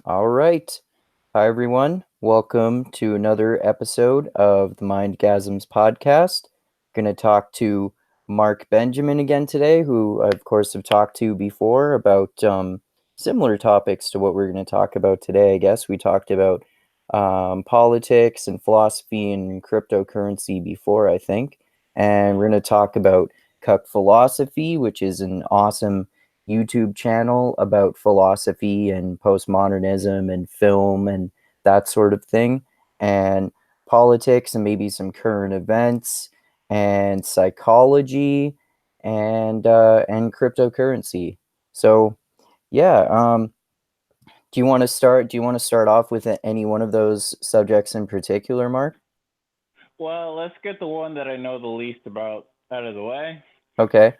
All right. Hi, everyone. Welcome to another episode of the Mindgasms podcast. Going to talk to Mark Benjamin again today, who I, of course, have talked to before about similar topics to what we're going to talk about today. I guess we talked about politics and philosophy and cryptocurrency before, I think. And we're going to talk about Cuck Philosophy, which is an awesome YouTube channel about philosophy and postmodernism and film and that sort of thing, and politics and maybe some current events and psychology and cryptocurrency. So yeah, do you want to start off with any one of those subjects in particular, Mark? Well, let's get the one that I know the least about out of the way. Okay,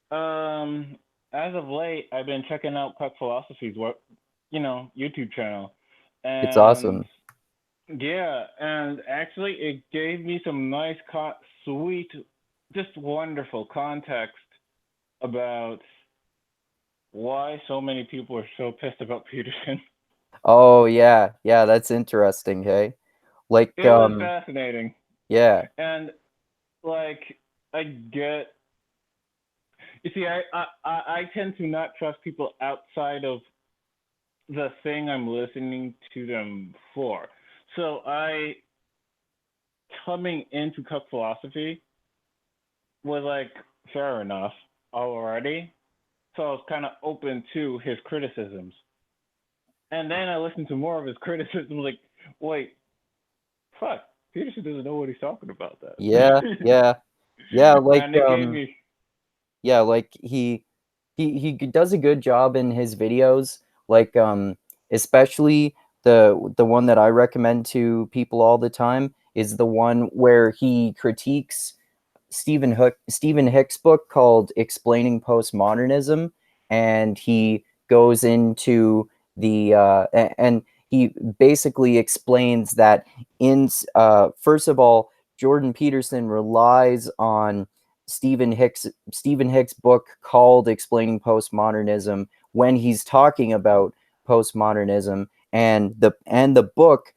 Um, as of late, I've been checking out Cuck Philosophy's YouTube channel, it's and awesome. yeah, and actually, it gave me some nice, sweet, just wonderful context about why so many people are so pissed about Peterson. Oh yeah, yeah, that's interesting. Hey, like It was fascinating, yeah. and like I get You see, I tend to not trust people outside of the thing I'm listening to them for. So coming into Cuck Philosophy was like fair enough already. So I was kind of open to his criticisms. And then I listened to more of his criticisms, like, wait, fuck, Peterson doesn't know what he's talking about. Yeah, yeah, yeah, like And it gave me, yeah, like he does a good job in his videos, like especially the one that I recommend to people all the time is the one where he critiques Stephen Hicks' book called Explaining Postmodernism, and he goes into and he basically explains that in first of all, Jordan Peterson relies on Stephen Hicks' book called Explaining Postmodernism when he's talking about postmodernism, and the book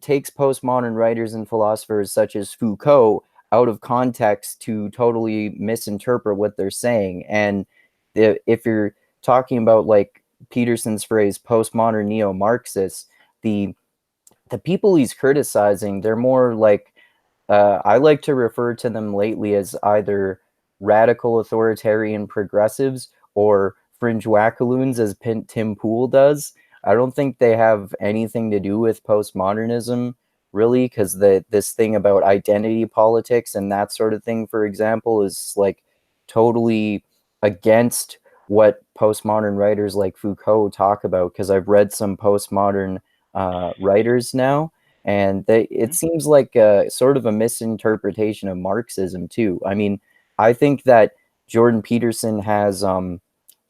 takes postmodern writers and philosophers such as Foucault out of context to totally misinterpret what they're saying. And if you're talking about like Peterson's phrase postmodern neo-Marxists, the the people he's criticizing, they're more like I like to refer to them lately as either radical authoritarian progressives or fringe wackaloons, as Tim Pool does. I don't think they have anything to do with postmodernism, really, because this thing about identity politics and that sort of thing, for example, is like totally against what postmodern writers like Foucault talk about. Because I've read some postmodern writers now, and it hmm? seems like a sort of a misinterpretation of Marxism too. I mean, I think that Jordan Peterson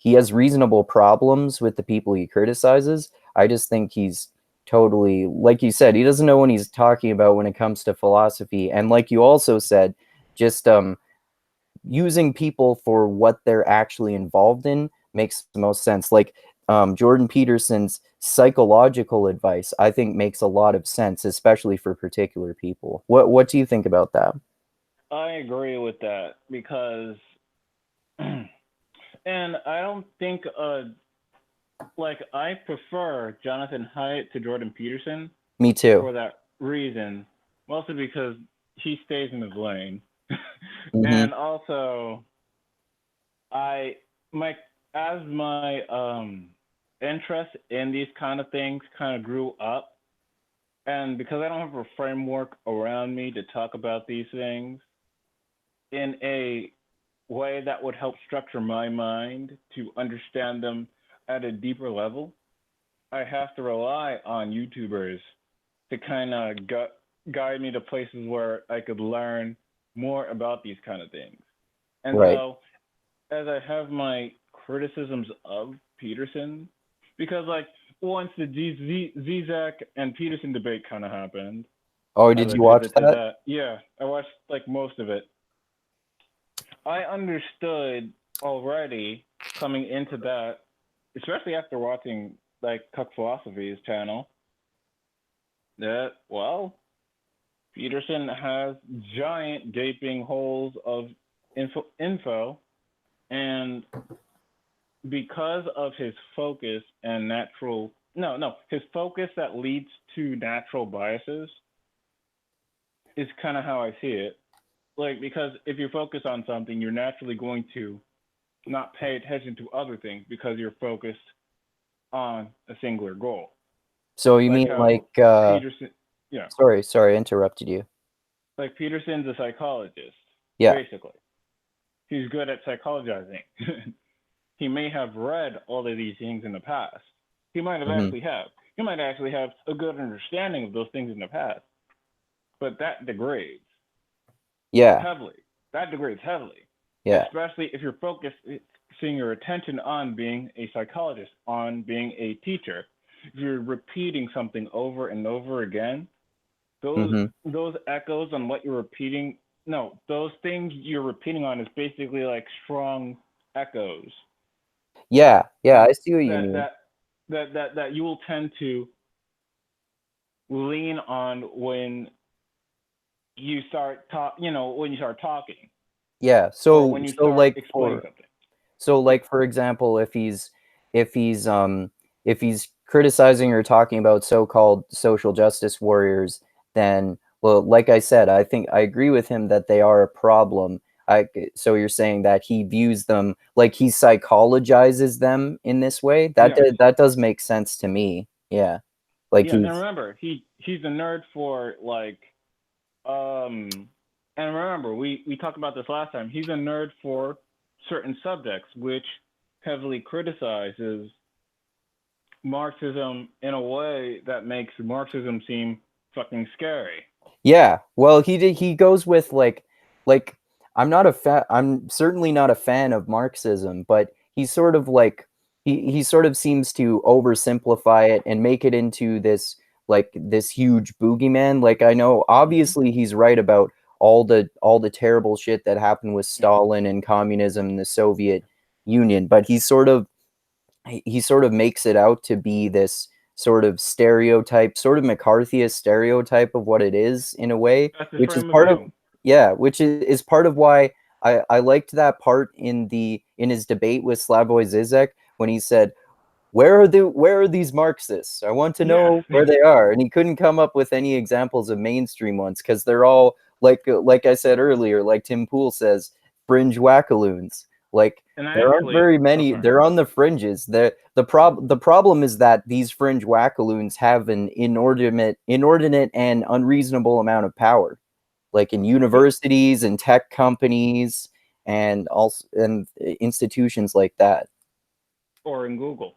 he has reasonable problems with the people he criticizes. I just think he's totally, like you said, he doesn't know what he's talking about when it comes to philosophy, and like you also said, just using people for what they're actually involved in makes the most sense. Like Jordan Peterson's psychological advice, I think, makes a lot of sense, especially for particular people. What do you think about that? I agree with that because, and I don't think I prefer Jonathan Haidt to Jordan Peterson Me too. for that reason, mostly because he stays in his lane, Mm-hmm. and also I my as my interest in these kind of things kind of grew up, and because I don't have a framework around me to talk about these things in a way that would help structure my mind to understand them at a deeper level, I have to rely on YouTubers to kind of guide me to places where I could learn more about these kind of things. And Right. so, as I have my criticisms of Peterson, because like once the Zizek and Peterson debate kind of happened, Oh, as did I you watch visited that? that, yeah, I watched like most of it. I understood already coming into that, especially after watching. like Cuck Philosophy's channel, that well, Peterson has giant gaping holes of info, and because of his focus and his focus that leads to natural biases is kind of how I see it. Like, because if you focus on something, you're naturally going to not pay attention to other things because you're focused on a singular goal. So you Like mean how like Peterson, yeah, sorry, I interrupted you. like Peterson's a psychologist, Yeah. basically. He's good at psychologizing. He may have read all of these things in the past. He might have Hmm. actually have. He might actually have a good understanding of those things in the past. But that degrades Yeah. heavily. That degrades heavily, Yeah. especially if you're focusing your attention on being a psychologist, on being a teacher. If you're repeating something over and over again, those Hmm. those echoes on what you're repeating, no, those things you're repeating on is basically like strong echoes Yeah. Yeah. that I see what you that mean. that that you will tend to lean on when you start when you start talking Yeah. or So when you start explaining something. Yeah. like for example, if he's if he's criticizing or talking about so-called social justice warriors, then well, like I said, I think I agree with him that they are a problem. So you're saying that he views them like he psychologizes them in this way? Yes. That does make sense to me. Yeah. Like Yeah, and he's remember, he's a nerd for like um and remember, we talked about this last time. He's a nerd for certain subjects which heavily criticizes Marxism in a way that makes Marxism seem fucking scary. Yeah, well, he goes with like I'm certainly not a fan of Marxism, but he's sort of like he sort of seems to oversimplify it and make it into this huge boogeyman. Like I know Mm-hmm. obviously he's right about all the terrible shit that happened with Stalin and communism and the Soviet Union, but he sort of makes it out to be this sort of stereotype, sort of McCarthyist stereotype of what it is in a way, That's his which is frame of part of view. yeah, which is part of why I liked that part in his debate with Slavoj Zizek when he said, where are these Marxists? I want to Yes. know where they are. And he couldn't come up with any examples of mainstream ones because they're all like I said earlier, like Tim Pool says, fringe wackaloons. Like And I there aren't actually, very oh many. sorry. They're on the fringes. The problem is that these fringe wackaloons have an inordinate and unreasonable amount of power, like in So, universities and tech companies and also and institutions like that. or in Google,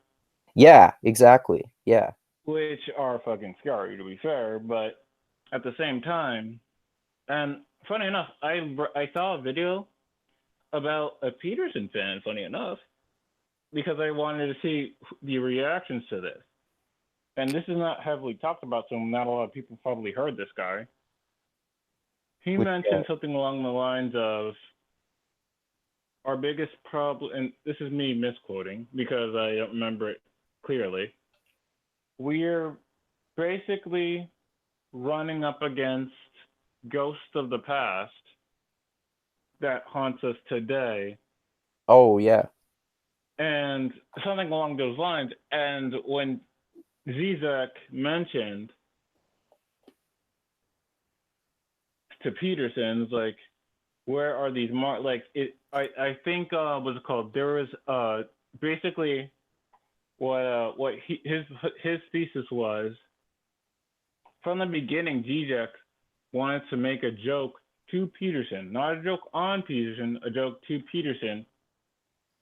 Yeah, exactly. Yeah. which are fucking scary to be fair, but at the same time, and funny enough, I saw a video about a Peterson fan. Funny enough, because I wanted to see the reactions to this. And this is not heavily talked about, so not a lot of people probably heard this guy. He Which mentioned something along the lines of our biggest problem, and this is me misquoting because I don't remember it clearly. We're basically running up against ghosts of the past that haunts us today, oh yeah. and something along those lines. And when Zizek mentioned to Peterson's like, where are these like it? I think what's it called? There was basically what his thesis was from the beginning. Zizek wanted to make a joke to Peterson, not a joke on Peterson, a joke to Peterson.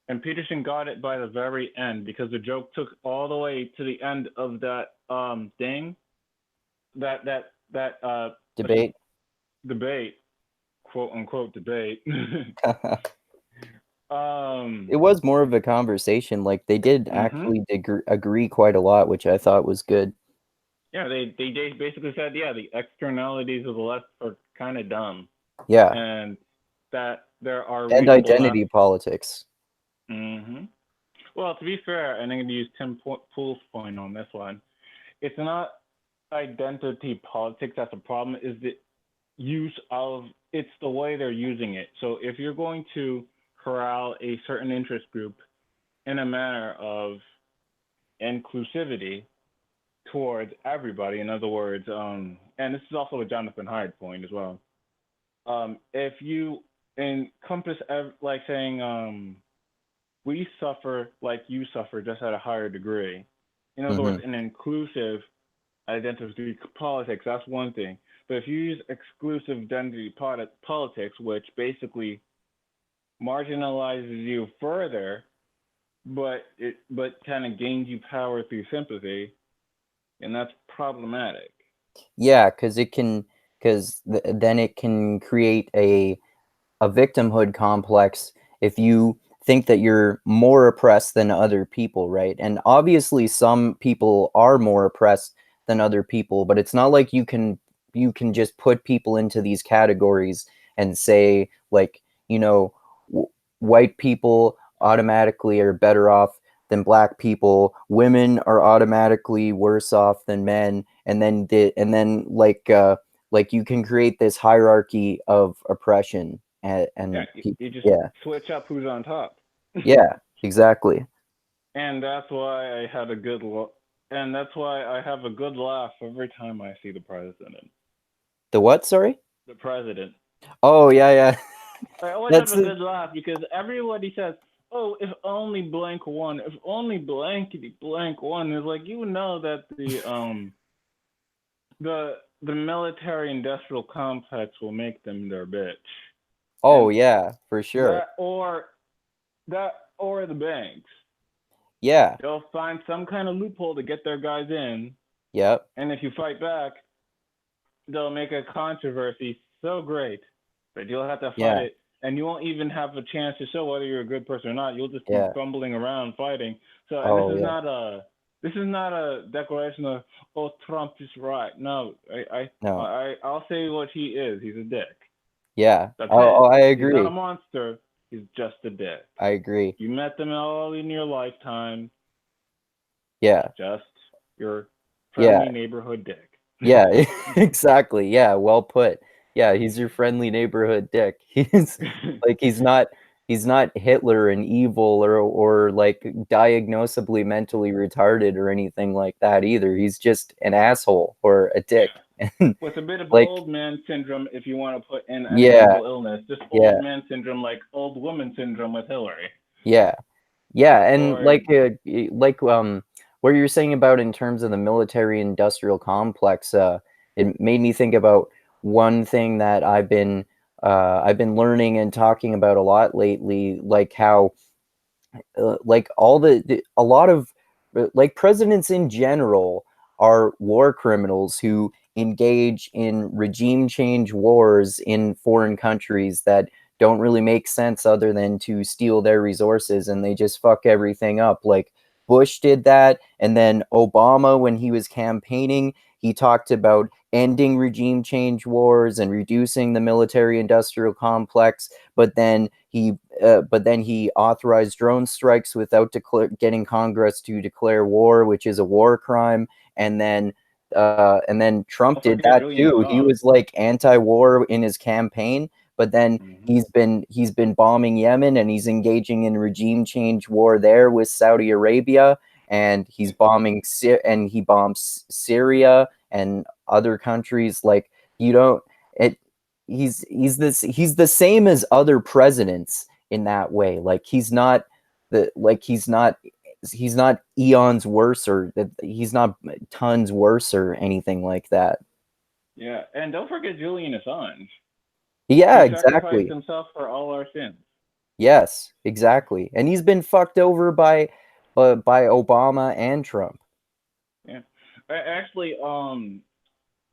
And Peterson got it by the very end because the joke took all the way to the end of that thing, that Debate. debate, quote unquote debate. It um, was more of a conversation. Like they did mm-hmm. actually agree quite a lot, which I thought was good. Yeah, they basically said, yeah, the externalities of the left are kind of dumb, Yeah. and that there are And reasonable math. identity politics. Mm-hmm. Well, to be fair, and I'm going to use Pool's point on this one. It's not identity politics that's a problem. Is the use of it's the way they're using it. So if you're going to corral a certain interest group in a manner of inclusivity towards everybody, in other words, and this is also a Jonathan Hyde point as well. If you encompass like saying we suffer like you suffer, just at a higher degree. In other words, Hmm. an inclusive identity politics, that's one thing. But if you use exclusive identity politics, which basically marginalizes you further, but kind of gains you power through sympathy, and that's problematic. Yeah, because then it can create a victimhood complex if you think that you're more oppressed than other people, right? And obviously some people are more oppressed than other people, but it's not like you can just put people into these categories and say like, you know, white people automatically are better off than black people, women are automatically worse off than men, and then like you can create this hierarchy of oppression Yeah, and you just yeah, switch up who's on top. yeah, exactly. And that's why I had a good and that's why I have a good laugh every time I see the president. The what? Sorry. The president. Oh yeah, yeah. I always have That's a the. good laugh because everybody says, "Oh, if only blank won. If only blankety blank won." It's like you know that the military industrial complex will make them their bitch, Oh and yeah, for sure. that or that or the banks. Yeah. They'll find some kind of loophole to get their guys in, Yep. and if you fight back, they'll make a controversy so great that you'll have to fight Yeah. it, and you won't even have a chance to show whether you're a good person or not. You'll just be Yeah. fumbling around fighting. So, and Oh yeah. this is not a declaration of oh Trump is right. No, No. I'll say what he is. He's a dick. Yeah. That's Oh, it. I He's not a agree. monster. He's just a dick. I agree. You met them all in your lifetime. Yeah. Just your Yeah. friendly neighborhood dick. Yeah. Exactly. Yeah. Well put. Yeah. He's your friendly neighborhood dick. He's not Hitler and evil or like diagnosably mentally retarded or anything like that either. He's just an asshole or a Yeah. dick. And With a bit of like, old man syndrome, if you want to put in any yeah. mental illness, just Yeah. old man syndrome, like old woman syndrome with Hillary, Yeah. Yeah, and or what you're saying about in terms of the military industrial complex, it made me think about one thing that I've been learning and talking about a lot lately, like how like a lot of like presidents in general are war criminals who engage in regime change wars in foreign countries that don't really make sense other than to steal their resources, and they just fuck everything up. Like Bush did that, and then Obama, when he was campaigning, he talked about ending regime change wars and reducing the military industrial complex, but then he authorized drone strikes without getting Congress to declare war, which is a war crime. And then Trump don't did forget that Julian too. He Assange. was like anti-war in his campaign, but then Mm-hmm. he's been bombing Yemen, and he's engaging in regime change war there with Saudi Arabia, and he bombs Syria and other countries. Like, you don't it he's the same as other presidents in that way. Like he's not eons worse, or that he's not tons worse or anything like that. Yeah, and don't forget Julian Assange, Yeah, who sacrificed exactly. himself for all our sins. Yes, exactly. And he's been fucked over by Obama and Trump. Yeah, actually,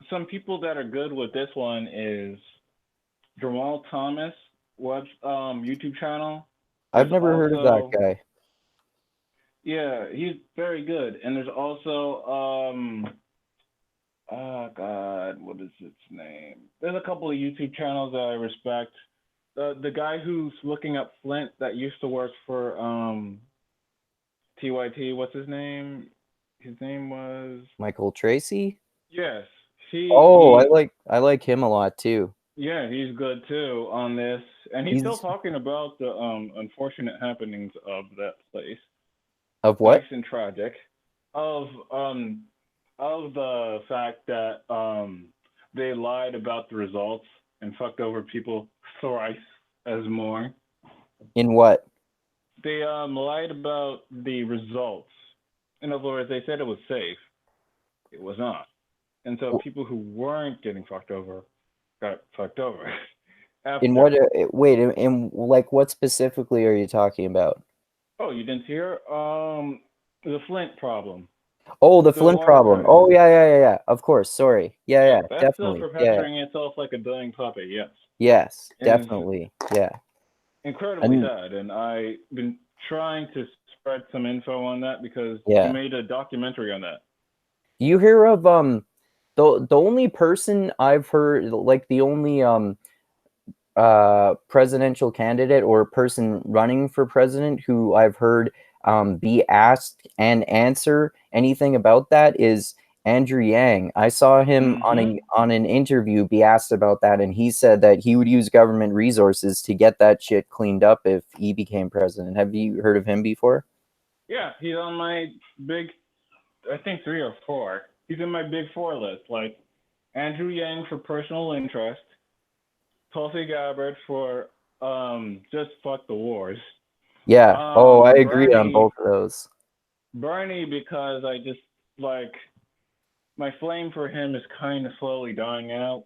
some people that are good with this one is Jamal Thomas YouTube channel. I've There's never heard of that also guy. yeah, he's very good. And there's also oh God, what is its name? There's a couple of YouTube channels that I respect. The guy who's looking up Flint that used to work for TYT. What's his name? His name was Michael Tracy. yes. Oh, He I like him a lot too. yeah, he's good too on this, and he's still He's talking about the unfortunate happenings of that place. of Nice what? and tragic. Of the fact that they lied about the results and fucked over people thrice as more. In what? They lied about the results. In other words, they said it was safe. It was not. And so people who weren't getting fucked over got fucked over In what? after. Wait, in like what specifically are you talking about? Oh, you didn't hear? The Flint problem, Oh, the the Flint water problem. crisis. Oh, yeah. Of course. Sorry. Yeah, Yeah, that's still definitely. Yeah. perpetuating itself like a dying puppy. Yes, Yes, and it's definitely. Yeah. incredibly And sad. And I've been trying to spread some info on that because he yeah. made a documentary on that. You hear of the only person I've heard, like the only presidential candidate or person running for president who I've heard be asked and answer anything about that is Andrew Yang. I saw him Mm-hmm. on an interview be asked about that, and he said that he would use government resources to get that shit cleaned up if he became president. Have you heard of him before? Yeah, he's on my big, I think 3 or 4. He's in my big 4 list. Like Andrew Yang for personal interest, Tulsi Gabbard for just fuck the wars. Yeah. Oh, I agree on Bernie both of those. Bernie because I just like my flame for him is kind of slowly dying out.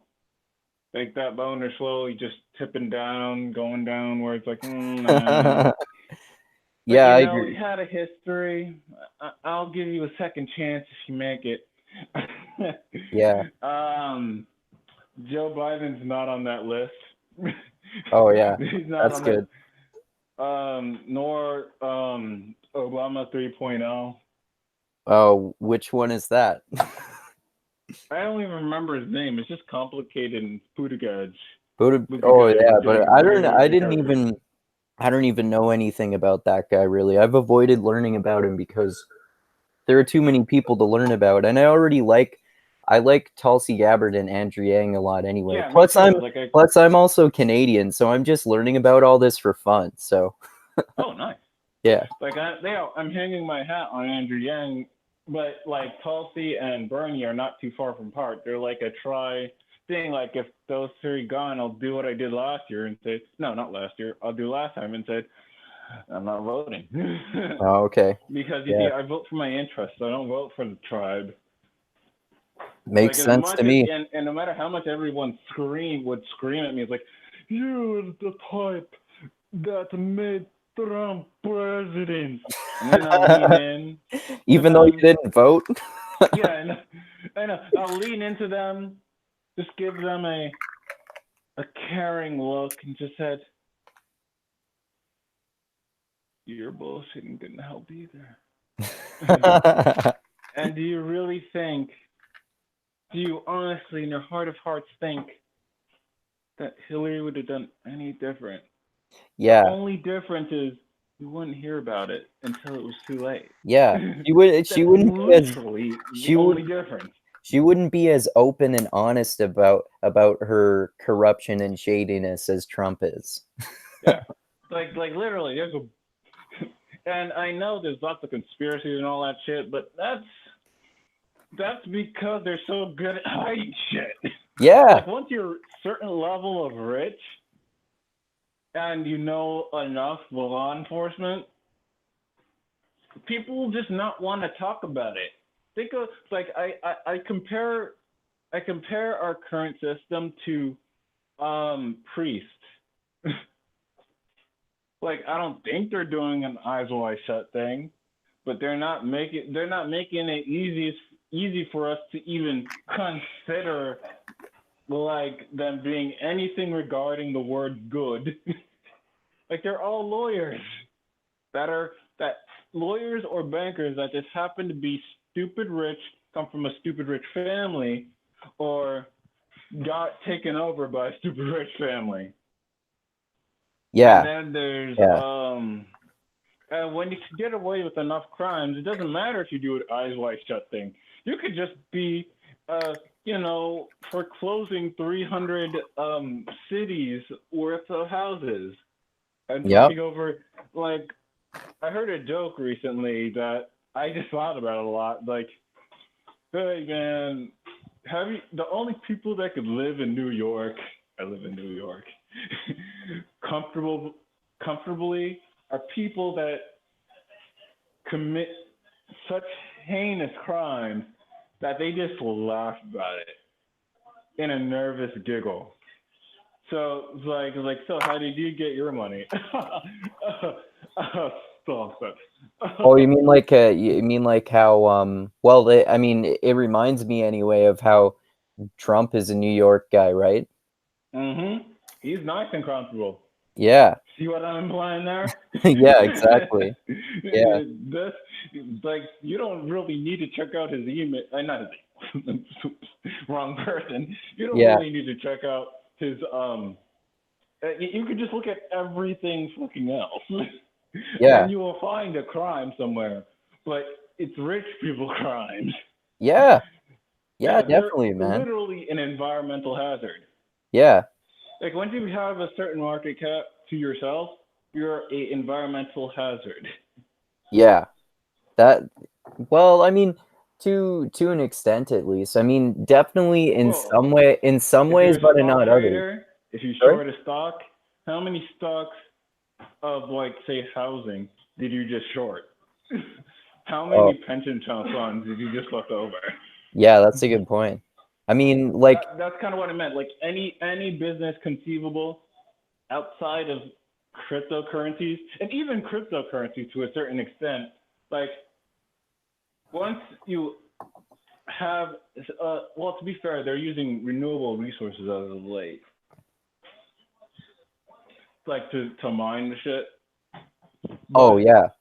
Like that boner slowly just tipping down, going down where it's like, nah. But Yeah, you I know, we agree. had a history. I'll give you a second chance if you make it. Yeah. um, Joe Biden's not on that list. Oh, yeah. He's not That's on that. good. Nor Obama 3.0. Oh, which one is that? I don't even remember his name. It's just complicated and Buttigieg. Oh Buttigieg. yeah, but Buttigieg. Whatever I don't even know anything about that guy really. I've avoided learning about him because there are too many people to learn about, and I like Tulsi Gabbard and Andrew Yang a lot anyway. Yeah, me too. Like I. Plus I'm also Canadian, so I'm just learning about all this for fun. So Oh, nice. yeah. Like I'm hanging my hat on Andrew Yang, but like Tulsi and Bernie are not too far from apart. They're like a try thing. Like if those three gone, I'll do what I did last year and say no, not last year. I'll do last time and say I'm not voting Oh, okay. because you see Yeah. I vote for my interests. I don't vote for the tribe. Like Makes as sense much to as me. and no matter how much everyone would scream at me, it's like you're the type that made Trump president. And then I'll lean in to Even though you them. didn't vote. Yeah, I know. I'll lean into them, just give them a caring look, and just said, "Your bullshitting didn't help either." And do you really think? Do you honestly, in your heart of hearts, think that Hillary would have done any different? The Yeah. only difference is we wouldn't hear about it until it was too late. Yeah. She That's wouldn't be as literally the she only would difference. she wouldn't be as open and honest about her corruption and shadiness as Trump is. Yeah, like literally, there's a, and I know there's lots of conspiracies and all that shit, but that's because they're so good at hiding shit. Yeah. Like once you're a certain level of rich and you know enough law enforcement, people will just not want to talk about it. Think of like I compare our current system to priests. Like I don't think they're doing an eyes wide shut thing, but they're not making it easy for us to even consider like them being anything regarding the word good. Like they're all lawyers that lawyers or bankers that just happen to be stupid rich, come from a stupid rich family, or got taken over by a stupid rich family. And Yeah. then there's Yeah. And when you get away with enough crimes, it doesn't matter if you do an eyes wide shut thing. You could just be, uh, foreclosing 300 cities worth of houses and Yep. fucking over. Like, I heard a joke recently that I just thought about a lot. Like, hey man, have you the only people that could live in New York? I live in New York. comfortable, comfortably are people that commit such heinous crimes that they just laugh about it in a nervous giggle. So it's like, so how did you get your money? Stop it. Oh, you mean like how well, I mean, it reminds me anyway of how Trump is a New York guy, right? He's nice and comfortable. Yeah. See what I'm implying there? Yeah, exactly. Yeah. That's like you don't really need to check out his email. Not his email. Wrong person. You don't Yeah. really need to check out his. You could just look at everything fucking else, Yeah. and you will find a crime somewhere. But it's rich people crimes. Yeah. Yeah, Yeah, they're definitely, man. literally an environmental hazard. Yeah. Like once you have a certain market cap to yourself, you're a environmental hazard. Yeah. That well, I mean, to an extent at least. I mean, definitely Well, in some if ways, you're a but in stock not others. trader, if you Sorry? short a stock, how many stocks of like say housing did you just short? How Oh, many pension funds did you just left over? yeah, that's a good point. I mean, like, That's kind of what I meant. Like any business conceivable outside of cryptocurrencies and even cryptocurrencies to a certain extent, like once you have well, to be fair, they're using renewable resources as of late, like to mine the shit. oh But yeah, of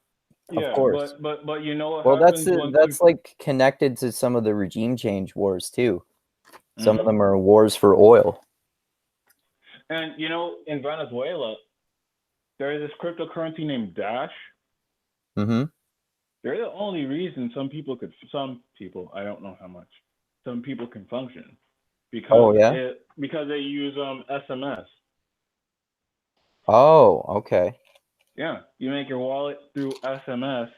yeah, course. but you know what Well, happens once you. that's like connected to some of the regime change wars too. Some of Hmm. them are wars for oil. And you know, in Venezuela, there is this cryptocurrency named Dash. Mm-hmm. They're the only reason some people, I don't know how much, some people can function Oh yeah. because they use SMS. Oh, okay. Yeah, you make your wallet through SMS,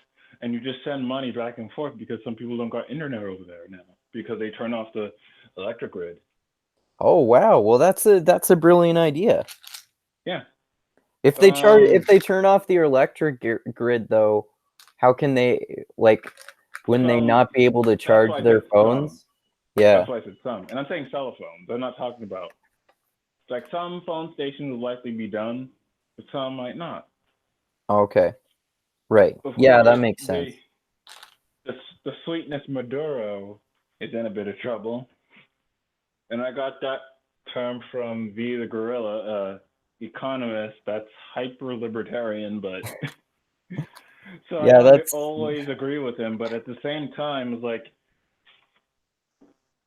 and you just send money back and forth because some people don't got internet over there now because they turn off the electric grid. Oh wow. Well, that's a brilliant idea. Yeah. If they turn off the electric grid though, how can they like wouldn't they Some. not be able to That's charge why I their said some. phones? Yeah. That's why I said some. And I'm saying telephones. I'm not talking about like some phone stations will likely be done, but some might not. Okay. Right. Of Yeah, that course, makes they sense. the sweetness Maduro is in a bit of trouble, and I got that term from V the Gorilla, economist that's hyper libertarian, but so I Yeah, don't that's always agree with him, but at the same time, it's like,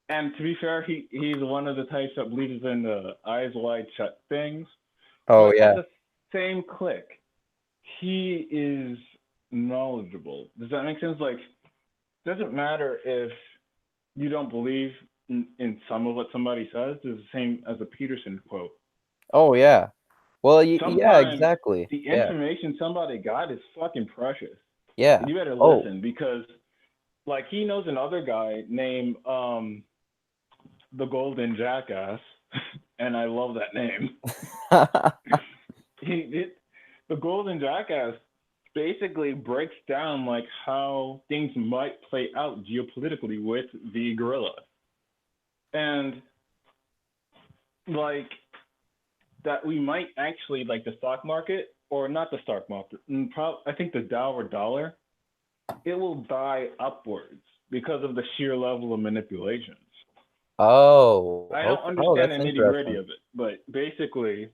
and to be fair, he's one of the types that believes in the eyes wide shut things, oh but at yeah. the same click, he is knowledgeable. Does that make sense? Like, doesn't matter if you don't believe in some of what somebody says. It's the same as a Peterson quote. Oh yeah. Well, yeah, Sometimes exactly. the Yeah. information somebody got is fucking precious, Yeah. and you better Oh. listen because, like, he knows another guy named the Golden Jackass, and I love that name. The Golden Jackass basically breaks down like how things might play out geopolitically with the gorilla, and like that we might actually like the stock market or not the stock market. I think the Dow or dollar, it will die upwards because of the sheer level of manipulations. Oh, I don't okay. Oh, understand that's the nitty gritty interesting. of it, but basically,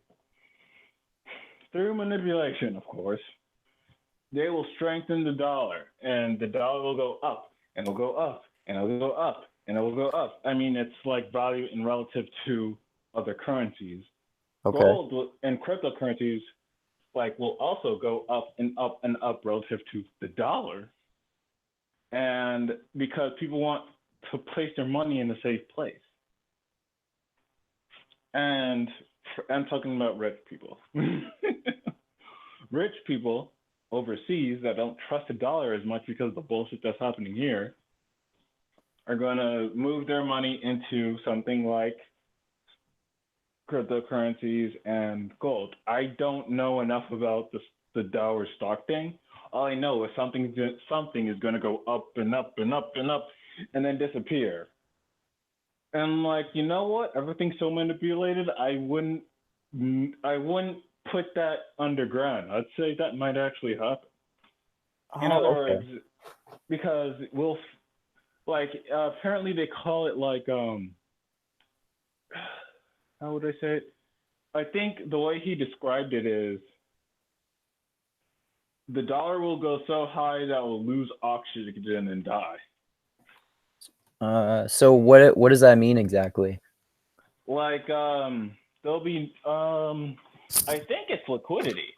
through manipulation, of course, they will strengthen the dollar, and the dollar will go up, and it'll go up, and it'll go up, and it will go up. I mean, it's like value in relative to other currencies. Okay. Gold and cryptocurrencies like will also go up and up and up relative to the dollar, and because people want to place their money in a safe place. And I'm talking about rich people. Rich people overseas that don't trust the dollar as much because of the bullshit that's happening here are going to move their money into something like cryptocurrencies and gold. I don't know enough about the dollar stock thing. All I know is something is going to go up and up and up and up and then disappear. And like, you know what? Everything's so manipulated. I wouldn't put that underground. I'd say that might actually happen. In other Oh, words, okay. because we'll like apparently they call it like how would I say it? I think the way he described it is the dollar will go so high that it will lose oxygen and die. So what does that mean exactly? Like there'll be I think it's liquidity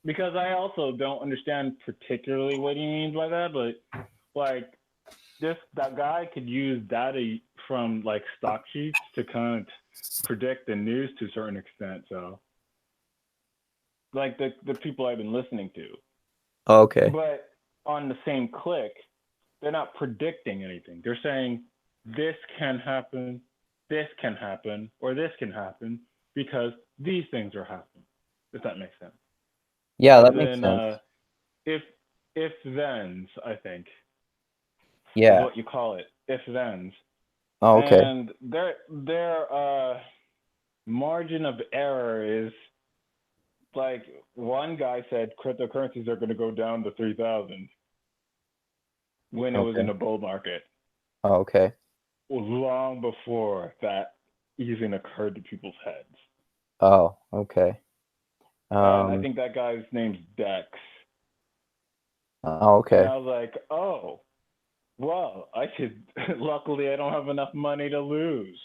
because I also don't understand particularly what he means by that, but like that guy could use data from like stock sheets to kind of predict the news to a certain extent. So like the people I've been listening to, Oh, okay. but on the same click, they're not predicting anything. They're saying this can happen, this can happen, or this can happen because these things are happening. If that makes sense. Yeah, As that makes in, sense. if if thens, I think is Yeah. what you call it. If thens, Oh, okay. and their margin of error is like one guy said cryptocurrencies are going to go down to 3,000 when it was Okay. in a bull market, Oh, okay. long before that even occurred to people's heads. Oh, okay. And I Um, think that guy's name's Dex. oh, And okay. I was like, oh, well, I should. Luckily, I don't have enough money to lose.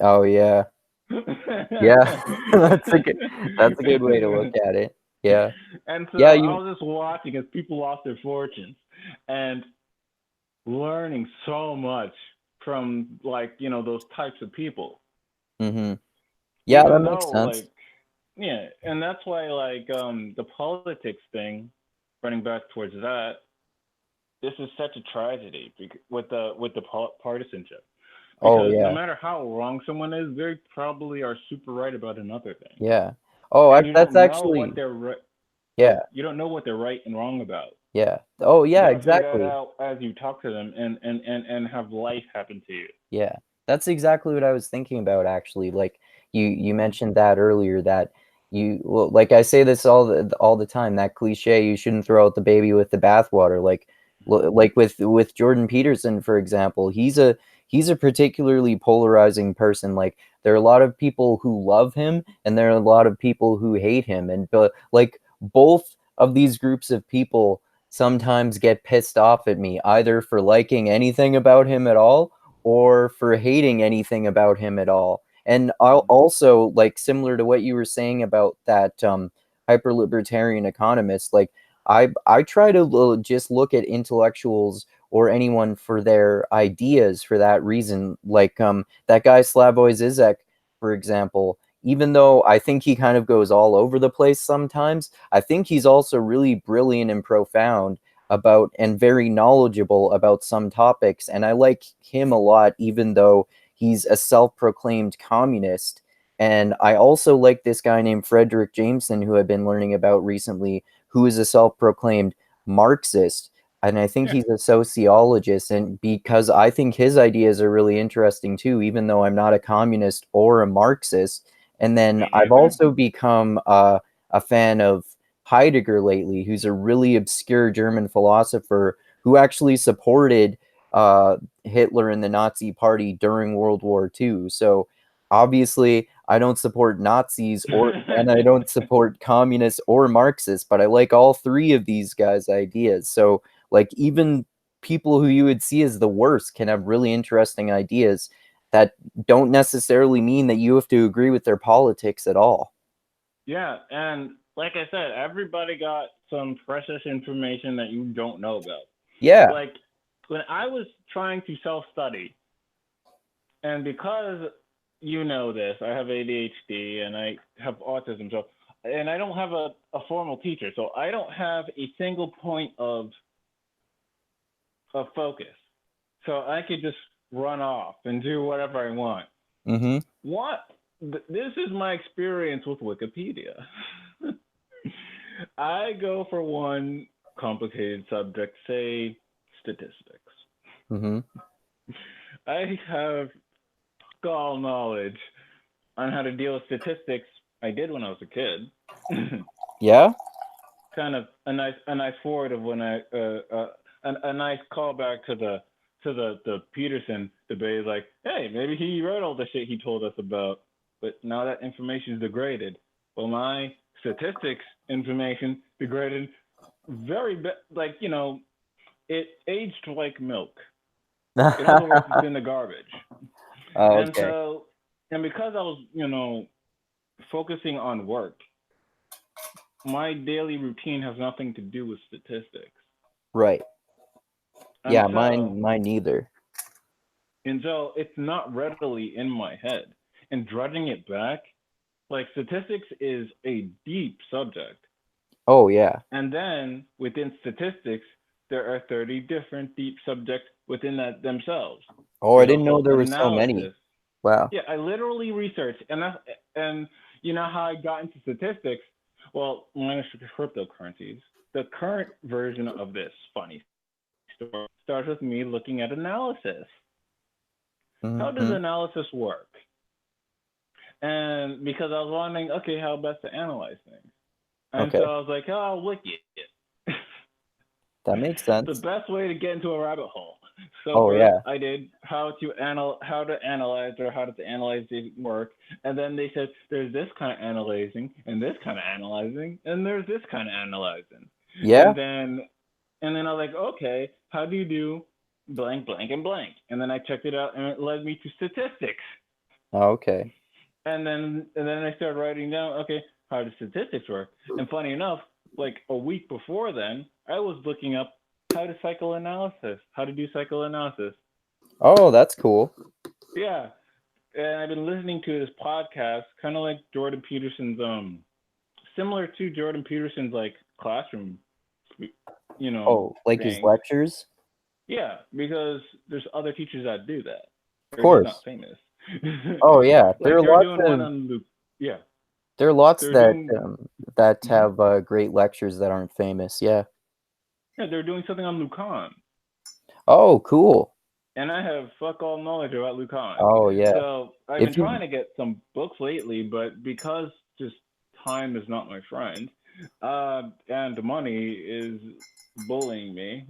Oh, yeah. Yeah. That's a good way to look at it. Yeah. And so Yeah, I you was just watching as people lost their fortunes and learning so much from like those types of people. mhm. Yeah, that Even makes though sense. like yeah, and that's why like the politics thing, running back towards that, this is such a tragedy with the partisanship Oh, because no yeah. matter how wrong someone is, they probably are super right about another thing, Yeah. Oh, and you that's don't know what actually they're right. yeah. Like you don't know what they're right and wrong about. Yeah. Oh, You yeah, got to figure that exactly. out as you talk to them and have life happen to you. Yeah, that's exactly what I was thinking about actually. Like you mentioned that earlier that well, like I say this all the time, that cliche, you shouldn't throw out the baby with the bathwater. Like like with Jordan Peterson, for example, he's a particularly polarizing person. Like there are a lot of people who love him and there are a lot of people who hate him. And but like both of these groups of people sometimes get pissed off at me either for liking anything about him at all or for hating anything about him at all. And I'll also like similar to what you were saying about that hyper libertarian economist, like I try to just look at intellectuals or anyone for their ideas for that reason. Like that guy Slavoj Zizek, for example, even though I think he kind of goes all over the place sometimes, I think he's also really brilliant and profound about and very knowledgeable about some topics. And I like him a lot, even though he's a self-proclaimed communist. And I also like this guy named Frederick Jameson, who I've been learning about recently, who is a self-proclaimed Marxist. And I think Yeah. he's a sociologist. And because I think his ideas are really interesting too, even though I'm not a communist or a Marxist. And then Me I've neither. also become a fan of Heidegger lately, who's a really obscure German philosopher who actually supported Hitler and the Nazi Party during World War II. So obviously, I don't support Nazis or and I don't support communists or Marxists, but I like all three of these guys' ideas. So like even people who you would see as the worst can have really interesting ideas that don't necessarily mean that you have to agree with their politics at all. Yeah, and like I said, everybody got some precious information that you don't know about. Yeah. Like when I was trying to self-study, and because you know this, I have ADHD and I have autism, so and I don't have a formal teacher, so I don't have a single point of focus. So I could just run off and do whatever I want. Mm-hmm. What? This is my experience with Wikipedia. I go for one complicated subject, say statistics. Mm-hmm. I have skull knowledge on how to deal with statistics. I did when I was a kid. Yeah. Kind of a nice forward of when a nice callback to the Peterson debate. Like, hey, maybe he read all the shit he told us about, but now that information is degraded. Well, my statistics information degraded like it aged like milk. In other words, it's in the garbage. Oh, And okay. so, and because I was focusing on work, my daily routine has nothing to do with statistics. Right. And Yeah, so, mine neither. and so it's not readily in my head. And drudging it back, like statistics is a deep subject. Oh, yeah. And then within statistics, there are 30 different deep subjects within that themselves. Oh, I There's didn't know also there were so many. analysis. Wow. Yeah, I literally researched, and you know how I got into statistics? Well, minus cryptocurrencies. The current version of this funny story starts with me looking at analysis. How does Mm-hmm. analysis work? And because I was wondering, okay, how best to analyze things. And so Okay. I was like, oh, I'll wiki it. That makes The sense. best way to get into a rabbit hole. So Oh, first yeah. I did how to analyze or how to analyze the work, and then they said there's this kind of analyzing and this kind of analyzing and there's this kind of analyzing, Yeah. and then I was like, okay, how do you do blank blank and blank? And then I checked it out and it led me to statistics. Oh, okay. And then I started writing down, okay, how do statistics work? And funny enough, like a week before then, I was looking up how to do psychoanalysis. Oh, that's cool. Yeah, and I've been listening to this podcast, kind of like Jordan Peterson's, similar to Jordan Peterson's like classroom, Oh, like his things. lectures? Yeah, because there's other teachers that do that. Of They're just not course. famous. Oh, yeah. Like they're doing one on Luke. Yeah, There are lots they're that doing. Mhm. have great lectures that aren't famous. Yeah. Yeah, they're doing something on Lucan. Oh, cool. And I have fuck all knowledge about Lucan. Oh, yeah. So I've been If you trying to get some books lately, but because just time is not my friend, and money is bullying me.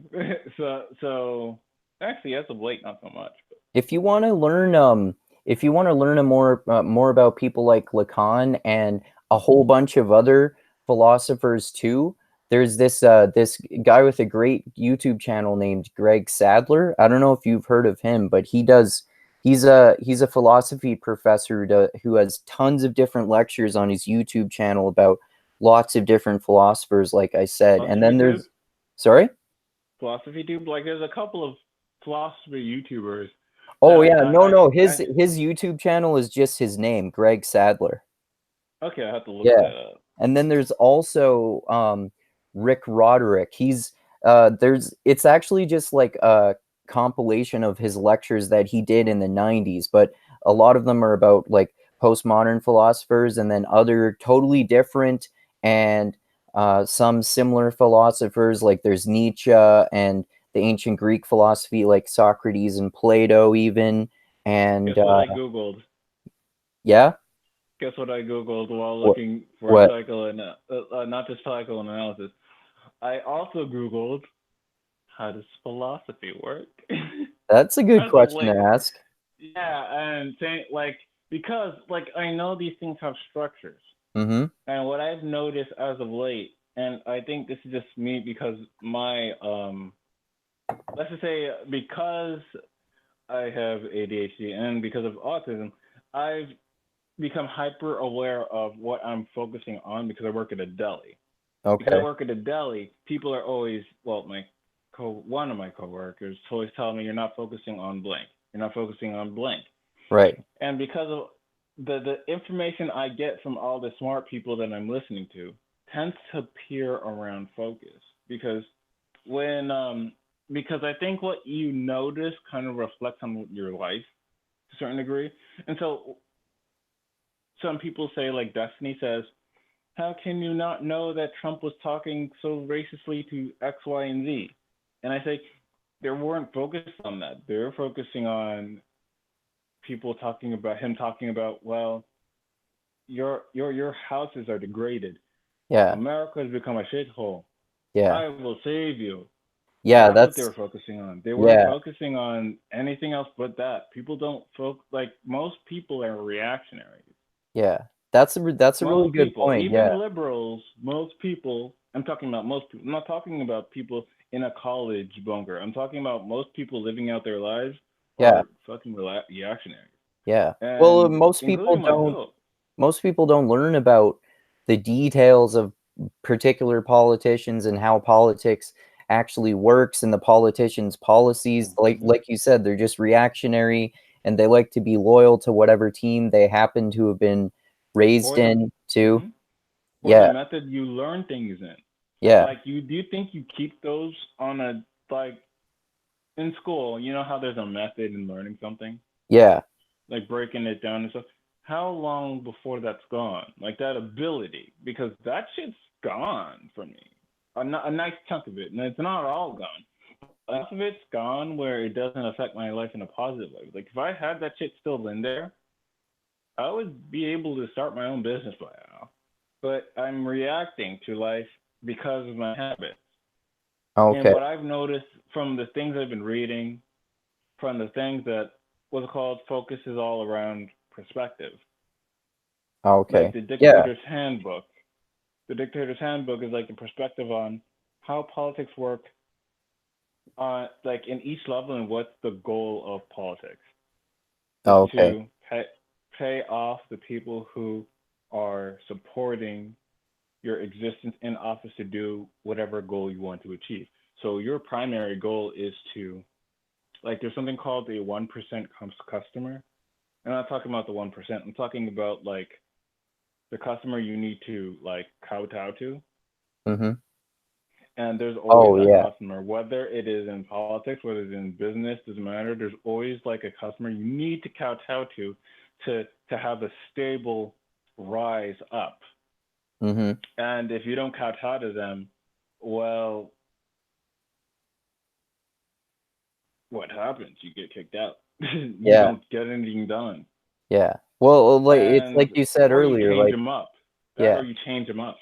so actually, as of late, not so much. if you want to learn if you want to learn more about people like Lacan and a whole bunch of other philosophers too, there's this guy with a great YouTube channel named Greg Sadler. I don't know if you've heard of him, but he's a philosophy professor who has tons of different lectures on his YouTube channel about lots of different philosophers, like I said. And Philosophy then tube, there's, sorry? philosophy tube. Like there's a couple of philosophy YouTubers Oh that yeah, no, no. His I his YouTube channel is just his name, Greg Sadler. okay, I have to look Yeah, that up. and then there's also Rick Roderick. He's there's it's actually just like a compilation of his lectures that he did in the '90s, but a lot of them are about like postmodern philosophers, and then other totally different and some similar philosophers. Like there's Nietzsche and the ancient Greek philosophy, like Socrates and Plato, even. And Guess what I googled? yeah, Guess what I googled while what looking for what? not just psychoanalysis. I also googled how does philosophy work? That's a good As of question to late, ask. yeah, and saying like because like I know these things have structures, Mm-hmm. and what I've noticed as of late, and I think this is just me because my let's just say because I have ADHD and because of autism, I've become hyper aware of what I'm focusing on because I work at a deli. Because I Okay. work at a deli, people are always, well, one of my coworkers always tell me you're not focusing on blank. You're not focusing on blank. Right. And because of the information I get from all the smart people that I'm listening to tends to appear around focus because when because I think what you notice kind of reflects on your life to a certain degree. And so some people say, like Destiny says, how can you not know that Trump was talking so racistly to X, Y, and Z? And I say they weren't focused on that. They were focusing on people talking about him talking about, well, your houses are degraded. Yeah. America has become a shithole. Yeah. I will save you. Yeah, That's what they that's were focusing on. They weren't yeah. focusing on anything else but that. People don't like most people are reactionaries. Yeah. That's a Most really good people, point. Yeah. even liberals, most people. I'm talking about most people. I'm not talking about people in a college bunker. I'm talking about most people living out their lives Yeah. are fucking reactionaries, Yeah. Well, and including myself. most people don't learn about the details of particular politicians and how politics actually works and the politicians' policies. Mm-hmm. Like you said, they're just reactionary and they like to be loyal to whatever team they happen to have been raised Or the in too. hmm or the Yeah. method you learn things in. Yeah. Like you, do you think you keep those on a like in school? You know how there's a method in learning something, Yeah. like breaking it down and stuff. How long before that's gone? Like that ability, because that shit's gone for me. A nice chunk of it, and it's not all gone. Enough of it's gone where it doesn't affect my life in a positive way. Like if I had that shit still in there, I would be able to start my own business by now. But I'm reacting to life because of my habits. And Okay. what I've noticed from the things I've been reading, from the things that what's called focus is all around perspective. Like Okay. the Yeah. Dictator's Handbook. The Dictator's Handbook is like a perspective on how politics work like in each level and what's the goal of politics. It's Okay. to pay off the people who are supporting your existence in office to do whatever goal you want to achieve. So your primary goal is to like there's something called the 1% customer. I'm not talking about the 1%. I'm talking about like the customer you need to like kowtow to. Mhm. And there's always Oh, that yeah. customer, whether it is in politics, whether it's in business, doesn't matter. There's always like a customer you need to kowtow to have a stable rise up. Mhm. And if you don't kowtow to them, well, what happens? You get kicked out. You Yeah. don't get anything done, Yeah. Well, like it's like and you said or you earlier, change like them up, yeah. or you change them up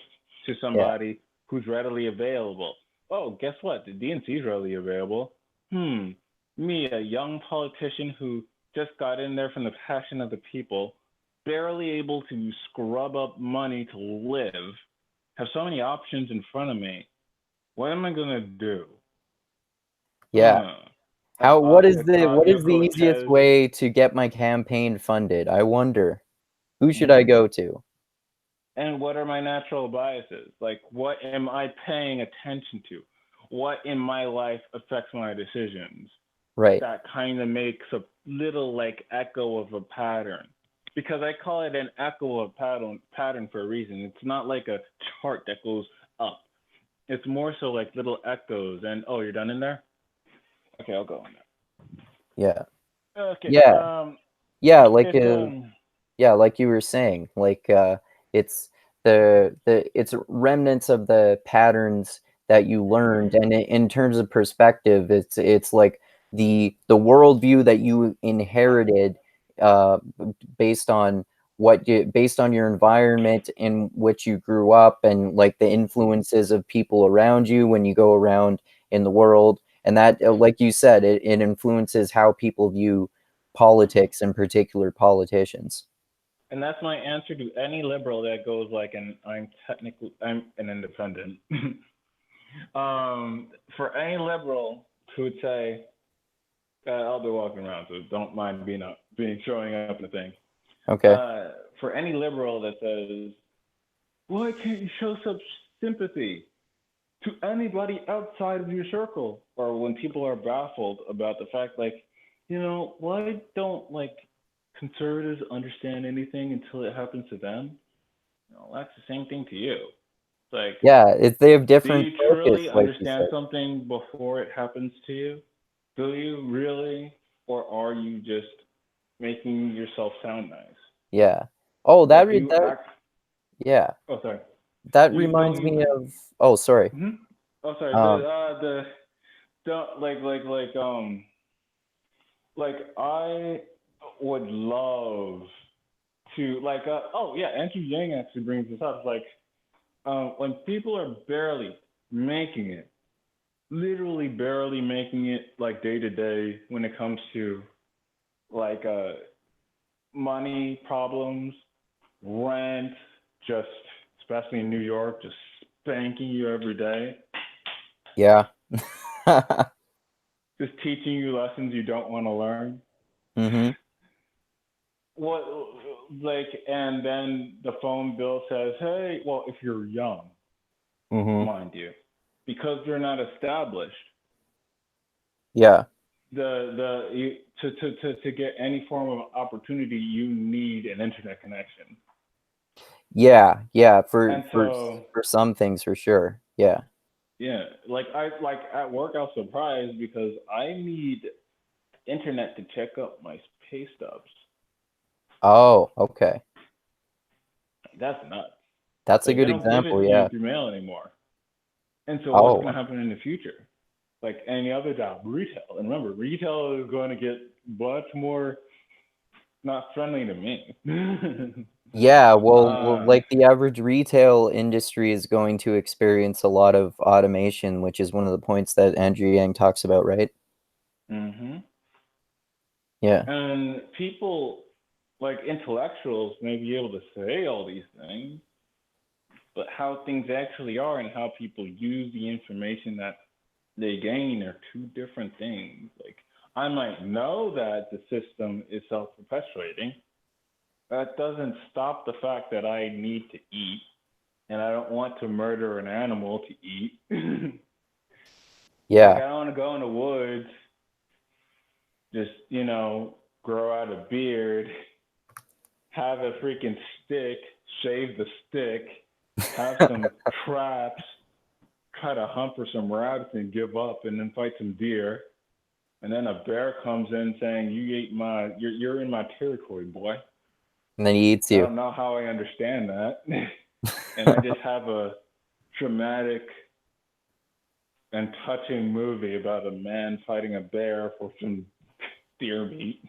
to Yeah. somebody who's readily available. Oh, guess what? The DNC is readily available. Me, a young politician who just got in there from the passion of the people, barely able to scrub up money to live, have so many options in front of me. What am I gonna do? Yeah. Huh. How what is the easiest Ocasio-Cortez. way to get my campaign funded? I wonder. Who should I Mm-hmm. go to? And what are my natural biases? Like, what am I paying attention to? What in my life affects my decisions? Right. That kind of makes a little like echo of a pattern. Because I call it an echo of pattern for a reason. It's not like a chart that goes up. It's more so like little echoes. And oh, you're done in there? Okay, I'll go in Yeah. there. Okay. Yeah. Yeah, It's yeah, like you were saying, like it's it's remnants of the patterns that you learned, and in terms of perspective, it's like the worldview that you inherited based on based on your environment in which you grew up, and like the influences of people around you when you go around in the world, and that like you said, it influences how people view politics, in particular politicians. and that's my answer to any liberal that goes like, and I'm an independent. For any liberal who would say, I'll be walking around, so don't mind being showing up in the thing. Okay. For any liberal that says, why can't you show such sympathy to anybody outside of your circle? Or when people are baffled about the fact, like, why don't like conservatives understand anything until it happens to them? That's the same thing to you. It's like, Yeah, they have do different you focus, truly like you understand said. something before it happens to you? Do you really? Or are you just making yourself sound nice? Yeah. Oh, Like, do you act. yeah. Oh, sorry. That Don't reminds you. me of, oh, sorry. Hmm. Oh, sorry. Um, Don't, like, I would love to, like, oh, yeah, Andrew Yang actually brings this up. It's like, when people are barely making it, literally barely making it like day to day when it comes to like money problems, rent, just especially in New York, just spanking you every day, yeah. just teaching you lessons you don't want to learn. Mhm. What, like, and then the phone bill says, hey, well, if you're young, Mhm. mind you, because they're not established, Yeah. to get any form of opportunity, you need an internet connection. Yeah. Yeah. And so, For some things, for sure. Yeah. yeah, like at work, I was surprised because I need internet to check up my pay stubs. Oh, okay. That's nuts. That's a Like they good don't give it example. to you Yeah. through mail anymore. And so, what's going Oh, to happen in the future? Like any other job, retail. And remember, retail is going to get much more not friendly to me. yeah. uh, Like the average retail industry is going to experience a lot of automation, which is one of the points that Andrew Yang talks about, right? hmm. Yeah. And people, like intellectuals, may be able to say all these things, but how things actually are and how people use the information that they gain are two different things. Like, I might know that the system is self perpetuating. That doesn't stop the fact that I need to eat and I don't want to murder an animal to eat. Like, Yeah. I don't want to go in the woods, just, grow out a beard, have a freaking stick, shave the stick, have some traps, try to hunt for some rabbits and give up, and then fight some deer. And then a bear comes in saying, "You ate you're in my territory, boy." And then he eats I you. don't know how I understand that, and I just have a dramatic and touching movie about a man fighting a bear for some deer meat.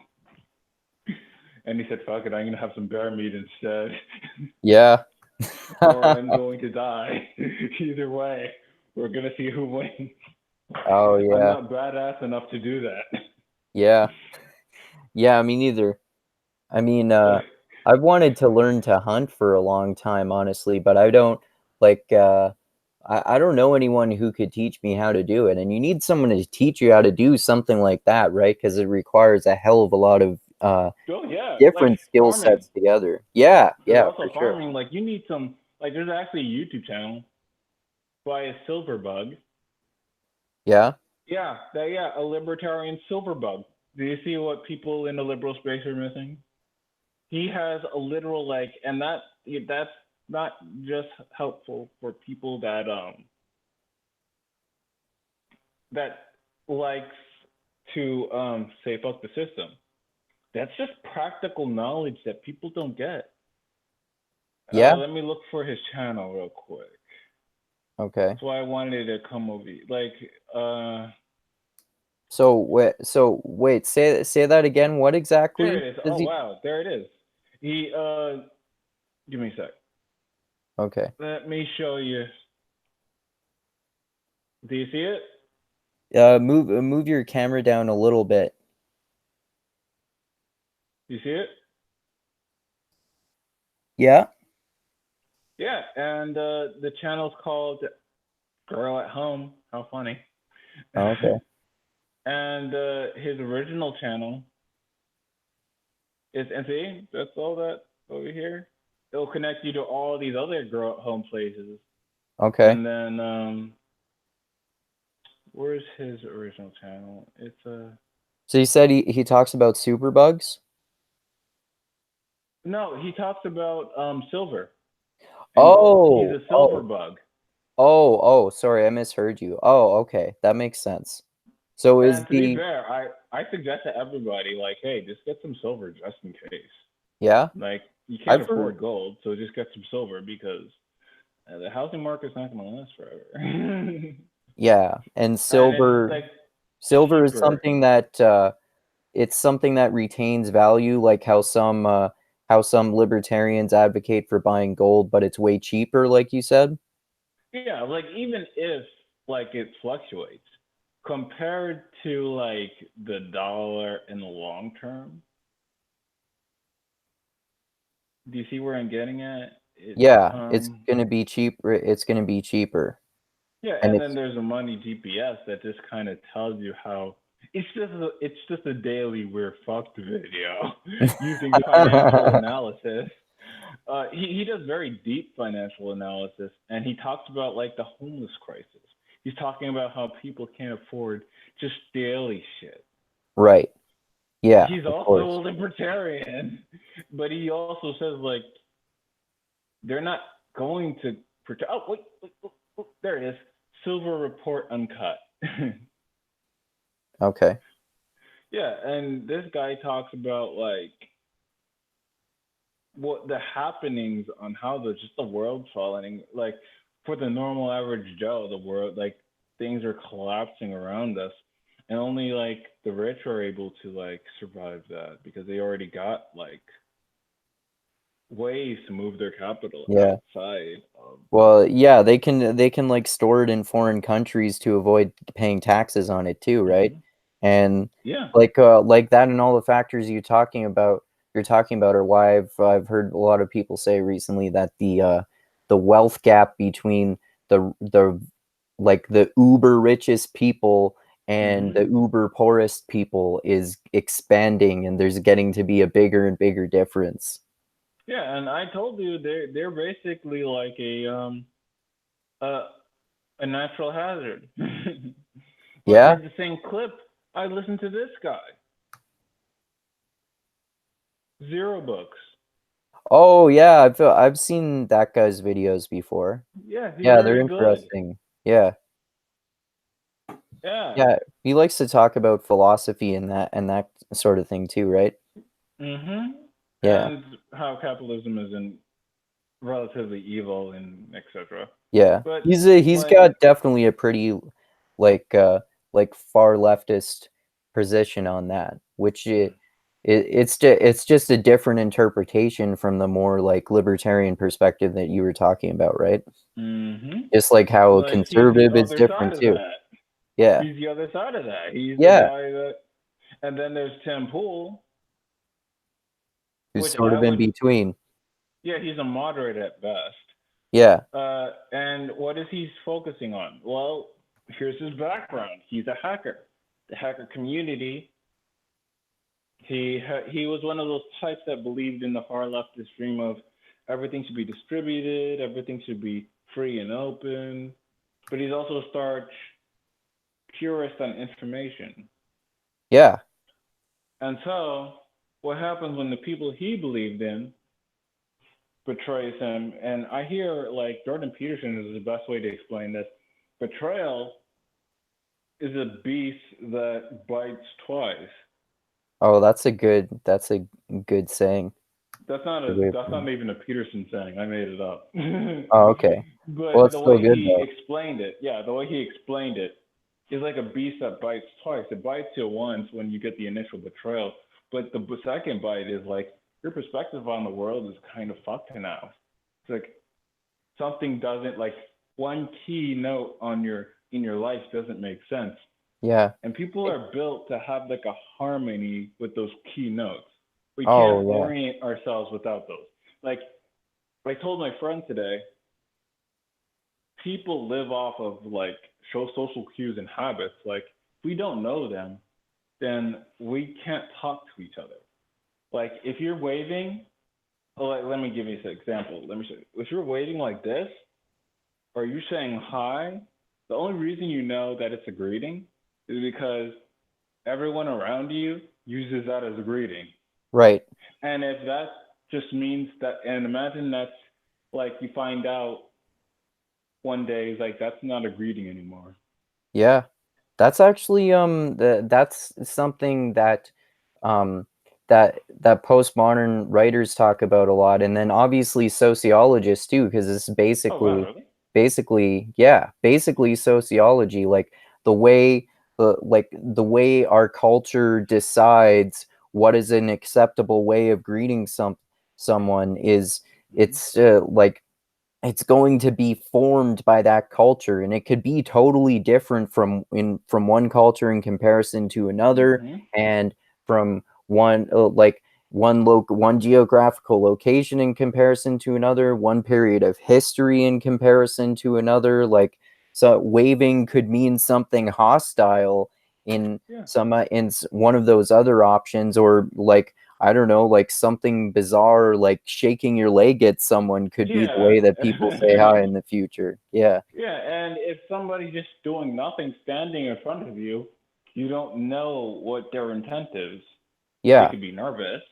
And he said, "Fuck it, I'm gonna have some bear meat instead." Yeah. Or I'm going to die. Either way, we're gonna see who wins. Oh, I'm yeah. not badass enough to do that. Yeah. Yeah, me neither. I mean, I've wanted to learn to hunt for a long time, honestly, but I don't like, I don't know anyone who could teach me how to do it. And you need someone to teach you how to do something like that, right? Because it requires a hell of a lot of Oh yeah, like different skill farming. sets together. Yeah, Because yeah, also for sure. farming, like you need some. Like there's actually a YouTube channel by a silver bug. Yeah, Yeah, a libertarian silver bug. Do you see what people in the liberal space are missing? He has a literal like, and that's not just helpful for people that likes to say fuck the system. That's just practical knowledge that people don't get. yeah. Let me look for his channel real quick. Okay. That's why I wanted to come over. Like, So wait, say that again. What there exactly it is. does Oh he? wow, there it is. He give me a sec. Okay. Let me show you. Do you see it? Move your camera down a little bit. Do you see it? Yeah. Yeah, and the channel's called Girl at Home. How funny. Okay. And his original channel and see, that's all that over here. It'll connect you to all these other home places, Okay. and then where's his original channel? It's So you said he talks about superbugs? no, he talks about silver and gold. He's Oh, a silver oh, bug. sorry, I misheard you. Oh, okay, that makes sense. So is And to be the fair, I suggest to everybody like, hey, just get some silver just in case. yeah? Like you can't I've heard afford gold, so just get some silver because the housing market's not going to last forever. yeah, and And it's like silver is cheaper. something that it's something that retains value, like how some libertarians advocate for buying gold, but it's way cheaper, like you said. Yeah, like even if like it fluctuates compared to like the dollar in the long term, do you see where I'm getting at? It's Yeah, it's gonna be cheaper. It's gonna be cheaper, yeah, and and then it's there's a money GPS that just kind of tells you how it's just a daily we're fucked video using financial analysis. He does very deep financial analysis, and he talks about like the homeless crisis. He's talking about how people can't afford just daily shit. right. Yeah, He's of also course. a libertarian, but he also says like they're not going to protect. Oh wait, there it is. Silver Report Uncut. Okay. Yeah, and this guy talks about like what the happenings on how just the world's falling. Like for the normal average Joe, the world like things are collapsing around us, and only like the rich are able to like survive that because they already got like ways to move their capital Yeah. outside of. Well, yeah, they can like store it in foreign countries to avoid paying taxes on it too, right? Hmm. And Yeah. like that and all the factors you're talking about are why I've heard a lot of people say recently that the wealth gap between the like the uber richest people and the Hmm. uber poorest people is expanding, and there's getting to be a bigger and bigger difference. Yeah, and I told you they're basically like a a natural hazard. But Yeah. in the same clip, I listened to this guy, Zero Books. Oh yeah, I've seen that guy's videos before. Yeah, he's Yeah, they're very good. interesting. Yeah. Yeah. Yeah, he likes to talk about philosophy and that sort of thing too, right? Mhm. Yeah. And how capitalism is in relatively evil and etc. Yeah. But He's like, got definitely a pretty like like far leftist position on that, which it's just a different interpretation from the more like libertarian perspective that you were talking about, right? mhm. Just like how a Like he's the conservative is other side different of too. that. Yeah. He's the other side of that. He's the Yeah. guy that. And then there's Tim Pool, Who's which sort I of in would. between. Yeah, he's a moderate at best. Yeah. And what is he focusing on? Well, here's his background. He's a hacker. The hacker community. He was one of those types that believed in the far leftist dream of everything should be distributed, everything should be free and open. But he's also a starch purist on information. Yeah. And so, what happens when the people he believed in betrays him? And I hear like Jordan Peterson is the best way to explain this. Betrayal is a beast that bites twice. Oh, that's a good saying. Good way of That's putting not it. even a Peterson saying. I made it up. Oh, okay. Well, But it's the still way good he though. explained it, yeah, the way he explained it is like a beast that bites twice. It bites you once when you get the initial betrayal, but the second bite is like your perspective on the world is kind of fucked now. It's like something doesn't like one key note on your in your life doesn't make sense. Yeah. And people It- are built to have like a harmony with those key notes. We can't Oh, yeah. orient ourselves without those. Like I told my friend today, people live off of like show social cues and habits. Like if we don't know them, then we can't talk to each other. Like if you're waving, let me give you an example. Let me show you. If you're waving like this, or you're saying hi, the only reason you know that it's a greeting is because everyone around you uses that as a greeting. Right. And if that just means that, and imagine that's like you find out one day, like that's not a greeting anymore. Yeah. That's actually that's something that um that postmodern writers talk about a lot, and then obviously sociologists too, because it's Oh wow, basically really? basically sociology, like the way the way our culture decides what is an acceptable way of greeting someone is Mm-hmm. it's like it's going to be formed by that culture, and it could be totally different from one culture in comparison to another, Mm-hmm. and from one geographical location in comparison to another, one period of history in comparison to another. Like, so waving could mean something hostile in Yeah. one of those other options, or like, I don't know, like something bizarre, like shaking your leg at someone could be the Yeah. way that people say hi in the future. Yeah. Yeah, and if somebody just doing nothing standing in front of you, you don't know what their intent is. They Yeah. could be nervous,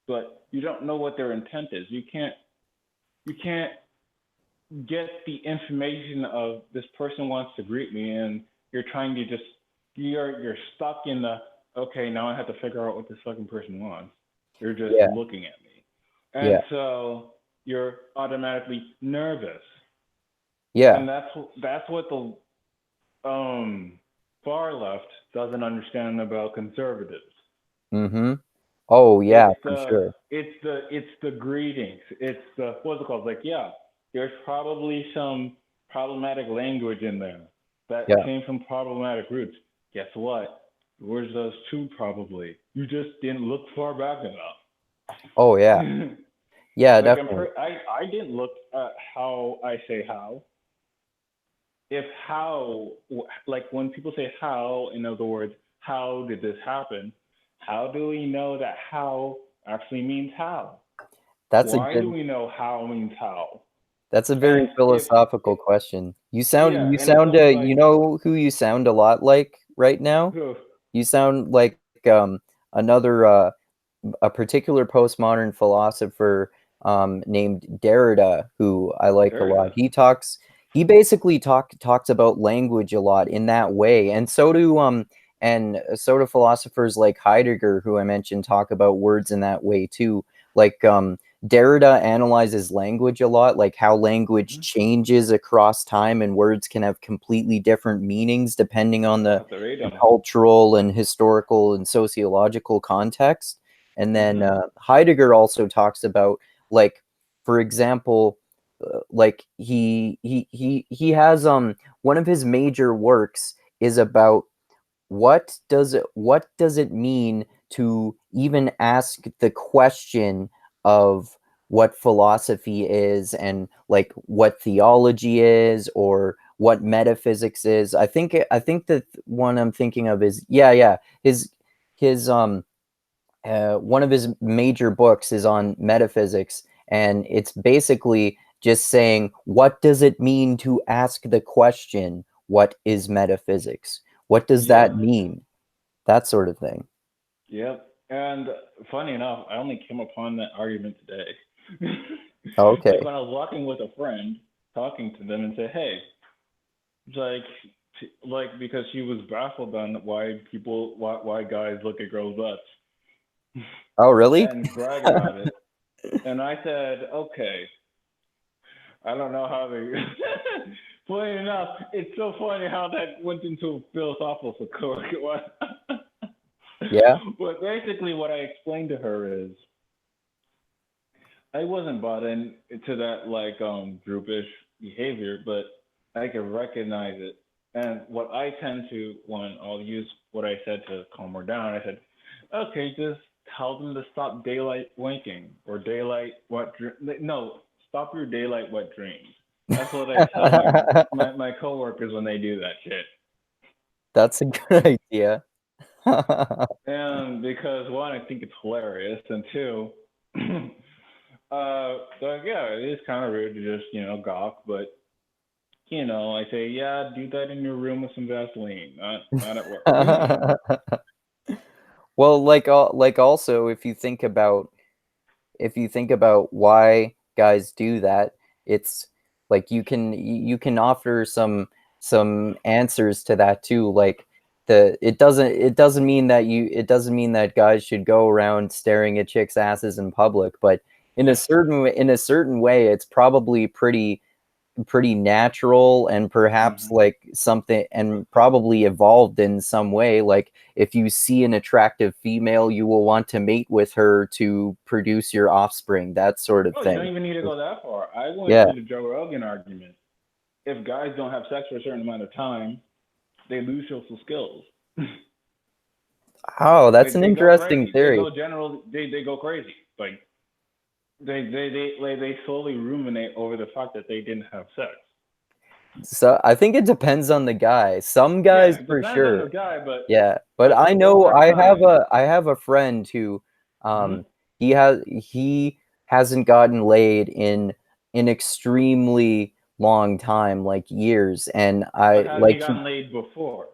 but you don't know what their intent is. You can't get the information of this person wants to greet me, and you're trying to just you're stuck in the okay, now I have to figure out what this fucking person wants. They're just Yeah. looking at me. And Yeah. so you're automatically nervous. Yeah. And that's what the um, far left doesn't understand about conservatives. Mm-hmm. Oh It's yeah, for the sure. it's the greetings. It's the what's it called? Like yeah, there's probably some problematic language in there that Yeah. came from problematic roots. Guess what? Where's those two probably? You just didn't look far back Oh yeah. enough. Yeah, Like definitely. I didn't look at how I say how. If how, like when people say how, in other words, how did this happen? How do we know that how actually means how? That's a Why do good we know how means how? that's a And very if, philosophical question. yeah, You and it's sound also like, you know who you sound a lot like right now? ugh, You sound like another a particular postmodern philosopher named Derrida, who I like a there it lot. is. He basically talks about language a lot in that way, and so do philosophers like Heidegger, who I mentioned, talk about words in that way too. Like Derrida analyzes language a lot, like how language Mm-hmm. changes across time, and words can have completely different meanings depending on I the have to read them. cultural and historical and sociological context. And then Mm-hmm. Heidegger also talks about, like, for example, like he has one of his major works is about what does it mean to even ask the question of what philosophy is, and like what theology is, or what metaphysics is. I think that one I'm thinking of is, yeah, his one of his major books is on metaphysics, and it's basically just saying, what does it mean to ask the question, what is metaphysics? What does that Yep. mean? That sort of thing. Yep. And funny enough, I only came upon that argument today. Like Okay. when I was walking with a friend, talking to them and say, hey, like because she was baffled on why guys look at girls' butts Oh, really? and brag about it. And I said, okay, I don't know how they. Funny enough, it's so funny how that went into a philosophical course. Yeah. But basically, what I explained to her is I wasn't bought in to that like groupish behavior, but I could recognize it. And what I tend to when I'll use what I said to calm her down, I said, okay, just tell them to stop daylight winking or daylight wet no, stop your daylight wet dreams. That's what I tell my coworkers when they do that shit. That's a good idea. And because one, I think it's hilarious, and two, so yeah, it is kind of rude to just gawk, but I say, yeah, do that in your room with some Vaseline, not at work. Well, like also if you think about why guys do that, it's like you can offer some answers to that too. Like it doesn't mean that guys should go around staring at chicks' asses in public, but Yeah. in a certain way, it's probably pretty natural and perhaps Hmm. like something and probably evolved in some way. Like if you see an attractive female, you will want to mate with her to produce your offspring, that sort of Oh, you don't thing. even need to go that far. I went Yeah. to the Joe Rogan argument. If guys don't have sex for a certain amount of time, they lose social skills. Oh, that's an They go interesting crazy. They theory. go general. They go crazy. Like they slowly ruminate over the fact that they didn't have sex. So I think it depends on the guy. Some Yeah, guys it for depends on the sure. guy, Yeah, but but I know over time. I have a friend who Hmm. he hasn't gotten laid in an extremely long time, like years, and But I has he like he gotten laid before?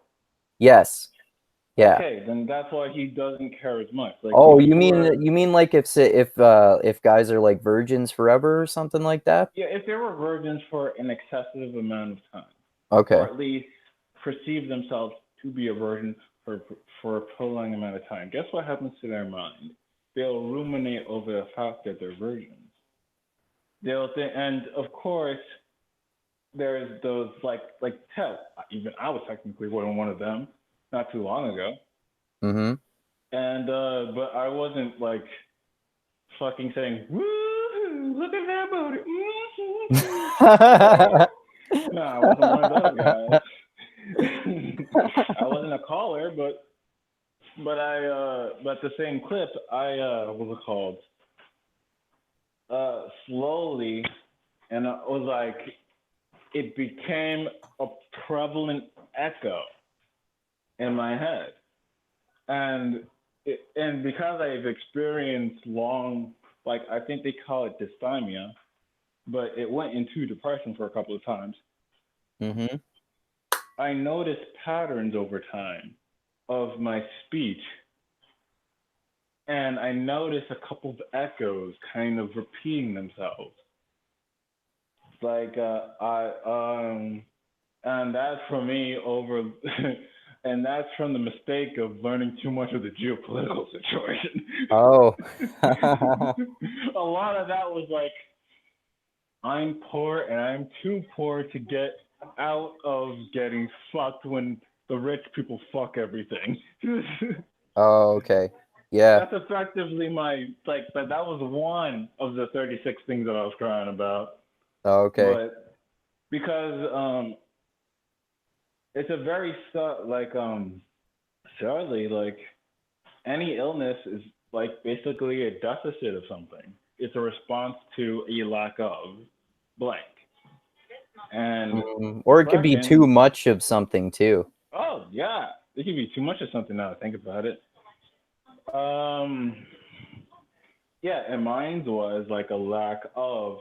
yes, yeah. Okay, then that's why he doesn't care as much. Like Oh, before, you mean like if guys are like virgins forever or something like that? yeah, if they were virgins for an excessive amount of time, or Okay. at least perceive themselves to be a virgin for a prolonged amount of time, guess what happens to their mind? They'll ruminate over the fact that they're virgins. They'll think, and of course, there's those like tell. Even I was technically one of them not too long ago, Mm-hmm. and but I wasn't like fucking saying, "Woo, look at that booty." No, I wasn't one of those guys. I wasn't a caller, but the same clip, I what was it called? Slowly, and it was like it became a prevalent echo in my head, and and because I've experienced long, like I think they call it dysthymia, but it went into depression for a couple of times. Mm-hmm. I noticed patterns over time of my speech, and I noticed a couple of echoes kind of repeating themselves. Like and that's for me over, and that's from the mistake of learning too much of the geopolitical situation. Oh. A lot of that was like, I'm poor and I'm too poor to get out of getting fucked when the rich people fuck everything. Oh, okay. Yeah. That's effectively my like, but that was one of the 36 things that I was crying about. Oh, okay. But because it's a very like sadly like any illness is like basically a deficit of something. It's a response to a lack of blank. And Or it could be depression, too much of something too. oh yeah, it can be too much of something now to think about it. Um, yeah, and mine was like a lack of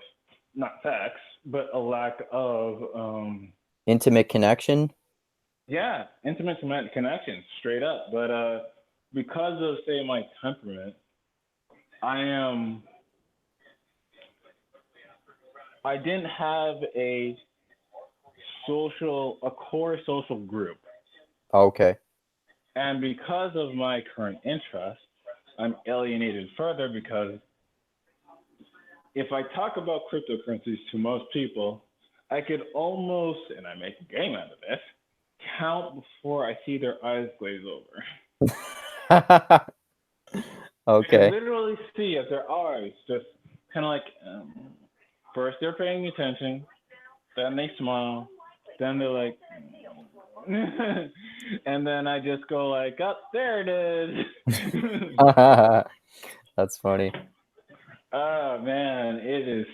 not sex, but a lack of Intimate connection. yeah, intimate connection, straight up. But because of say my temperament, I am I didn't have a core social group. Okay. And because of my current interests, I'm alienated further because if I talk about cryptocurrencies to most people, I could almost, and I make a game out of this, count before I see their eyes glaze over. I could Okay. literally see if their eyes just kind of like, first they're paying attention, then they smile, then they're like, and then I just go like, up oh, there it is. That's funny. Oh man, it is.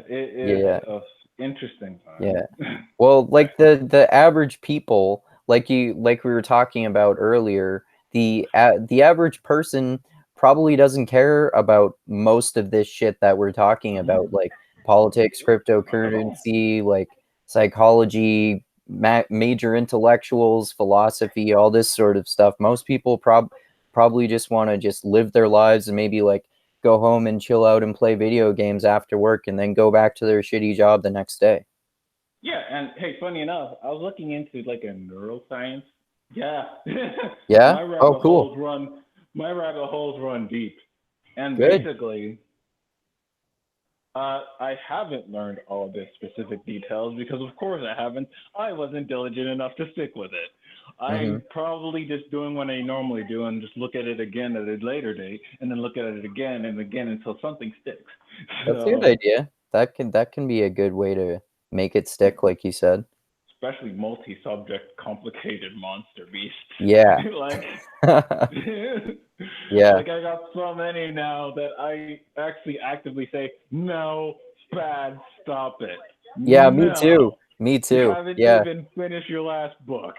It is Yeah. a interesting Yeah. time. Well, like the average people, like we were talking about earlier, the average person probably doesn't care about most of this shit that we're talking about, like politics, Not at all. cryptocurrency, like psychology, major intellectuals, philosophy, all this sort of stuff. Most people probably just want to just live their lives and maybe like go home and chill out and play video games after work and then go back to their shitty job the next day. Yeah, and hey, funny enough, I was looking into like a neuroscience. Yeah, Yeah? my Oh, rabbit cool. holes run. My rabbit holes run deep, and Good. basically, I haven't learned all the specific details because, of course, I haven't. I wasn't diligent enough to stick with it. Hmm. I'm probably just doing what I normally do and just look at it again at a later date, and then look at it again and again until something sticks. That's a good So, idea. That can be a good way to make it yeah, stick, like you said. especially multi-subject, complicated monster beasts. Yeah. like, Yeah. like I got so many now that I actually actively say no, bad, stop it. Yeah, me too. No, Me you too. haven't Yeah. even finished your last book.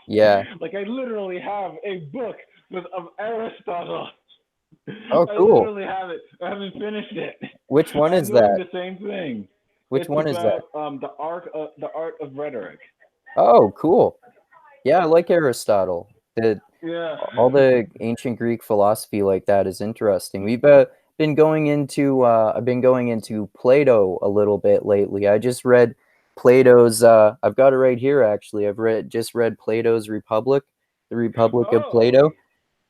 Yeah. like I literally have a book of Aristotle. Oh, I cool. literally have it. I haven't finished it. Which one I'm is doing that? the same thing. Which It's one is that? about the art of rhetoric. Oh, cool. Yeah, I like Aristotle. The Yeah. all the ancient Greek philosophy like that is interesting. We've been going into I've been going into Plato a little bit lately. I just read Plato's I've got it right here actually. I've read Plato's Republic, the Republic of Oh, Plato,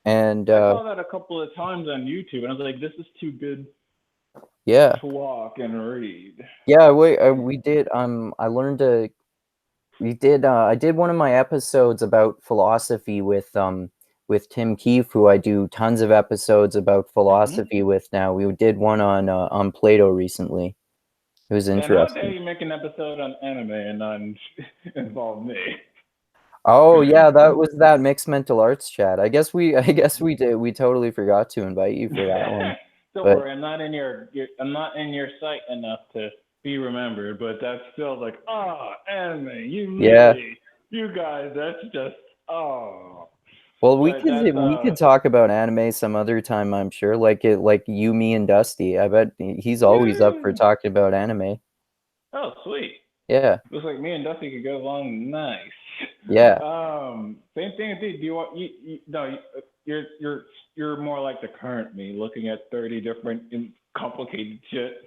and I saw that a couple of times on YouTube, and I was like, this is too good yeah. to walk and read. Yeah, we did I learned to we did I did one of my episodes about philosophy with Tim Keefe, who I do tons of episodes about Hmm. philosophy with now. We did one on Plato recently. It was And how dare interesting. you make an episode on anime and not involve me? Oh yeah, that was that mixed mental arts chat. I guess we did we totally forgot to invite you for that one. Don't But worry, I'm not in your sight enough to be remembered, but that's still like, oh, anime, yeah. you guys, that's just, oh. Well, But that's, we could talk about anime some other time, I'm sure. Like you, me, and Dusty. I bet he's always up for yeah. talking about anime. Oh, sweet. Yeah. Looks like me and Dusty could get along nice. Yeah. Same thing with you. Do you want no? You're more like the current me, looking at 30 different complicated shit,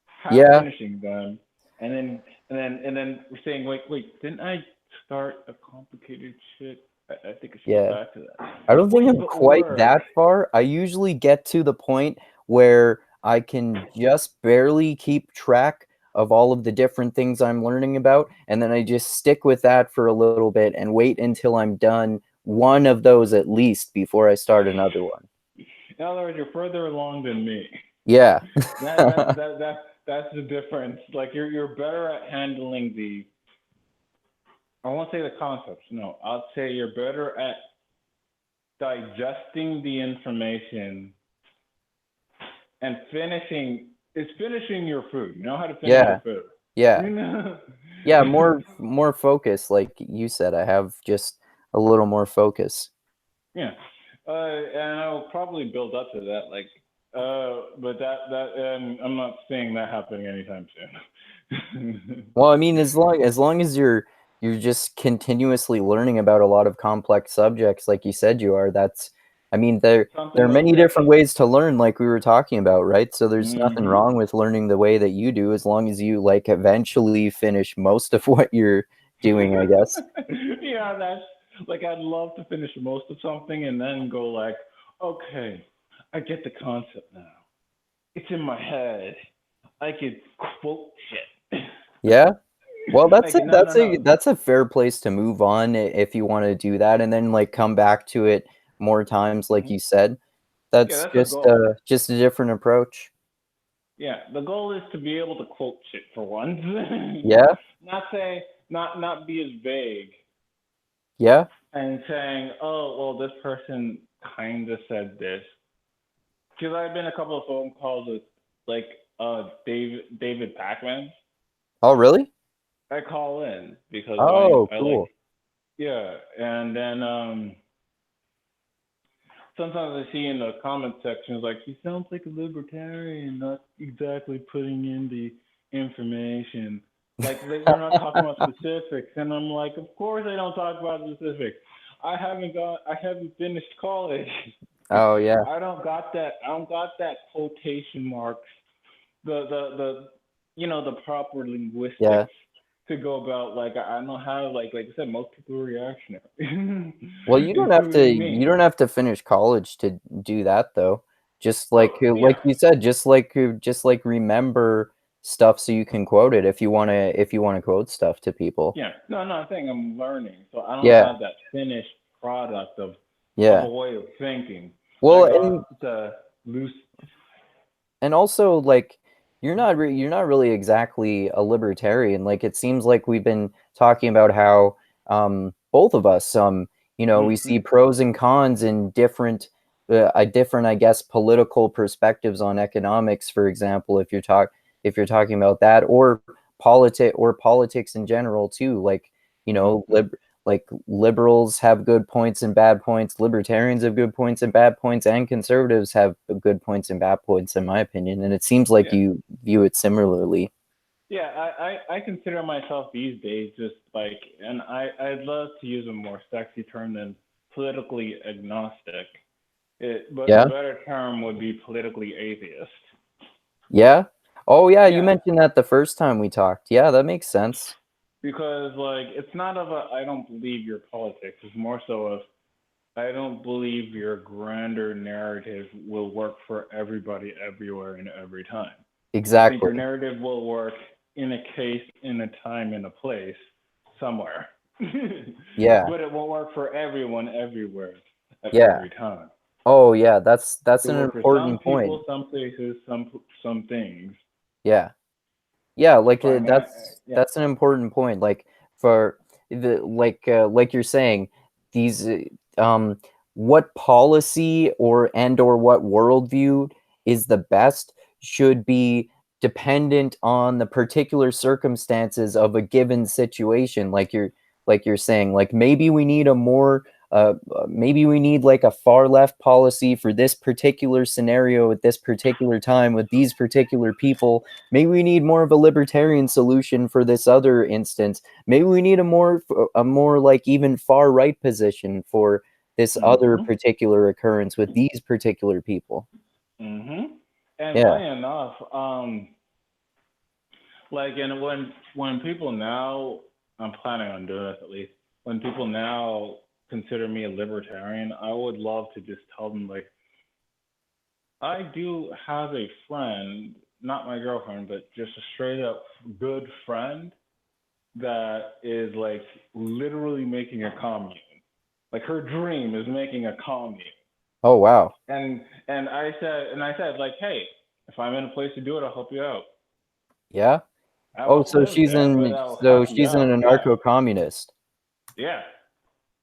half Yeah. finishing them, and then we're saying, wait, didn't I start a complicated shit? I think I should go Yeah. back to that. I don't think Wait, I'm but quite where? that far. I usually get to the point where I can just barely keep track of all of the different things I'm learning about, and then I just stick with that for a little bit and wait until I'm done one of those at least before I start another one. In other words, you're further along than me. Yeah. That's the difference. Like you're better at handling the. I won't say the concepts. No, I'll say you're better at digesting the information and finishing. It's finishing your food. You know how to finish your Yeah. food. Yeah. You know. Yeah, more focus, like you said. I have just a little more focus. yeah, and I'll probably build up to that. Like, but I'm not seeing that happening anytime soon. Well, I mean, as long as you're just continuously learning about a lot of complex subjects, like you said you are, that's I mean, there Something are will many stick. different ways to learn, like we were talking about, right? So there's nothing Hmm. wrong with learning the way that you do, as long as you like eventually finish most of what you're doing, I guess. yeah, that's like I'd love to finish most of something and then go like, okay, I get the concept now. It's in my head. I could quote shit. Yeah. Well, like no, no, no. that's a fair place to move on if you want to do that, and then like come back to it more times, like Hmm. you said. Yeah, That's that's the goal. just a different approach. Yeah, the goal is to be able to quote shit for once. Yeah, not say, not be as vague yeah. and saying, oh, well, this person kind of said this. Because I've been a couple of phone calls with like David Pacman. Oh, really? I call in because Oh, I like cool. yeah, and then sometimes I see in the comment sections like he sounds like a libertarian, not exactly putting in the information. Like they're not talking about specifics, and I'm like, of course they don't talk about specifics. I haven't finished college. Oh yeah, I don't got that quotation marks, the the proper yeah. linguistics to go about. Like I know how like I said, most people are reactionary, Well, you don't have to including me. finish college to do that though. Just Yeah. like you said, just like remember stuff so you can quote it if you want to quote stuff to people. Yeah, no, no, I think I'm learning, so I don't Yeah, have that finished product of a yeah. way of thinking. I Well, got the loose. and also like you're not really exactly a libertarian. Like it seems like we've been talking about how both of us you know, we Hmm. see pros and cons in different different, I guess, political perspectives on economics, for example, if you're talking about that, or politics in general too. Like, you know, Hmm. like liberals have good points and bad points, libertarians have good points and bad points, and conservatives have good points and bad points, in my opinion. And it seems like Yeah, you view it similarly. yeah. I consider myself these days just like, and I'd love to use a more sexy term than politically agnostic. But the Yeah. better term would be politically atheist. Yeah. Oh, yeah. You Yeah, mentioned that the first time we talked. Yeah, that makes sense. because like it's not of a I don't believe your politics. It's more so of I don't believe your grander narrative will work for everybody, everywhere, and every time. I think your Exactly. narrative will work in a case, in a time, in a place, somewhere. Yeah. But it won't work for everyone, everywhere, at Yeah. every time. Oh, yeah. It That's an will work for some important point. people, some places, some things. Yeah. Yeah, like Like, yeah. that's an important point. Like for like you're saying, these what policy or what worldview is the best should be dependent on the particular circumstances of a given situation. Like you're saying, like maybe we need like a far left policy for this particular scenario at this particular time with these particular people. Maybe we need more of a libertarian solution for this other instance. Maybe we need a more like even far right position for this other Mhm. particular occurrence with these particular people. Mhm. And Yeah, funny enough, like, and when people now, I'm planning on doing this at least. When people now consider me a libertarian, I would love to just tell them like, I do have a friend, not my girlfriend, but just a straight up good friend that is like literally making a commune. Like her dream is making a commune. oh wow. And I said like, hey, if I'm in a place to do it, I'll help you out. Yeah. I Oh, won't live there, but I'll so help you she's an out. Yeah, anarcho-communist. yeah.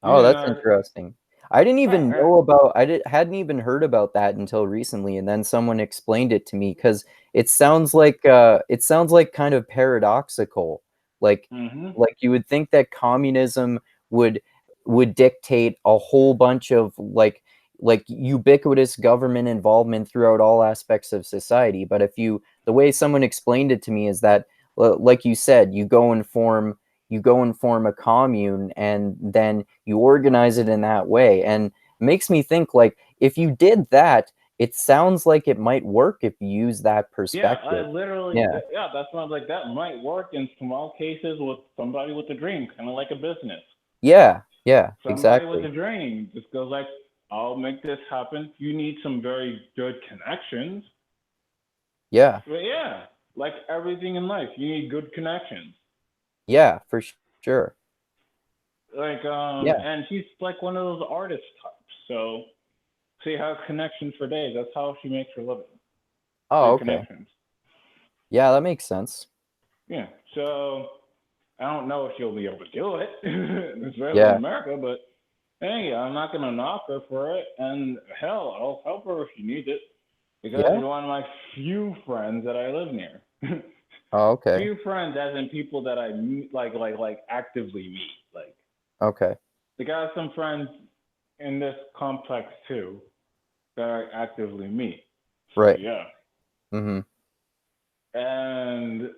Oh, You that's know, interesting. I didn't even right, know about hadn't even heard about that until recently, and then someone explained it to me because it sounds like kind of paradoxical. Like right. Mhm. you would think that communism would dictate a whole bunch of like ubiquitous government involvement throughout all aspects of society. But if you the way someone explained it to me is that like you said, you go and form a commune and then you organize it in that way. And it makes me think like if you did that, it sounds like it might work if you use that Yeah, I perspective. literally. Yeah. Yeah, that's why I was like, that might work in small cases with somebody with a dream, kind of like a business. Yeah. Yeah. Somebody with Exactly. a dream just goes like, I'll make this happen. You need some very good connections, Yeah. but yeah, like everything in life, you need good connections. Yeah, for sure. Like Yeah. and she's like one of those artist types. So she has connections for days. That's how she makes her living Oh, through okay. connections. Yeah, that makes sense. Yeah. So I don't know if she'll be able to do it, especially in Yeah. America. But hey, I'm not gonna knock her for it. And hell, I'll help her if she needs it because Yeah. she's one of my few friends that I live near. Oh, okay. Few friends, as in people that I meet, like actively meet, like. Okay. Like I have some friends in this complex too that I actively meet. So Right. yeah, Mm-hmm. and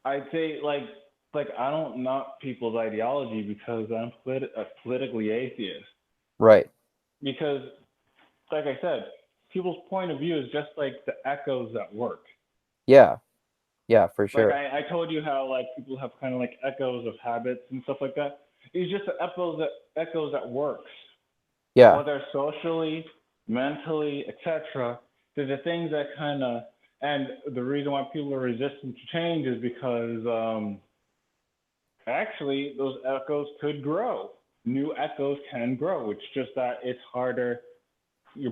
I'd say like I don't knock people's ideology because I'm a politically atheist. Right. Because like I said, people's point of view is just like the echoes that work. Yeah. Yeah, for Like sure. I told you how like people have kind of like echoes of habits and stuff like that. It's just the echoes that works, Yeah. whether socially, mentally, etc. They're the things that kind of, and the reason why people are resistant to change is because actually those echoes could grow. New echoes can grow. It's just that it's harder. Your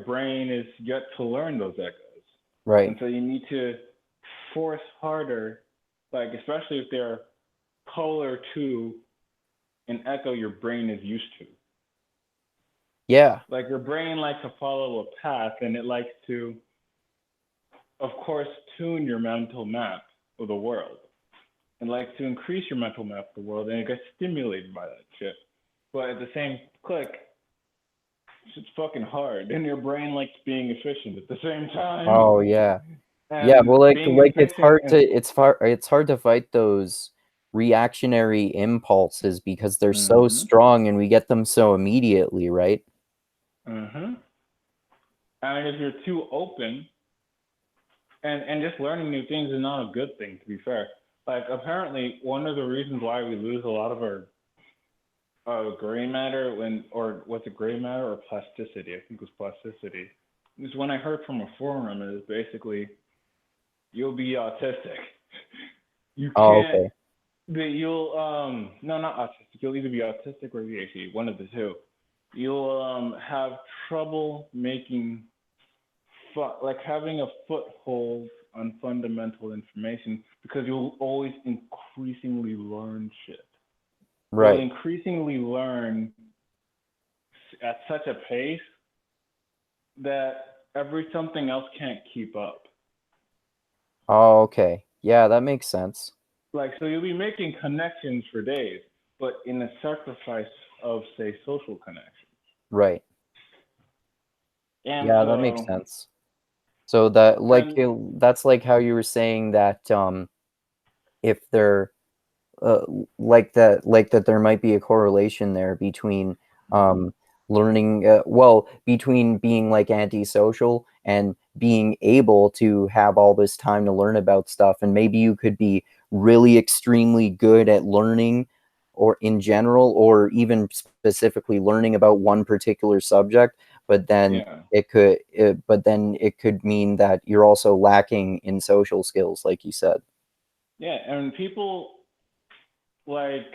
brain is yet to learn those echoes, Right. and so you need to force harder, like especially if they're polar to an echo your brain is used to. Yeah. Like your brain likes to follow a path, and it likes to, of course, tune your mental map of the world. It likes to increase your mental map of the world, and it gets stimulated by that shit. But at the same click, it's fucking hard, and your brain likes being efficient at the same time. Oh yeah. Yeah, And well, being like efficient and it's hard to fight those reactionary impulses because they're so mm-hmm, strong and we get them so immediately, right? mm-hmm. And if you're too open, and just learning new things is not a good thing, to be fair. Like apparently, one of the reasons why we lose a lot of our gray matter or what's it, gray matter or plasticity? I think it was plasticity. Is when I heard from a forum is basically you'll be autistic. You Oh, can't. okay. You'll no, not autistic. You'll either be autistic or ADHD, one of the two. You'll have trouble making like having a foothold on fundamental information because you'll always increasingly learn shit. You'll Right. increasingly learn at such a pace that every something else can't keep up. Oh, okay. Yeah, that makes sense. Like so you'll be making connections for days, but in the sacrifice of say social connections. Right. And Yeah, that makes so sense. So that and that's like how you were saying that if they're uh, like that there might be a correlation there between um, learning well between being like antisocial and being able to have all this time to learn about stuff, and maybe you could be really extremely good at learning or in general or even specifically learning about one particular subject, but then yeah. it could mean that you're also lacking in social skills like you said. Yeah, and people like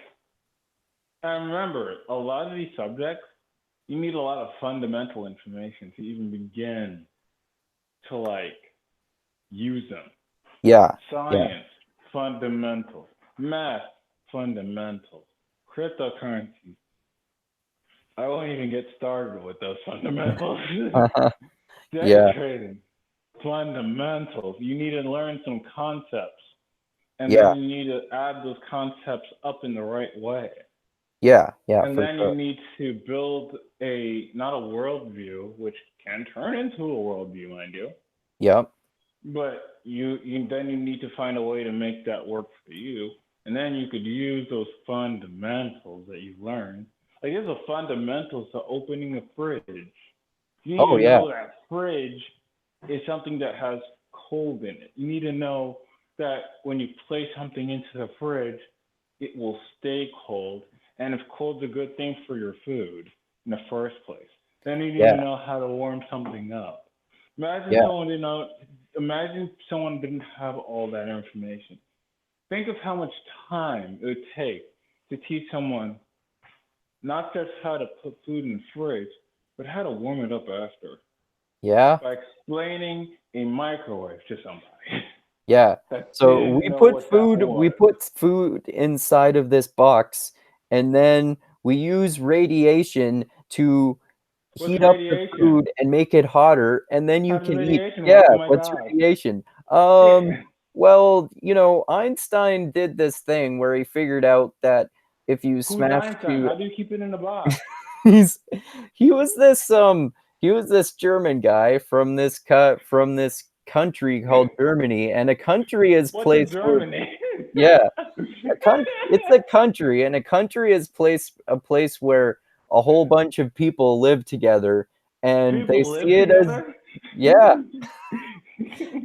and remember a lot of these subjects you need a lot of fundamental information to even begin to like use them. Yeah, yeah, Science, fundamentals. Math, fundamentals. Cryptocurrencies. I won't even get started with those fundamentals. Day yeah, trading, fundamentals. You need to learn some concepts, and then yeah, you need to add those concepts up in the right way. yeah, yeah, And for then you sure. need to build a not a worldview, which can turn into a worldview, mind you, Yep. but you then you need to find a way to make that work for you, and then you could use those fundamentals that you've learned. Like there's a fundamentals to opening a fridge. You need Oh to yeah, know that fridge is something that has cold in it. You need to know that when you place something into the fridge, it will stay cold, and if cold's a good thing for your food in the first place, then you need yeah, to know how to warm something up. Imagine yeah, someone didn't know. Imagine someone didn't have all that information. Think of how much time it would take to teach someone not just how to put food in the fridge, but how to warm it up after yeah, by explaining a microwave to somebody yeah. that So didn't know what that we was. put food inside of this box, and then we use radiation to What's heat up the radiation? food and make it hotter, and then you How does can eat. radiation Yeah, work? Oh my what's god. radiation? Yeah. Well, Einstein did this thing where he figured out that if you Who's smash Einstein? two How do you keep it in a box? he's he was this German guy from this country called Germany, and a country is What's in place where Germany? yeah, it's a country, and a country is a place where a whole bunch of people live together, and they People see live it as together? yeah,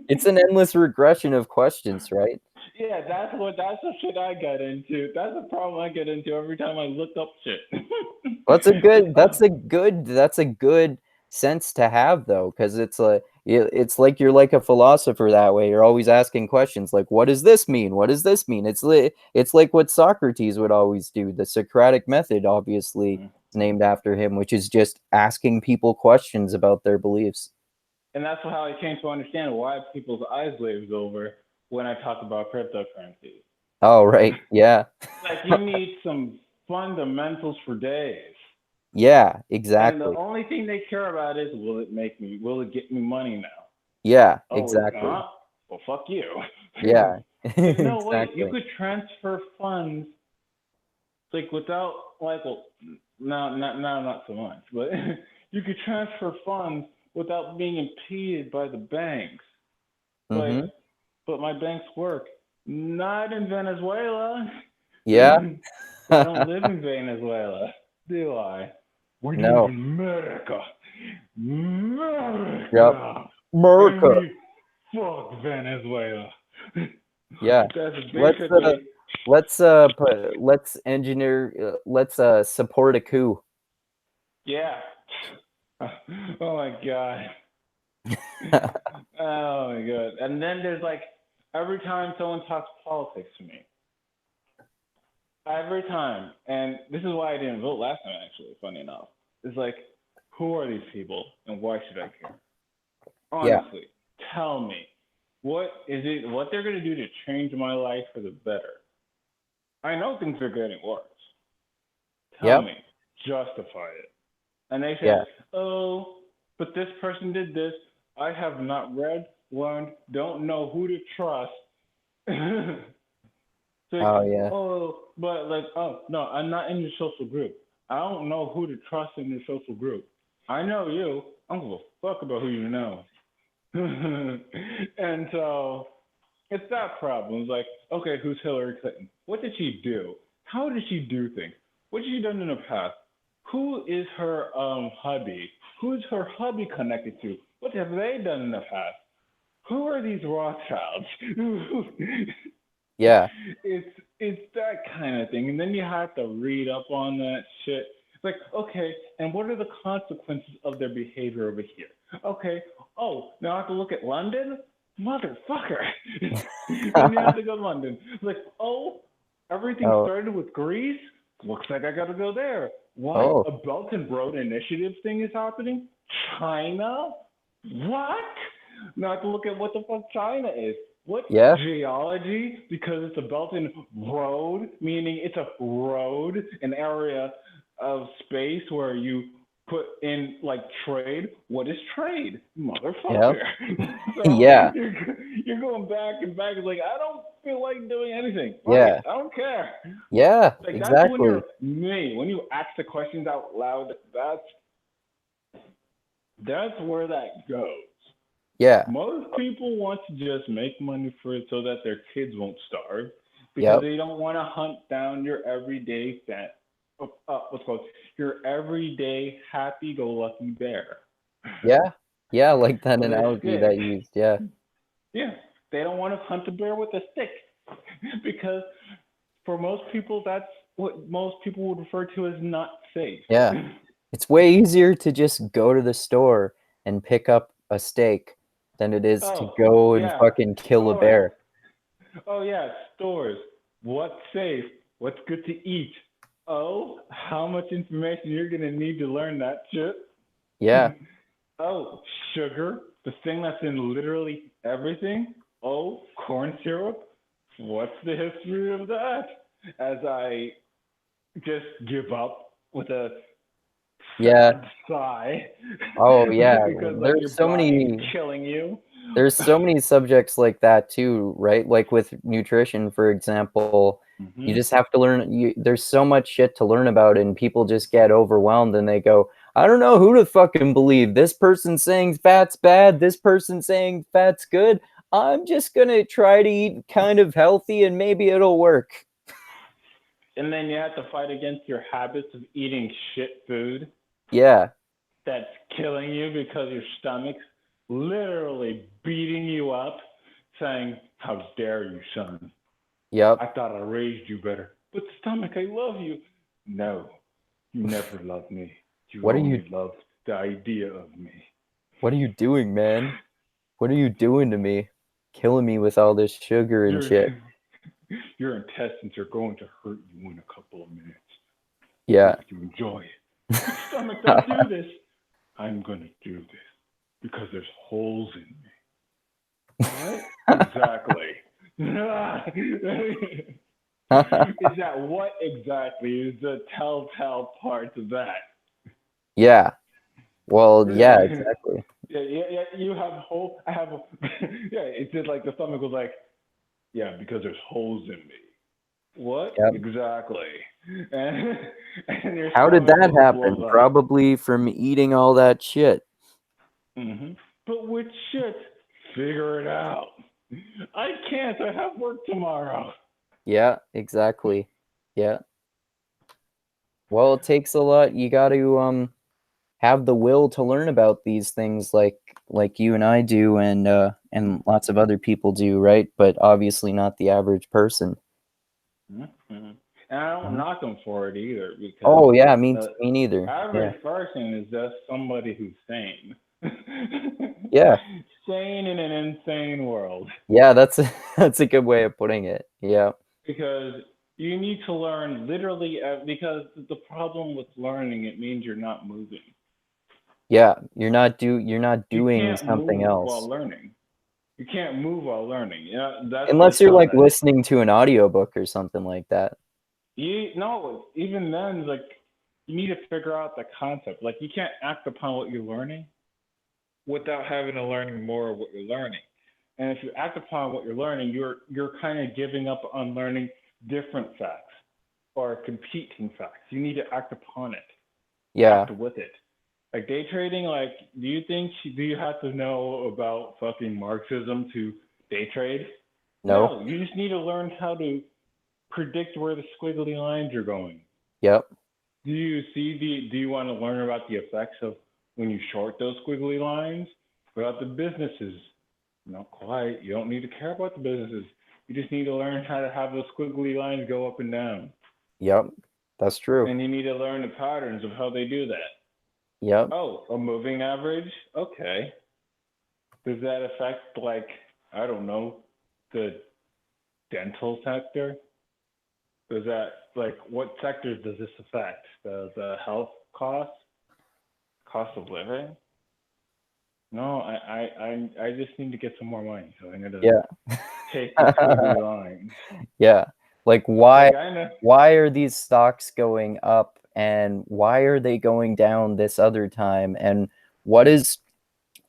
it's an endless regression of questions, right? Yeah, that's the shit I get into. That's the problem I get into every time I look up shit. That's a good Oh, that's a good sense to have though, because it's like you're like a philosopher that way. You're always asking questions like, what does this mean? What does this mean? It's like what Socrates would always do. The Socratic method obviously is named after him, which is just asking people questions about their beliefs. and that's how I came to understand why people's eyes glaze over when I talk about cryptocurrencies. Oh, right. Yeah. Like you need some fundamentals for days. Yeah, And the exactly. only thing they care about is will it get me money now? Yeah, Oh, it's exactly. not? Well, fuck you. Yeah. Like, no, wait, you Exactly. could transfer funds like without like well not so much, but you could transfer funds without being impeded by the banks. But Mhm. my banks work. Not in Venezuela. Yeah. I don't live in Venezuela, do I? We live No. in America. Yep. America. And America. we fuck Venezuela. Yeah. That's Let's basically, let's support a coup. yeah. Oh my god. Oh my god. And then there's like every time someone talks politics to me, every time, and this is why I didn't vote last time. Actually, funny enough, it's like, who are these people and why should I care? Yeah. Honestly, tell me, what is it? What they're gonna do to change my life for the better? I know things are getting worse. Tell Yep. me, justify it. And they say, Yeah. oh, but this person did this. I have not read, learned, don't know who to trust. It's like, Oh yeah. oh, but like, oh, no, I'm not in your social group. I don't know who to trust in your social group. I know you. I don't give a fuck about who you know. And so it's that problem. It's like, okay, who's Hillary Clinton? What did she do? How did she do things? What has she done in the past? Who is her hubby? Who's her hubby connected to? What have they done in the past? Who are these Rothschilds? Yeah. It's that kind of thing, and then you have to read up on that shit. It's like, okay, and what are the consequences of their behavior over here? Okay, oh, now I have to look at London, motherfucker. Then you have to go to London. It's like, oh, everything Oh. started with Greece. Looks like I got to go there. What? Oh. A Belt and Road Initiative thing is happening? China? What? Now I have to look at what the fuck China is. What Yeah. geology? Because it's a Belt and Road, meaning it's a road, an area of space where you put in like trade. What is trade, Yep. motherfucker? So Yeah. you're going back and back. It's like I don't feel like doing anything. Fuck it, Yeah. I don't care. Yeah. Like that's when you're Exactly. me. When you ask the questions out loud, that's where that goes. Yeah. Most people want to just make money for it so that their kids won't starve because Yep. they don't want to hunt down your everyday what's called your everyday happy-go-lucky bear Yeah. Yeah. Like that with a analogy stick. that you used. Yeah. Yeah, they don't want to hunt a bear with a stick because for most people that's what most people would refer to as not safe. Yeah. It's way easier to just go to the store and pick up a steak than it is to Oh, go and yeah, fucking kill a stores. bear. Oh yeah, stores. What's safe? What's good to eat? Oh, how much information you're gonna need to learn that shit? Yeah. Oh, sugar, the thing that's in literally everything. Oh, corn syrup. What's the history of that? As I just give up with a Yeah. sad sigh Oh yeah. because like your body's killing you. There's so many subjects like that too, right? Like with nutrition, for example, You Mm-hmm. just have to learn. There's so much shit to learn about, and people just get overwhelmed and they go, I don't know who to fucking believe. This person saying fat's bad. This person saying fat's good. I'm just gonna try to eat kind of healthy and maybe it'll work. And then you have to fight against your habits of eating shit food Yeah. that's killing you because your stomach's literally beating you up, saying, "How dare you, son? Yep. I thought I raised you better." But stomach, I love you. No, you never loved me. You What are you only loved the idea of me. what are you doing, man? What are you doing to me? Killing me with all this sugar and Your shit. your intestines are going to hurt you in a couple of minutes. Yeah. Hope you enjoy it. But stomach, don't do this. I'm gonna do this because there's holes in me. What exactly? Is that what exactly is the telltale part of that? Yeah. Well, yeah, exactly. Yeah. You have hole. I have. Yeah, it's just like the stomach was like, yeah, because there's holes in me. What Yep. exactly? And, and your How did stomach that just blows happen? up. Probably from eating all that shit. But which shit? Figure it out. I can't. I have work tomorrow. Yeah, exactly. Yeah. Well, it takes a lot. You got to have the will to learn about these things like you and I do and lots of other people do, right? But obviously not the average person. Mm-hmm. And I don't knock them for it either because Oh, yeah, the me neither. Yeah. average person is just somebody who's sane. Yeah. Sane in an insane world. Yeah, that's that's a good way of putting it. Yeah. Because you need to learn literally, because the problem with learning, it means you're not moving. Yeah, you're not You doing can't something move while else. learning. You can't move while learning. Yeah, that's the Unless you're like term. listening to an audiobook or something like that. You no, even then, like you need to figure out the concept. Like you can't act upon what you're learning without having to learning more of what you're learning. And if you act upon what you're learning, you're kind of giving up on learning different facts or competing facts. You need to act upon it, Yeah. act with it. Like day trading, like do you have to know about fucking Marxism to day trade? No. No, you just need to learn how to predict where the squiggly lines are going. Yep. Do you want to learn about the effects of when you short those squiggly lines? About the businesses? Not quite. You don't need to care about the businesses. You just need to learn how to have those squiggly lines go up and down. Yep. That's true. And you need to learn the patterns of how they do that. Yep. Oh, a moving average? Okay. Does that affect, like, I don't know, the dental sector? Does that, like, what sectors does this affect? The health costs? Cost of living? No, I just need to get some more money, so I'm gonna Yeah. take the squiggly lines. Yeah. Like Like I know, why are these stocks going up and why are they going down this other time and what is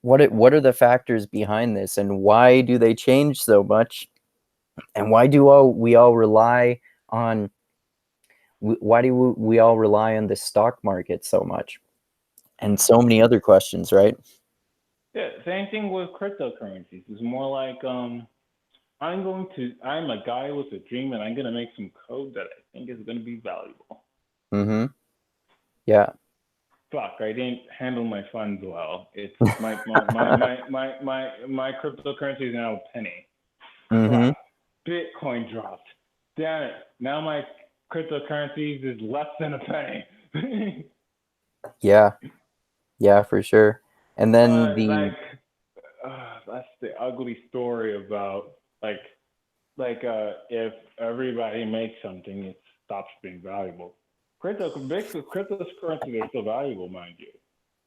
what are the factors behind this and why do they change so much and why do we all rely on why do we all rely on the stock market so much and so many other questions, right? yeah, same thing with cryptocurrencies. It's more like I'm a guy with a dream, and I'm gonna make some code that I think is gonna be valuable. Mm-hmm. Yeah. Fuck, I didn't handle my funds well. It's my cryptocurrency is now a penny. Mm-hmm. Crap. Bitcoin dropped. Damn it. Now my cryptocurrencies is less than a penny. Yeah. Yeah, for sure. And then But the that's the ugly story about like if everybody makes something, it stops being valuable. Basically, cryptocurrencies are still valuable, mind you.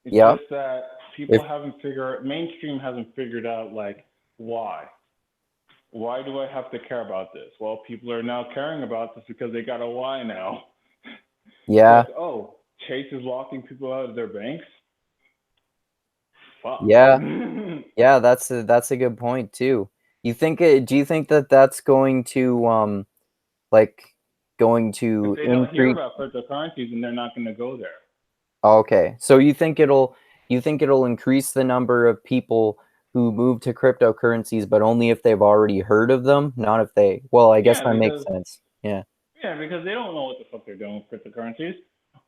It's yeah, just that if mainstream hasn't figured out like why. Why do I have to care about this? Well, people are now caring about this because they got a why now. yeah, Like, oh, Chase is locking people out of their banks. Fuck. yeah, yeah, that's a good point too. Do you think that that's going to like going If to they don't hear increase. about cryptocurrencies, then they're not going to go there. Okay, so you think it'll increase the number of people who move to cryptocurrencies, but only if they've already heard of them, not if they. Well, I guess Yeah, that makes because sense. Yeah. they don't know what the fuck they're doing with cryptocurrencies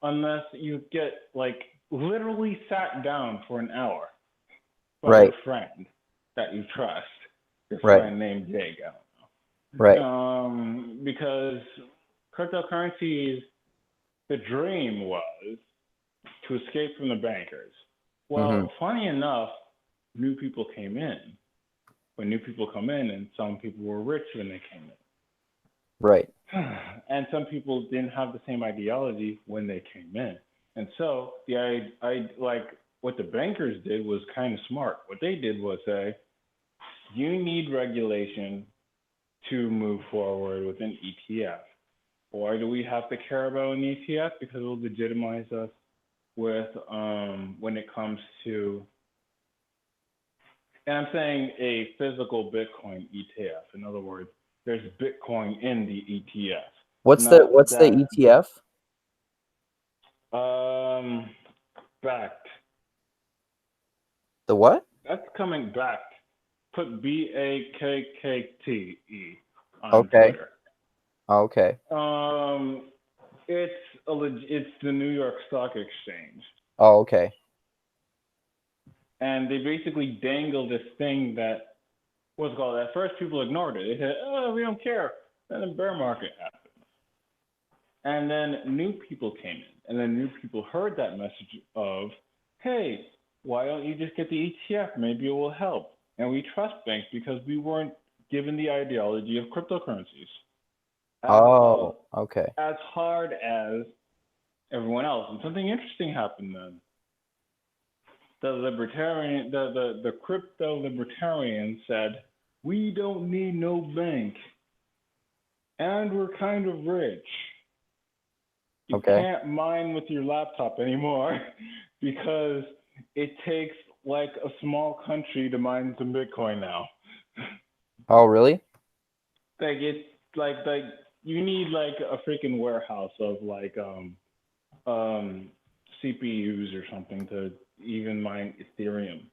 unless you get like literally sat down for an hour by your Right. friend that you trust, your Right. friend named Jake. I Right. don't know. Because cryptocurrencies, the dream was to escape from the bankers. Mm-hmm. Well, funny enough, new people came in. When new people come in, and some people were rich when they came Right. in, and some people didn't have the same ideology when they came in. And so I like what the bankers did was kind of smart. What they did was say, you need regulation to move forward with an ETF. Why do we have to care about an ETF? Because it will legitimize us with when it comes to, and I'm saying a physical Bitcoin ETF. In other words, there's Bitcoin in the ETF, What's the not what's the that ETF? um backed. The what? That's coming back. Put BAKKTE on Okay. Twitter. Okay. Um, it's it's the New York Stock Exchange, Oh, okay. and they basically dangle this thing that what's called. At first, people ignored it. They said, "Oh, we don't care." Then the bear market happened, and then new people came in, and then new people heard that message of, "Hey, why don't you just get the ETF? Maybe it will help." And we trust banks because we weren't given the ideology of cryptocurrencies as Oh, okay. as hard as everyone else. And something interesting happened then. The crypto libertarian said, "We don't need no bank, and we're kind of rich. You Okay. can't mine with your laptop anymore because it takes like a small country to mine some Bitcoin now. Oh, really? Like it's like you need like a freaking warehouse of like um CPUs or something to even mine Ethereum.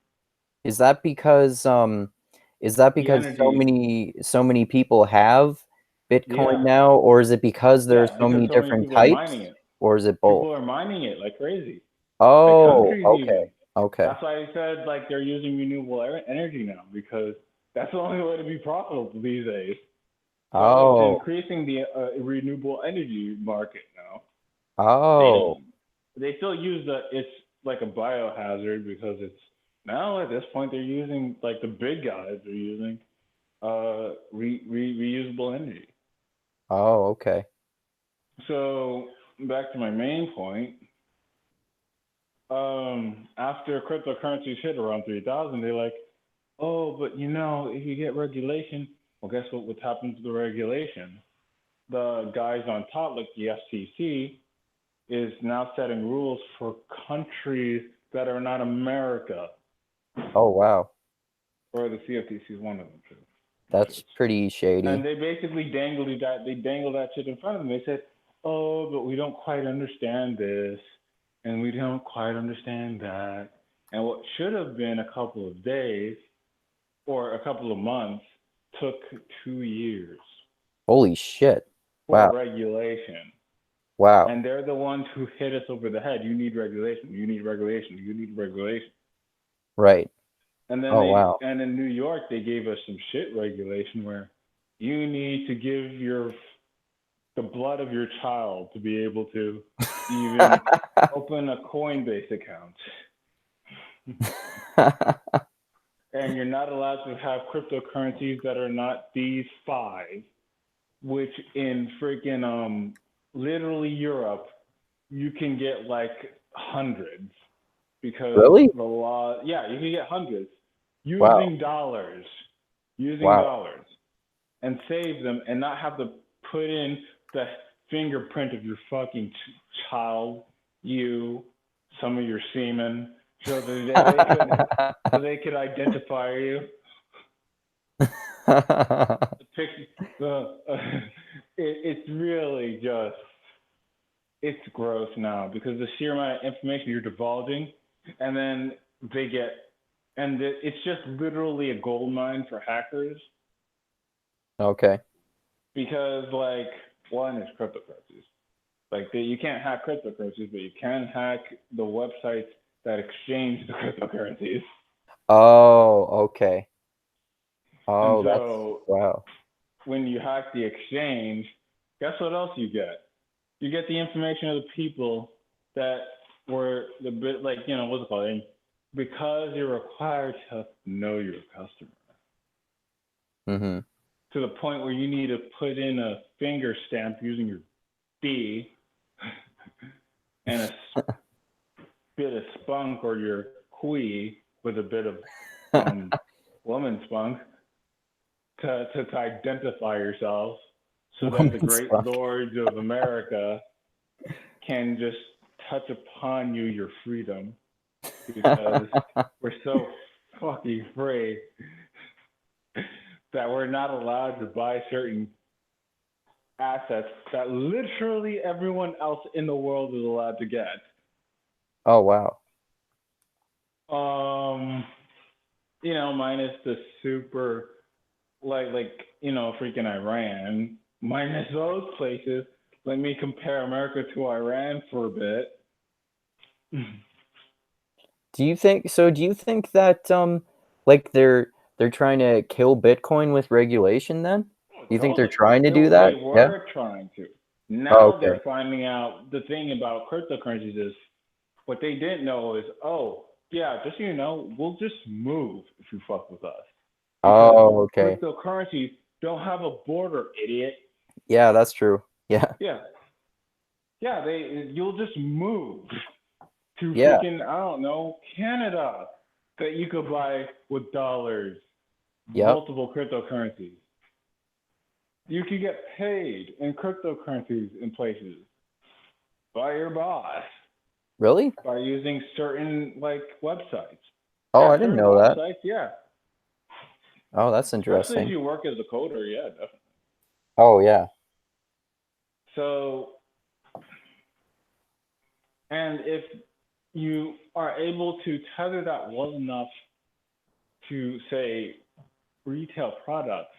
Is that because is that The because so energy, many so many people have Bitcoin yeah, now, or is it because there are yeah, so because many so many different people are mining types, it. or is it both? People are mining it like crazy, like Oh, countries okay. even. Okay. That's why I said like they're using renewable energy now because that's the only way to be profitable these days. So it's Oh. increasing the renewable energy market now. They Oh. don't. They still use the. It's like a biohazard because it's now at this point they're using like the big guys are using reusable energy. Oh, okay. So back to my main point. After cryptocurrencies hit around 3,000, they're like, oh, but you know, if you get regulation, well, guess what happens to the regulation? The guys on top, like the FCC, is now setting rules for countries that are not America, Oh, wow. or the CFTC is one of them too. That's pretty And shady. they basically dangled that shit in front of them. They said, "Oh, but we don't quite understand this, and we don't quite understand that." And what should have been a couple of days or a couple of months took 2 years Holy shit. for Wow. regulation. Wow. And they're the ones who hit us over the head. You need regulation. You need regulation. You need regulation. Right. And then Oh, wow. in New York they gave us some shit regulation where you need to give the blood of your child to be able to even open a Coinbase account. And you're not allowed to have cryptocurrencies that are not these five, which in freaking literally Europe you can get like hundreds because Really? the law, yeah, you can get hundreds Wow. using dollars, using Wow. dollars, and save them and not have to put in the fingerprint of your fucking child, you, some of your semen, so that they could identify you. pic, the it's really just it's gross now because the sheer amount of information you're divulging, and then they get, and it's just literally a gold mine for hackers Okay. because like one is cryptocurrencies. Like you can't hack cryptocurrencies, but you can hack the websites that exchange the cryptocurrencies. Oh, okay. And Oh, that's so wow. when you hack the exchange, guess what else you get? You get the information of the people that were the bit like what's it called? Because you're required to know your customer Mm-hmm. to the point where you need to put in a finger stamp using your D and a bit of spunk or your quee with a bit of woman spunk to identify yourself so that the Woman great spunk. lords of America can just touch upon you your freedom because we're so fucking free that we're not allowed to buy certain assets that literally everyone else in the world is allowed to get. Oh, wow. Um, minus the super freaking Iran, minus those places. Let me compare America to Iran for a bit. Do you think that like they're trying to kill Bitcoin with regulation then? Do you think they're Totally. trying to do that? They Yeah? were trying to. Oh, Now okay. they're finding out the thing about cryptocurrencies is what they didn't know is, oh, yeah, just so you know, we'll just move if you fuck with us. Because Oh, okay. cryptocurrencies don't have a border, idiot. Yeah, that's true. Yeah. Yeah. Yeah, you'll just move to Yeah. freaking, I don't know, Canada that you could buy with dollars, Yep. multiple cryptocurrencies. You can get paid in cryptocurrencies in places by your boss Really? by using certain like websites. Oh, Yeah, I didn't certain know that. websites, yeah. Oh, that's Especially if interesting. you work as a coder, yeah, definitely. Oh, yeah. So, and if you are able to tether that well enough to say retail products,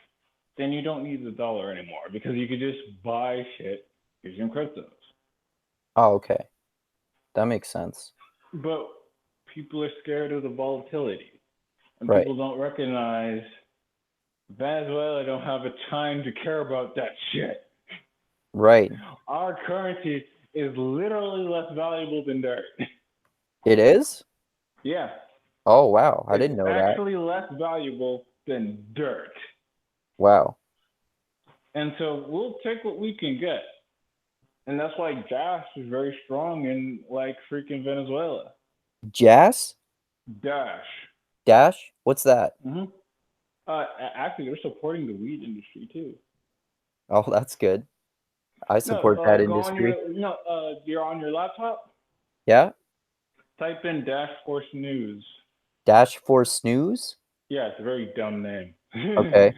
then you don't need the dollar anymore because you could just buy shit using cryptos. Oh, okay. That makes sense. But people are scared of the volatility, and Right. people don't recognize Venezuela don't have a time to care about that shit. Right. Our currency is literally less valuable than dirt. It is? Yeah, Oh, wow. I it's didn't know that. actually less valuable than dirt. Wow. And so we'll take what we can get. And that's why Dash is very strong in like freaking Venezuela. Jazz? Dash. Dash? What's that? Mm-hmm. Actually, they're supporting the weed industry too. Oh, that's good. I No, support that go on industry. your no. You're on your laptop. Yeah? Type in Dash Force News. Dash for snooze? Yeah, it's a very dumb name. Okay.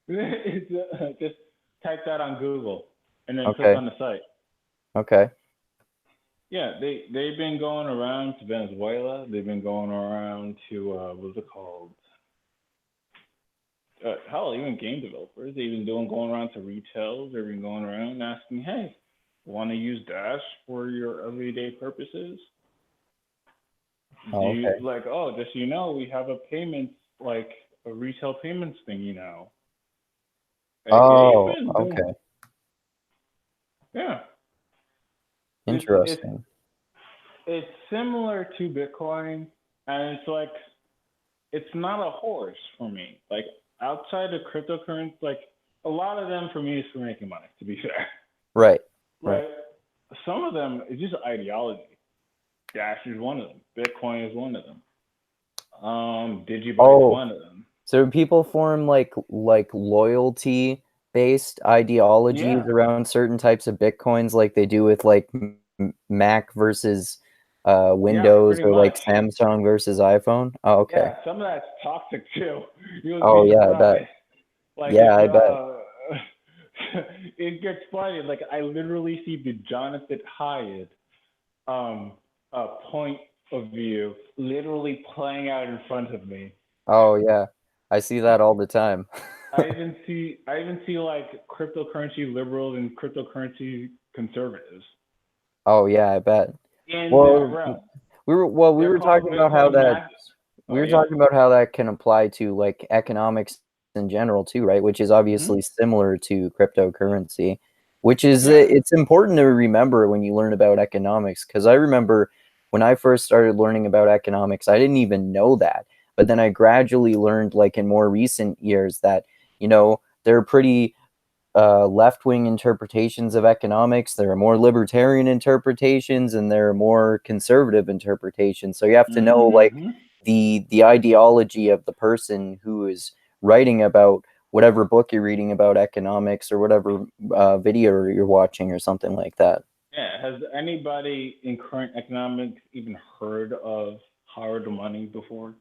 Just type that on Google and then click Okay. on the site. Okay. Yeah, they've been going around to Venezuela. They've been going around to what's it called? Hell, even game developers. They've been going around to retails. They've been going around asking, hey, want to use Dash for your everyday purposes? Do Oh, you okay. like? Oh, just so you know, we have a payments like a retail payments thingy now. They've Oh, been doing, okay. yeah. It's Interesting. it's similar to Bitcoin, and it's like it's not a horse for me. Like outside of cryptocurrency, like a lot of them for me is for making money. To be fair, Right. Right. right? Some of them is just ideology. Dash is one of them. Bitcoin is one of them. Digibyte's Oh, one of them. so people form like loyalty based ideologies Yeah, around certain types of Bitcoins like they do with like Mac versus yeah, Windows pretty or like much. Samsung versus iPhone? Oh, okay. Yeah, some of that's toxic too. You'll Oh be yeah, I bet. surprised. Like Yeah, it's I bet. it gets funny. Like I literally see the Jonathan Hyatt um point of view literally playing out in front of me. Oh yeah, I see that all the time. I even see like cryptocurrency liberals and cryptocurrency conservatives Oh yeah, I bet. in that Well, realm. we They're were called talking about how Bitcoin that math. we Oh were yeah. talking about how that can apply to like economics in general too, right? Which is Mhm. obviously similar to cryptocurrency, which is Yeah. it's important to remember when you learn about economics because I remember when I first started learning about economics, I didn't even know that. But then I gradually learned like in more recent years that, there are pretty left-wing interpretations of economics. There are more libertarian interpretations, and there are more conservative interpretations. So you have to know like Mhm. the ideology of the person who is writing about whatever book you're reading about economics or whatever video you're watching or something like that. Yeah. Has anybody in current economics even heard of hard money before?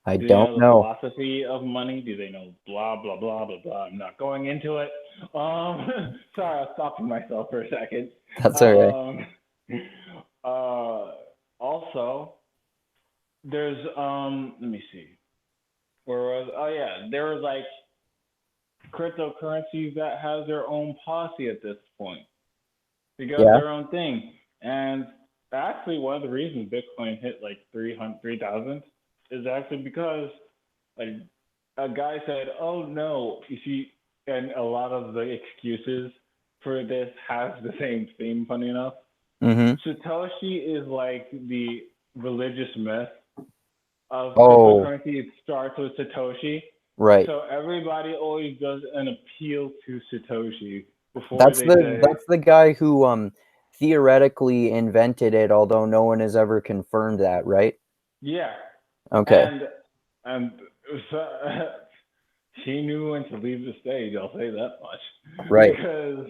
I Do they don't know the know. philosophy of money? Do they know blah blah blah blah blah? I'm not going into it. Um, sorry, I was stopping myself for a second. That's all right. Um, uh, also, there's let me see. Where was? Oh yeah, there was like cryptocurrencies that has their own policy at this point. They got Yeah. their own thing, and actually one of the reasons Bitcoin hit like 3,000 is actually because like a guy said, "Oh no, you see," and a lot of the excuses for this has the same theme. Funny enough, Mm-hmm. Satoshi is like the religious myth of Oh, cryptocurrency. It starts with Satoshi, right. so everybody always does an appeal to Satoshi before That's they the say, that's the guy who theoretically invented it, although no one has ever confirmed that, right? "Yeah," Okay. and and so, he knew when to leave the stage. I'll say that much Right. because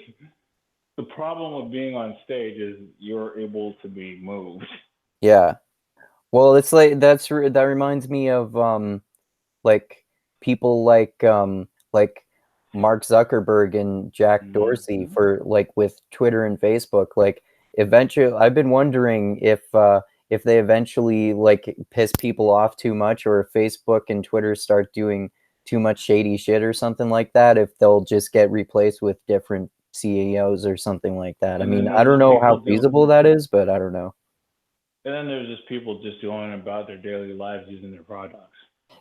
the problem with being on stage is you're able to be moved. Yeah. Well, it's like that reminds me of like people like Mark Zuckerberg and Jack Dorsey Mm-hmm. for like with Twitter and Facebook. Like eventually, I've been wondering if they eventually like piss people off too much, or if Facebook and Twitter start doing too much shady shit or something like that, if they'll just get replaced with different CEOs or something like that. I And mean, then I there's don't just know people how do, feasible that is, but I don't know. and then there's just people just going about their daily lives using their products.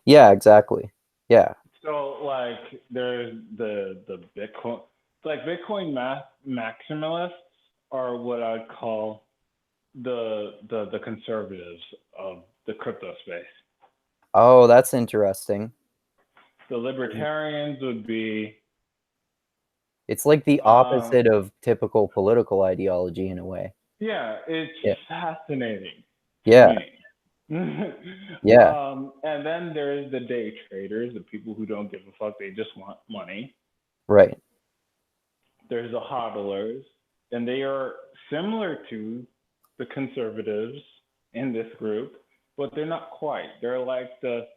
Yeah, exactly. Yeah. So like there's the Bitcoin, like Bitcoin maximalists are what I'd call the conservatives of the crypto space. Oh, that's interesting. The libertarians would be It's like the um, opposite of typical political ideology in a way. yeah, it's Yeah. fascinating to Yeah. me. Yeah. And then there's the day traders, the people who don't give a fuck, they just want money. Right. There's the hodlers, and they are similar to the conservatives in this group, but they're not quite. They're like the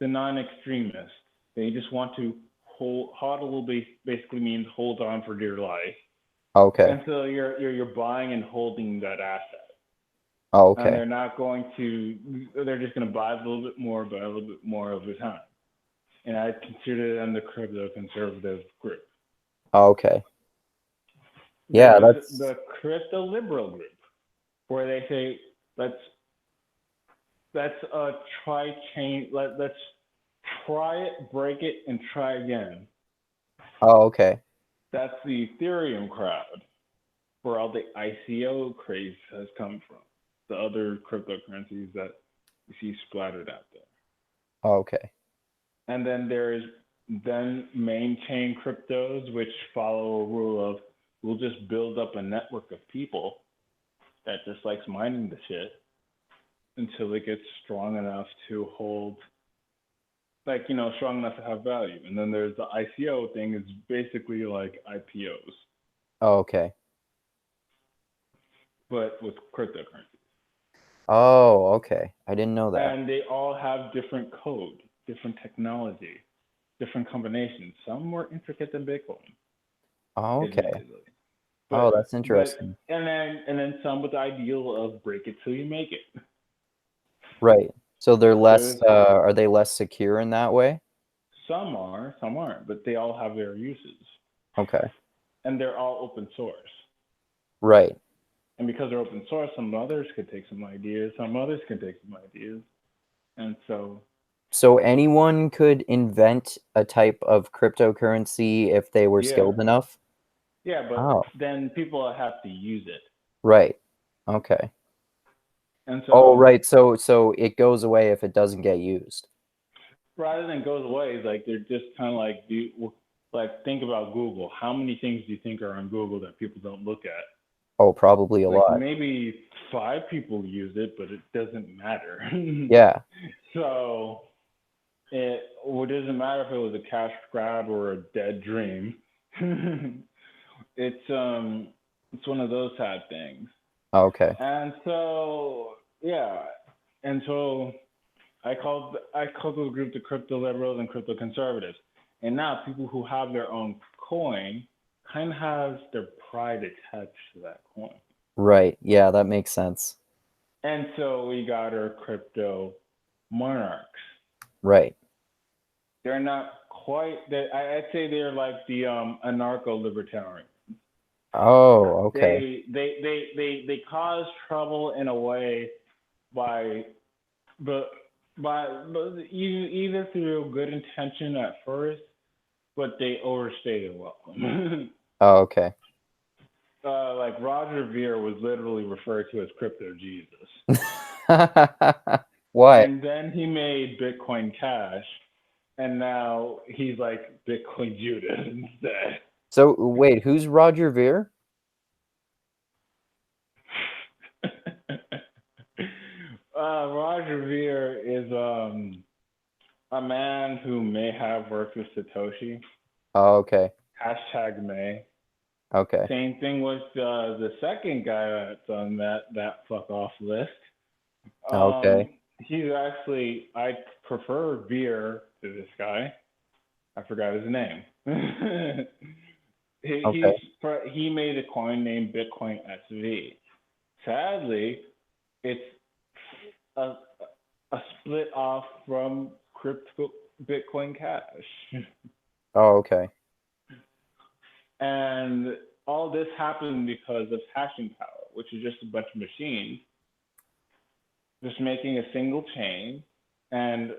non-extremists. They just want to hold. Hodl basically means hold on for dear life, Okay. and so you're buying and holding that asset. And Okay. they're not going to. They're just going to buy a little bit more, buy a little bit more over time. And I consider them the crypto conservative group. Okay. Yeah, There's that's the crypto liberal group where they say let's try change let's try it, break it, and try again. oh, okay. That's the Ethereum crowd where all the ICO craze has come from. The other cryptocurrencies that you see splattered out there. Okay. And then there's then main chain cryptos, which follow a rule of we'll just build up a network of people that just likes mining the shit until it gets strong enough to hold, like, strong enough to have value. And then there's the ICO thing, it's basically like IPOs, Okay. but with cryptocurrency. Oh, okay. I didn't know that. And they all have different code, different technology. different combinations. Some more intricate than Bitcoin, Oh, okay. admittedly. Oh, But that's interesting. and then some with the ideal of break it till you make it. Right. So they're less, There's are they less secure in that way? some are, some aren't, but they all have their uses, Okay. and they're all open source. Right. And because they're open source, some others could take some ideas, some others can take some ideas, and so So anyone could invent a type of cryptocurrency if they were yeah, skilled enough? yeah. But Oh, then people have to use it, right. Okay. and Oh, so right. So it goes away if it doesn't get used. rather than goes away, it's like they're just kind of like like think about Google. How many things do you think are on Google that people don't look at? Oh, probably a Like lot. maybe five people use it, but it doesn't matter. Yeah. So it doesn't matter if it was a cash grab or a dead dream. it's it's one of those sad things. Okay. And so yeah, and so I called the group the crypto liberals and crypto conservatives. And now people who have their own coin kind of has their pride attached to that coin. Right. Yeah, that makes sense. And so we got our crypto monarchs. Right. They're not quite that. I'd say they're like the anarcho libertarian. Oh, okay. They cause trouble in a way by but but either through good intention at first, but they overstay their welcome. Oh, okay. Like Roger Ver was literally referred to as crypto Jesus, Why? and then he made Bitcoin Cash, and now he's like Bitcoin Judas instead. So wait, who's Roger Ver? Roger Ver is a man who may have worked with Satoshi. Oh, okay. Hashtag may. Okay. Same thing with the second guy that's on that fuck off list. Um, Okay. he's actually I prefer Beer to this guy. I forgot his name. Okay. He made a coin named Bitcoin SV. Sadly, it's a a split off from crypto Bitcoin Cash, Oh, okay. and all this happened because of hashing power, which is just a bunch of machines just making a single chain, and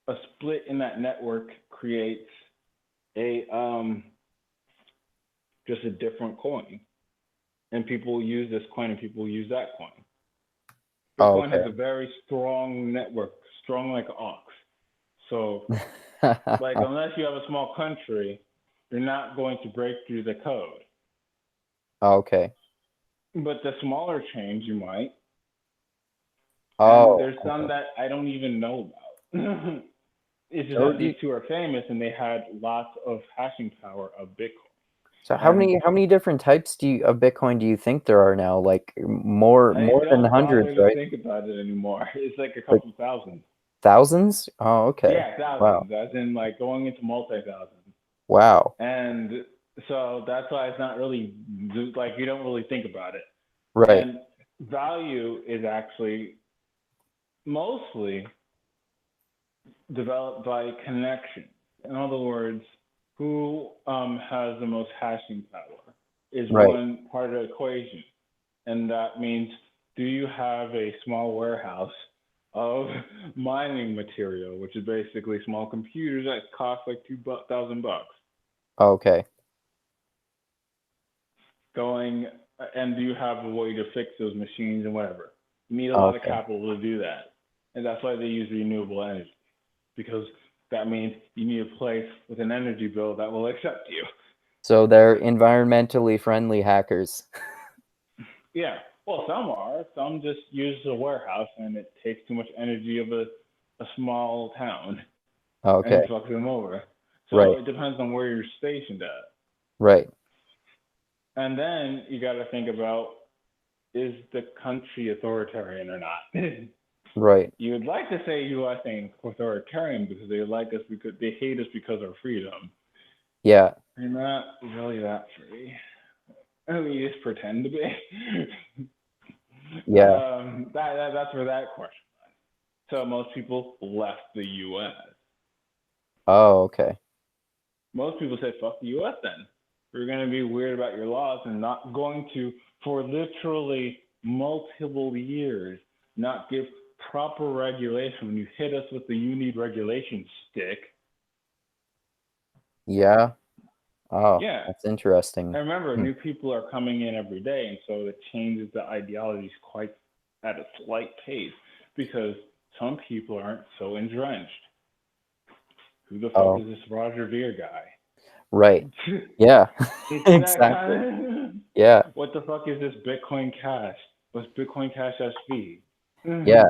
a split in that network creates a just a different coin, and people use this coin and people use that coin. Oh, Bitcoin has okay. a very strong network, strong like an ox. So, like, unless you have a small country, you're not going to break through the code. Okay. But the smaller chains, you might. And Oh, there's some okay. that I don't even know about. It's just So that these two are famous and they had lots of hashing power of Bitcoin. so And how many different types of Bitcoin do you think there are now? Like I more than don't hundreds, bother to right? think about it anymore. It's like a Like couple thousand. thousands? Oh, okay. Yeah, Wow. thousands, as in like going into multi thousands. Wow. And so that's why it's not really like you don't really think about it. Right. And value is actually mostly developed by connection. In other words, who has the most hashing power is Right. one part of the equation. And that means, do you have a small warehouse of mining material, which is basically small computers that cost like $2,000? Okay. Going and do you have a way to fix those machines and whatever? You need a lot of Okay. capital to do that, and that's why they use renewable energy, because that means you need a place with an energy bill that will accept you. So they're environmentally friendly hackers. Yeah, well, some are. Some just use a warehouse, and it takes too much energy of a small town, and Okay. fucks them over. So Right. it depends on where you're stationed at. Right. And then you got to think about, is the country authoritarian or not? Right. You would like to say U.S. ain't authoritarian because they like us because they hate us because of freedom. Yeah. They're not really that free. I mean, you just pretend to be. Yeah. That's where that question. So most people left the U.S. Oh, okay. Most people say, "Fuck the U.S." Then we're going to be weird about your laws and not going to, for literally multiple years, not give proper regulation. When you hit us with the "you need regulation" stick, Yeah. Oh, yeah. that's interesting. And remember, Hmm. new people are coming in every day, and so it changes the ideologies quite at a slight pace because some people aren't so entrenched. Who the fuck Oh, is this Roger Ver guy? right. Yeah. It's that Exactly. kind of. Yeah. What the fuck is this Bitcoin Cash? What's Bitcoin Cash SV? Yeah.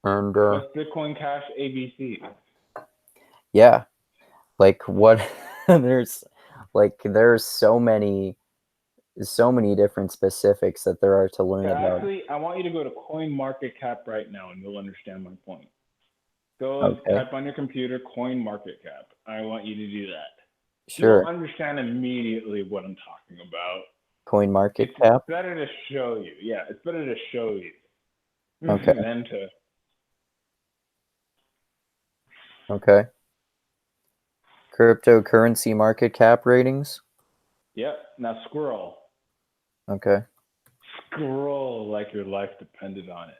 And What's Bitcoin Cash ABC? yeah, like what there's there's so many different specifics that there are to learn Okay, about. actually, I want you to go to CoinMarketCap right now, and you'll understand my point. Go Okay. type on your computer CoinMarketCap. I want you to do that. You will Sure. understand immediately what I'm talking about. Coin market It's cap. better to show you. Yeah, it's better to show you Okay. than to. Okay. Cryptocurrency market cap ratings. Yep. Now scroll. Okay. Scroll like your life depended on it.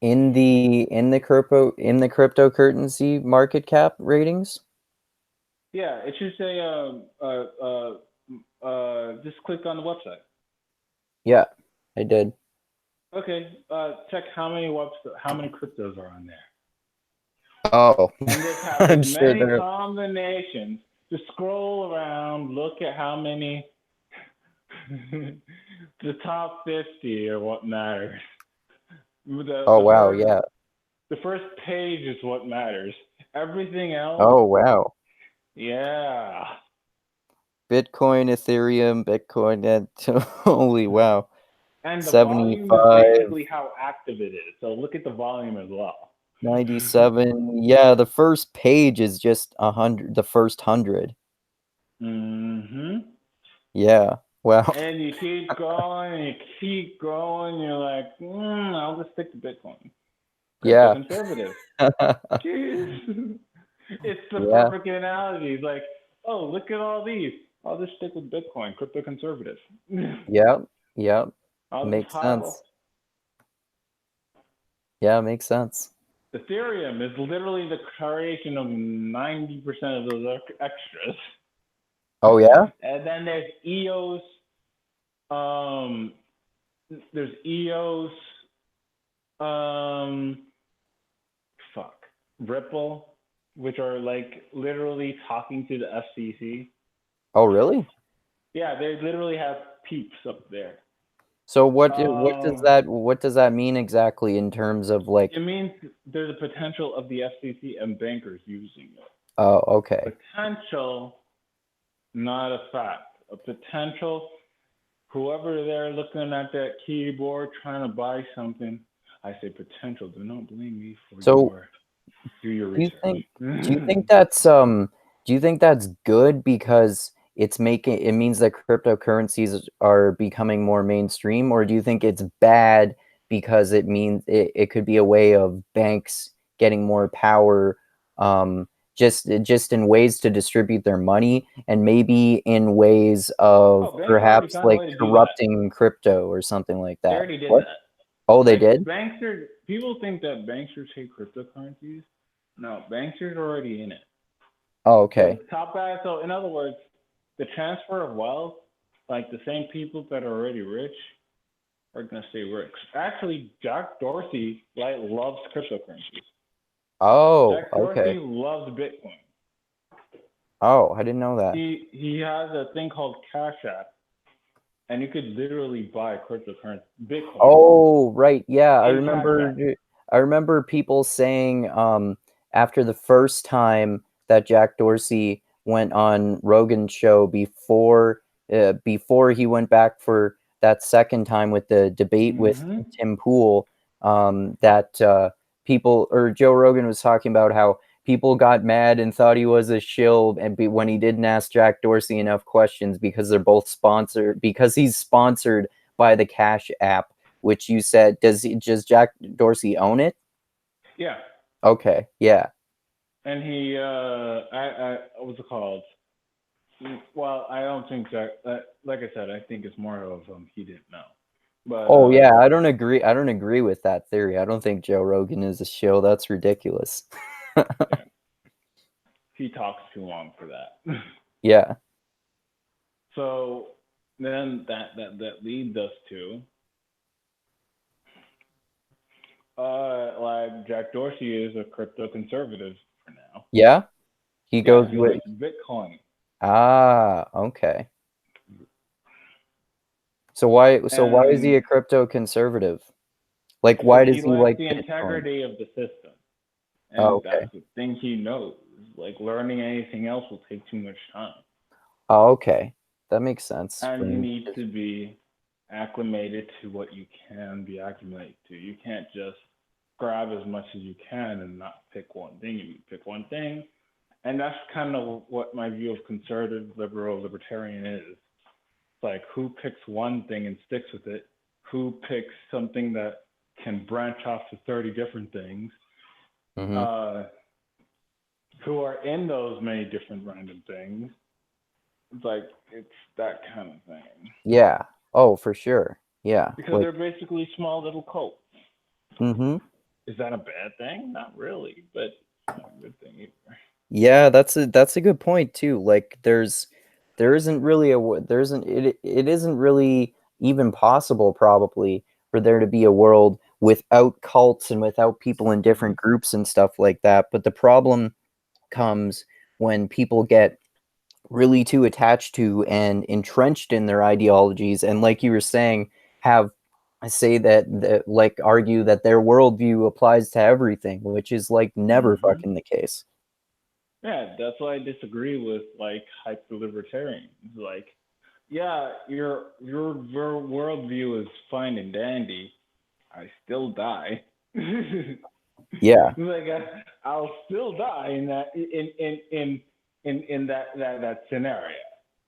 In the cryptocurrency market cap ratings. Yeah, it should say just click on the website. Yeah, I did. Okay, check how many cryptos are on there, Oh, and just have as I'm sure many there. combinations. Just scroll around, look at how many the top 50 or what matters. Oh The wow, first yeah. the first page is what matters. Everything else, Oh wow. yeah. Bitcoin, Ethereum, Bitcoin. Holy wow. And the volume is 75, basically how active it is. So look at the volume as well. 97. Yeah, the first page is just 100. The first 100. hmm Yeah. Wow. And you keep going and you keep going. You're like, I'll just stick to Bitcoin. Crypto Yeah. conservative. Jeez. It's the Yeah. perfect analogy. It's like, oh, look at all these. I'll just stick with Bitcoin, crypto conservative. Yep. Yep. I'll just Makes hodl. sense. Yeah, makes sense. Ethereum is literally the creation of 90% of those extras. Oh yeah? And then um, there's EOS, um, fuck, Ripple, which are like literally talking to the FCC. Oh really? Yeah, they literally have peeps up there. So Um, what does that mean exactly in terms of it means there's a potential of the FCC and bankers using it. oh okay. Potential, not a fact. A potential, whoever they're looking at that keyboard trying to buy something, I say potential. Do not blame me for So do your do you think do you research. think that's do you think that's good because it means that cryptocurrencies are becoming more mainstream, or do you think it's bad because it means it could be a way of banks getting more power, just in ways to distribute their money and maybe in ways of Oh, banks already perhaps found a like way to do that. corrupting crypto or something like They that? already did What? that. Oh, they Like did? banksters, people think that banksters hate cryptocurrencies. No, banksters are already in it. Oh, The okay. top guys. So in other words, the transfer of wealth, like the same people that are already rich are gonna stay rich. Actually, Jack Dorsey loves cryptocurrencies. Oh, Jack okay. Dorsey loves Bitcoin. Oh, I didn't know that. He has a thing called Cash App, and you could literally buy cryptocurrency Bitcoin Oh, right. Yeah, in Cash App. I remember people saying after the first time that Jack Dorsey went on Rogan's show before he went back for that second time with the debate with Mm-hmm. Tim Pool, that people, or Joe Rogan was talking about how people got mad and thought he was a shill, and when he didn't ask Jack Dorsey enough questions because they're both sponsored, because he's sponsored by the Cash App, which you said, does Jack Dorsey own it? Yeah. Okay, yeah. And he, what's it called? Well, I don't think that. Like I said, I think it's more of he didn't know. But Oh yeah, I don't agree with that theory. I don't think Joe Rogan is a shill. That's ridiculous. yeah, he talks too long for that. Yeah. So then that leads us to like Jack Dorsey is a crypto conservative for now. Yeah? He Yeah, goes he with likes Bitcoin. okay. So why is he And a crypto conservative? Like why because he does he likes like the Bitcoin? integrity of the system. Oh, And that's okay. the thing he knows. Like learning anything else will take too much time. Oh, okay. That makes sense for And you him. need to be acclimated to what you can be acclimated to. You can't just grab as much as you can and not pick one thing. You pick one thing. And that's kind of what my view of conservative, liberal, libertarian is. It's like who picks one thing and sticks with it? Who picks something that can branch off to 30 different things? Hmm. Uh, who are in those many different random things? It's like it's that kind of thing. Yeah. Oh, for sure. Yeah. Because Like they're basically small little cults. hmm. Is that a bad thing? Not really, but it's not a good thing either. Yeah, that's a good point too. Like there isn't really there isn't it isn't really even possible probably for there to be a world without cults and without people in different groups and stuff like that. But the problem comes when people get really too attached to and entrenched in their ideologies, and like you were saying, have say that like argue that their worldview applies to everything, which is like never Mm-hmm. fucking the case. Yeah, that's why I disagree with like hyper libertarians. Like, yeah, your worldview is fine and dandy. I still die. Yeah. Like I'll still die in that in that scenario,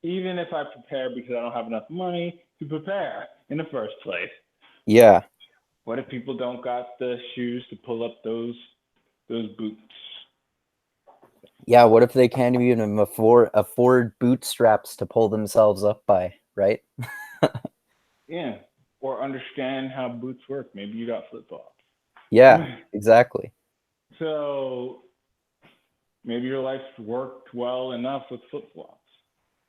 even if I prepare because I don't have enough money to prepare in the first place. Yeah. What if people don't got the shoes to pull up those boots? Yeah, what if they can't even afford bootstraps to pull themselves up by, right? Yeah, or understand how boots work. Maybe you got flip flops. Yeah, exactly. So maybe your life's worked well enough with flip flops.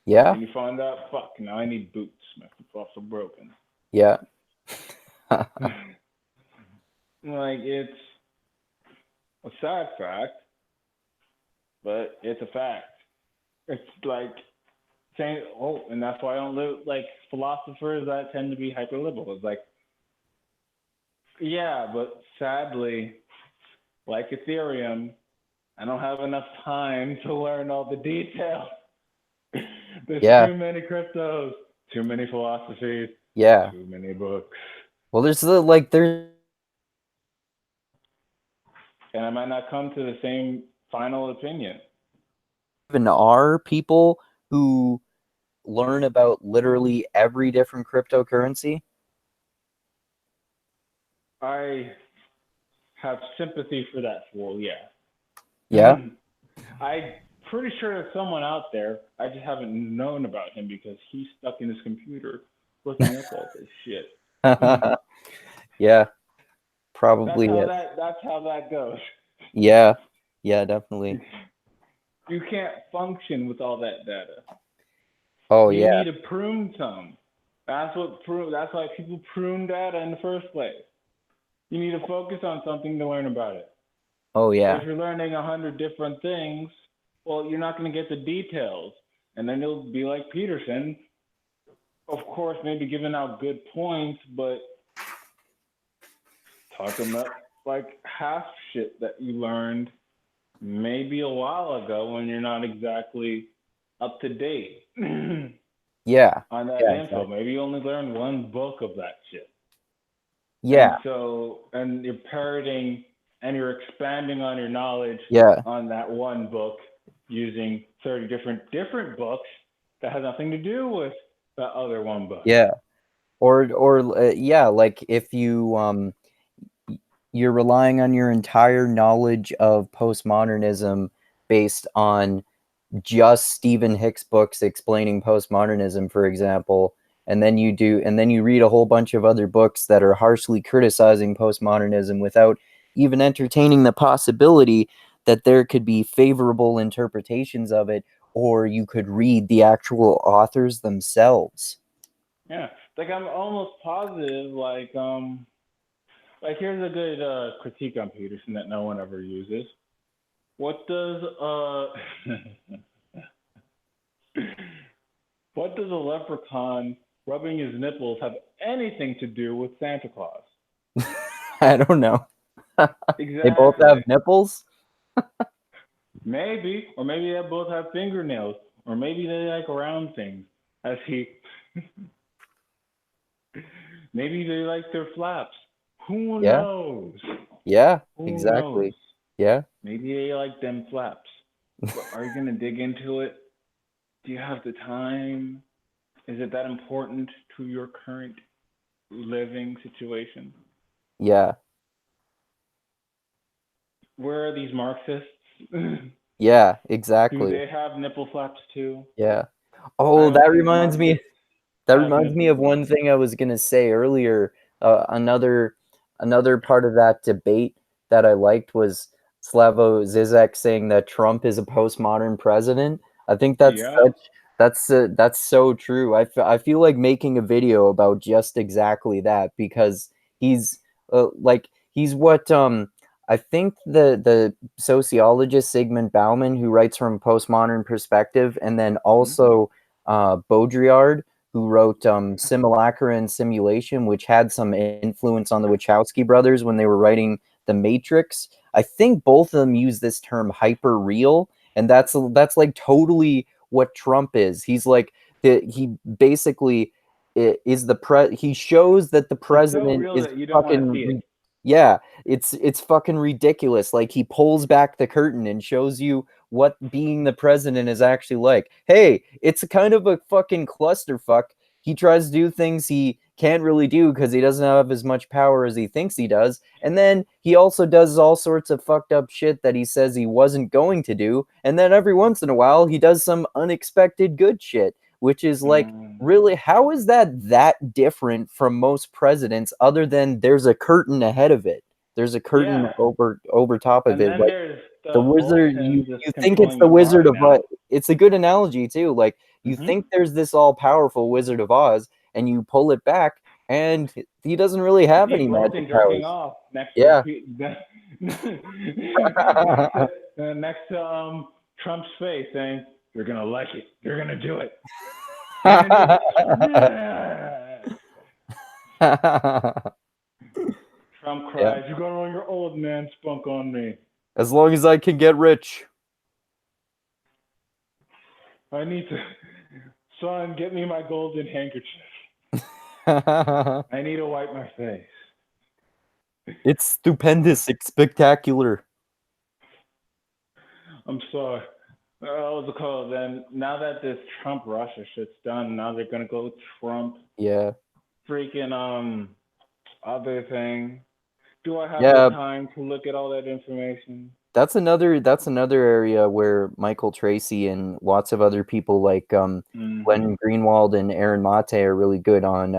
Yeah. Then you find out, fuck, now I need boots. My flip flops are broken. Yeah. Like it's a sad fact, but it's a fact. It's like saying, oh, and that's why I don't live like philosophers that tend to be hyper liberal. It's like, yeah, but sadly, like Ethereum, I don't have enough time to learn all the details. There's Yeah. too many cryptos, too many philosophies, Yeah. too many books, Well, there's and I might not come to the same final opinion. even are people who learn about literally every different cryptocurrency. I have sympathy for that fool, yeah. Yeah. I'm pretty sure there's someone out there. I just haven't known about him because he's stuck in his computer looking up all this shit. Yeah, That's probably how it. that goes. Yeah. Yeah, definitely. You can't function with all that data. Oh, You yeah. need to prune some. That's why people prune data in the first place. You need to focus on something to learn about it. Oh, But yeah. if you're learning 100 different things, well, you're not going to get the details. And then you'll be like Peterson, of course, maybe giving out good points, but talking about like half shit that you learned maybe a while ago when you're not exactly up to date. Yeah. on that Yeah, info. exactly. Maybe you only learn one book of that shit. And Yeah. so, and you're parroting and you're expanding on your knowledge Yeah. on that one book using 30 different books that has nothing to do with that other one book. Yeah. Or yeah, like if you you're relying on your entire knowledge of postmodernism based on just Stephen Hicks books explaining postmodernism, for example, and then you read a whole bunch of other books that are harshly criticizing postmodernism without even entertaining the possibility that there could be favorable interpretations of it, or you could read the actual authors themselves. Yeah, like I'm almost positive, like here's a good critique on Peterson that no one ever uses. What does what does a leprechaun rubbing his nipples have anything to do with Santa Claus? I don't know. They both Exactly. have nipples? Maybe, or maybe they both have fingernails, or maybe they like round things. As he, maybe they like their flaps. Who Yeah. knows? Yeah, Who knows? exactly. Yeah. Maybe they like them flaps. But are you gonna dig into it? Do you have the time? Is it that important to your current living situation? Yeah. Where are these Marxists? Yeah, Do exactly. they have nipple flaps too? Yeah. I Oh, don't think Marxists that have reminds me nipple of flaps. one thing I was gonna say earlier. Another part of that debate that I liked was Slavoj Zizek saying that Trump is a postmodern president. I think Yeah. that's so true. I feel like making a video about just exactly that because he's he's what I think the sociologist Sigmund Bauman, who writes from a postmodern perspective, and then Mm-hmm. also Baudrillard, who wrote Simulacra and Simulation, which had some influence on the Wachowski brothers when they were writing The Matrix. I think both of them use this term hyper real, and that's like totally what Trump is. He's like he basically is he shows that the He's so president real is that you don't want to fucking see it. yeah, it's fucking ridiculous. Like he pulls back the curtain and shows you what being the president is actually like. Hey, it's kind of a fucking clusterfuck. He tries to do things he can't really do because he doesn't have as much power as he thinks he does. And then he also does all sorts of fucked up shit that he says he wasn't going to do. And then every once in a while, he does some unexpected good shit, which is like, Mm. really, how is that different from most presidents other than there's a curtain ahead of it? There's a curtain Yeah. over top of And it. then Like there's the the wizard, bulletin just you think it's controlling the your Wizard mind of Oz. now. It's a good analogy too. Like you Mm-hmm. think there's this all powerful Wizard of Oz, and you pull it back, and he doesn't really have Steve any Wilson magic jerking powers. off next to Yeah. next to Trump's face, saying, "You're gonna like it. You're gonna do it. You're gonna do it." Yeah. Trump Yeah. cries, "You got all your old man spunk on me. As long as I can get rich. I need to, son, get me my golden handkerchief. I need to wipe my face." It's stupendous. It's spectacular. I'm sorry. What's it called? Then now that this Trump Russia shit's done, now they're gonna go Trump Yeah. freaking other thing. Do I have the Yeah, time to look at all that information? that's another area where Michael Tracy and lots of other people like Mm-hmm. Glenn Greenwald and Aaron Mate are really good on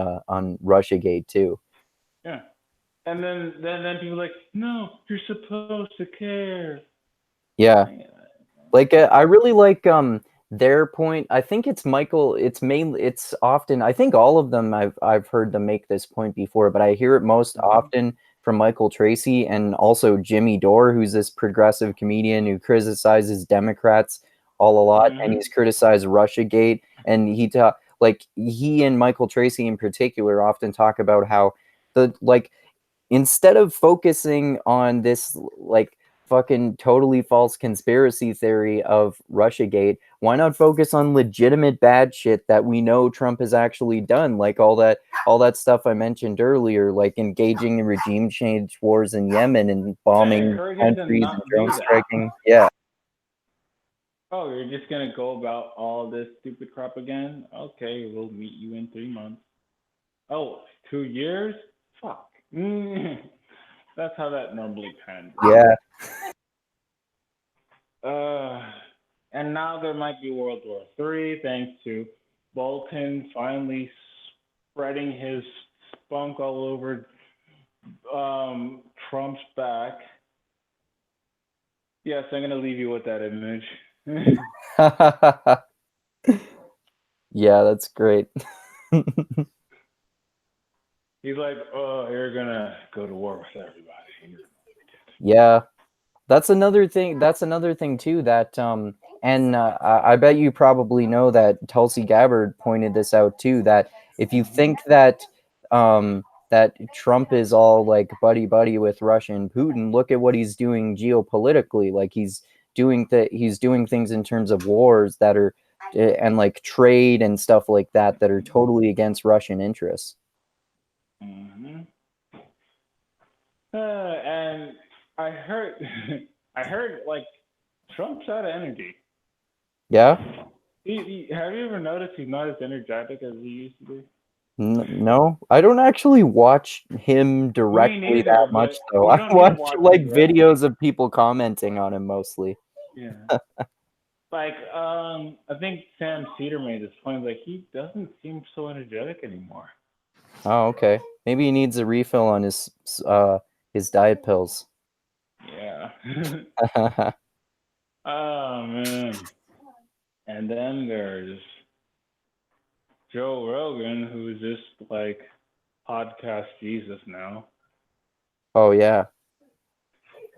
Russiagate too. Yeah. And then people are like, no, you're supposed to care. Yeah. Yeah. Like I really like their point. I think it's Michael. It's often. I think all of them. I've heard them make this point before, but I hear it most Mm-hmm. often from Michael Tracy and also Jimmy Dore, who's this progressive comedian who criticizes Democrats all a lot, and Mm-hmm. he's criticized RussiaGate, and he and Michael Tracy in particular often talk about how the like instead of focusing on this like fucking totally false conspiracy theory of Russiagate. Why not focus on legitimate bad shit that we know Trump has actually done, like all that stuff I mentioned earlier, like engaging in regime change wars in Yemen and Yeah, bombing encourage him to countries and not drone do that. striking. Yeah. Oh, you're just gonna go about all this stupid crap again? Okay, we'll meet you in 3 months. Oh, 2 years? Fuck. That's how that normally pans out. Yeah. And now there might be World War III thanks to Bolton finally spreading his spunk all over Trump's back. Yes, I'm gonna leave you with that image. Yeah, that's great. He's like, "Oh, you're gonna go to war with everybody." Yeah. That's another thing. That's another thing too. That and I bet you probably know that Tulsi Gabbard pointed this out too. That if you Mm-hmm. think that that Trump is all like buddy buddy with Russia and Putin, look at what he's doing geopolitically. Like he's doing things in terms of wars that are and like trade and stuff like that are totally against Russian interests. Mm-hmm. And I heard, I heard like Trump's out of energy. Yeah. Have you ever noticed he's not as energetic as he used to be? No, I don't actually watch him Me directly that neither, much, but though. you I don't need to watch watch him like directly. videos of people commenting on him mostly. Yeah. Like, I think Sam Cedar made this point. Like, he doesn't seem so energetic anymore. Oh, okay. Maybe he needs a refill on his diet pills. Yeah. Oh man. And then there's Joe Rogan, who's just like podcast Jesus now. Oh yeah,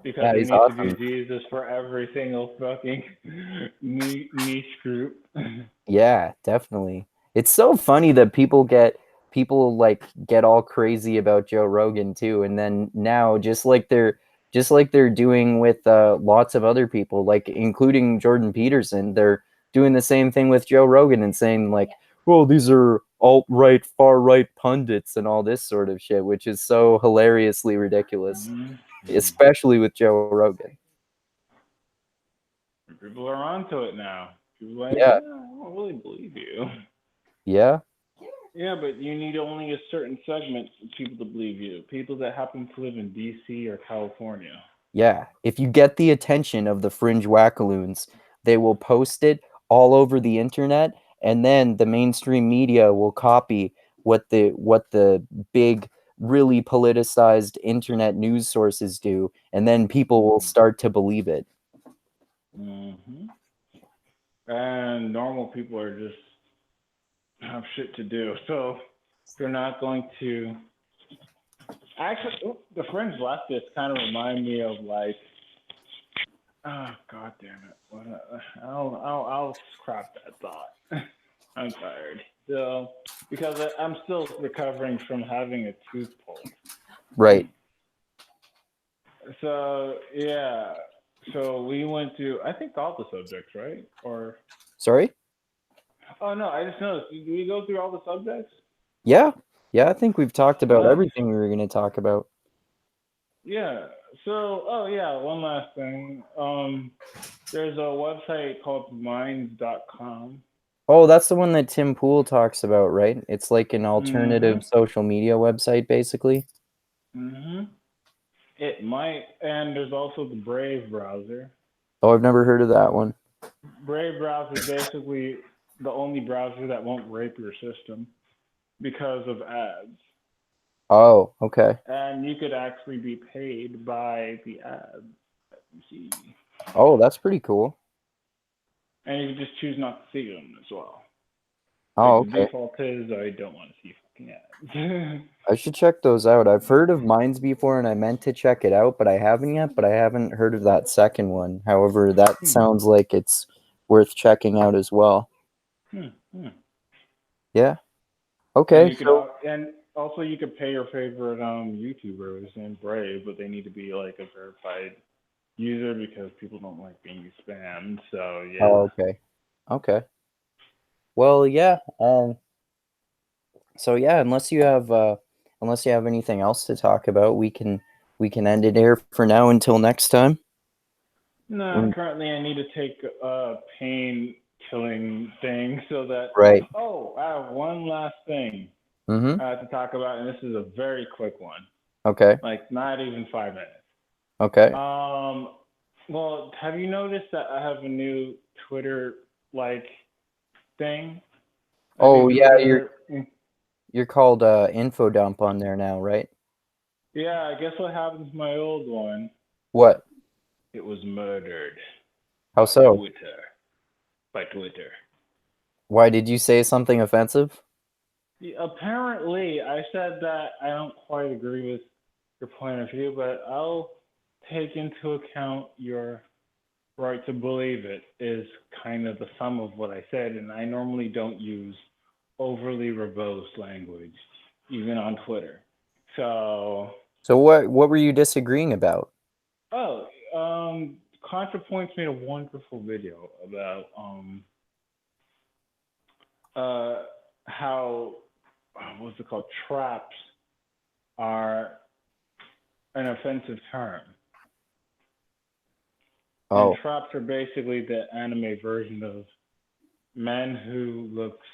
Because yeah, he he's needs to do awesome. Jesus for every single fucking niche group. Yeah, definitely. It's so funny that people like get all crazy about Joe Rogan too, and then now just like they're doing with lots of other people, like including Jordan Peterson, they're doing the same thing with Joe Rogan and saying like, "Well, these are alt-right, far-right pundits and all this sort of shit," which is so hilariously ridiculous, Mm-hmm. especially with Joe Rogan. People are onto it now. People are like, Yeah, yeah, I don't really believe you. yeah. Yeah, but you need only a certain segment of people to believe you. People that happen to live in D.C. or California. Yeah, if you get the attention of the fringe wackaloons, they will post it all over the internet, and then the mainstream media will copy what the big, really politicized internet news sources do, and then people will Mm-hmm. start to believe it. Mm-hmm. And normal people are just have shit to do. So they're not going to actually. The fringe leftists kind of remind me of like, oh god damn it. I'll scrap that thought. I'm tired. So because I'm still recovering from having a tooth pulled. Right. So yeah. So we went to I think all the subjects, right? Or Sorry? oh no, I just noticed. Did we go through all the subjects? Yeah. Yeah, I think we've talked about Nice. everything we were going to talk about. Yeah. So, oh yeah, one last thing. There's a website called minds.com. Oh, that's the one that Tim Pool talks about, right? It's like an alternative Mhm. social media website, basically. Mhm. It might, and there's also the Brave browser. Oh, I've never heard of that one. Brave browser is basically the only browser that won't rape your system because of ads, Oh, okay. and you could actually be paid by the ads that you see, Oh, that's pretty cool. and you can just choose not to see them as well. Oh, Like the okay. default is I don't want to see fucking ads. I should check those out. I've heard of Minds before and I meant to check it out, but I haven't yet, but I haven't heard of that second one. However, that Hmm. sounds like it's worth checking out as well. Hmm. Hmm. Yeah. And Okay. you could So, and also you could pay your favorite YouTubers in Brave, but they need to be like a verified. user because people don't like being spammed. So Oh, yeah. okay. Okay. Well, yeah. So yeah, unless you have anything else to talk about, we can end it here for now until next time. No, Mm. currently I need to take a pain killing thing so that. Right. Oh, I have one last thing Mm-hmm. I have to talk about, and this is a very quick one, Okay. like not even 5 minutes. Okay. Um, well, have you noticed that I have a new Twitter like thing? I Oh think yeah, you're Twitter. you're called info dump on there now, right? Yeah, I guess what happened to my old one? What? It was murdered How by so? Twitter. By Twitter. Why did you say something offensive? Yeah, apparently, I said that I don't quite agree with your point of view, but I'll take into account your right to believe it is kind of the sum of what I said, and I normally don't use overly verbose language, even on Twitter. So, So what were you disagreeing about? oh, ContraPoints made a wonderful video about uh how what's it called, traps are an offensive term. And Oh, traps are basically the anime version of men who looks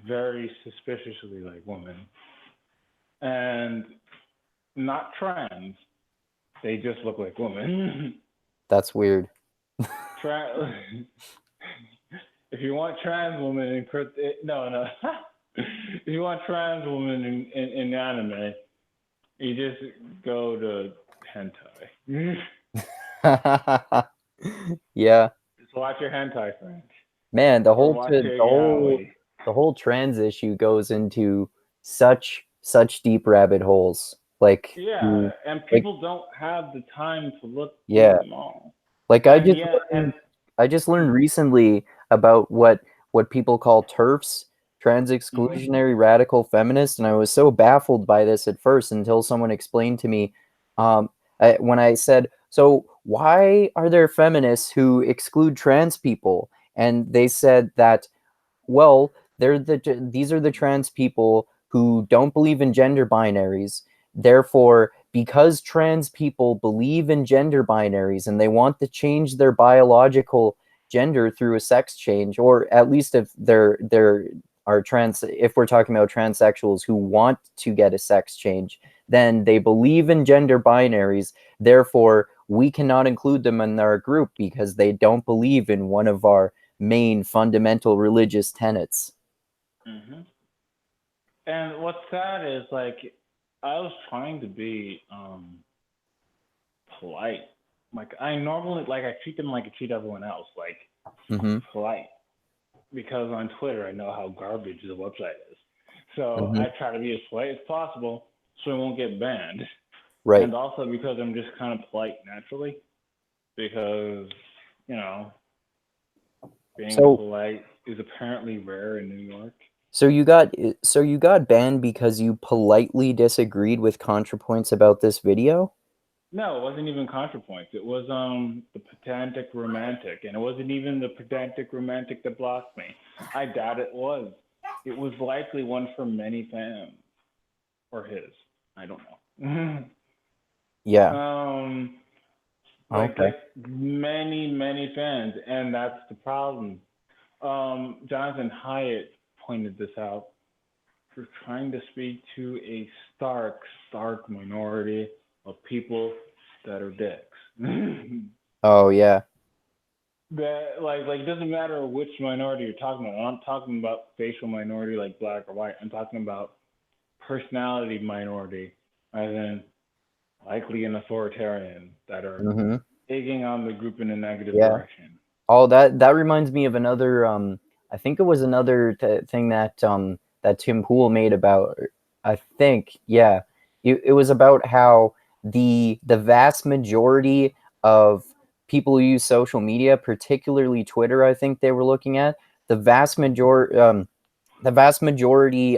very suspiciously like women and not trans. They just look like women. that's weird. Tra- if you want trans women in no no, if you want trans women in anime, you just go to hentai. Yeah. Just watch your hentai friends Man, or watch your yaoi. the whole trans issue goes into such deep rabbit holes. Like Yeah, you and like people don't have the time to look through yeah. them all. Like And yet, and I just learned recently about what people call TERFs, trans mhm, exclusionary radical feminist, and I was so baffled by this at first until someone explained to me when I said, "So why are there feminists who exclude trans people?" And they said that well, these are the trans people who don't believe in gender binaries. Therefore, because trans people believe in gender binaries and they want to change their biological gender through a sex change, or at least if they're are trans, if we're talking about transsexuals who want to get a sex change, then they believe in gender binaries. Therefore, we cannot include them in our group because they don't believe in one of our main fundamental religious tenets. mhm. And what's sad is like I was trying to be polite. Like I normally like I treat them like I treat everyone else, like Mm-hmm. polite. Because on Twitter I know how garbage the website is. So Mm-hmm. I try to be as polite as possible so I won't get banned. Right. And also because I'm just kind of polite naturally. Because, you know, being So polite is apparently rare in New York. so you got banned because you politely disagreed with ContraPoints about this video? No, it wasn't even ContraPoints. It was the pedantic romantic, and it wasn't even the pedantic romantic that blocked me. I doubt it was. It was likely one for many fans or his. I don't know. Yeah. um, Okay. like many fans, and that's the problem. Jonathan Hyatt pointed this out. We're trying to speak to a stark minority of people that are dicks. Oh yeah. That like it doesn't matter which minority you're talking about. I'm not talking about facial minority like black or white. I'm talking about personality minority, as in likely an authoritarian that are Mm-hmm. egging on the group in a negative Yeah. direction. Oh, that reminds me of another I think it was another thing that Tim Pool made about I think yeah. It was about how the vast majority of people who use social media, particularly Twitter, I think they were looking at, the vast majority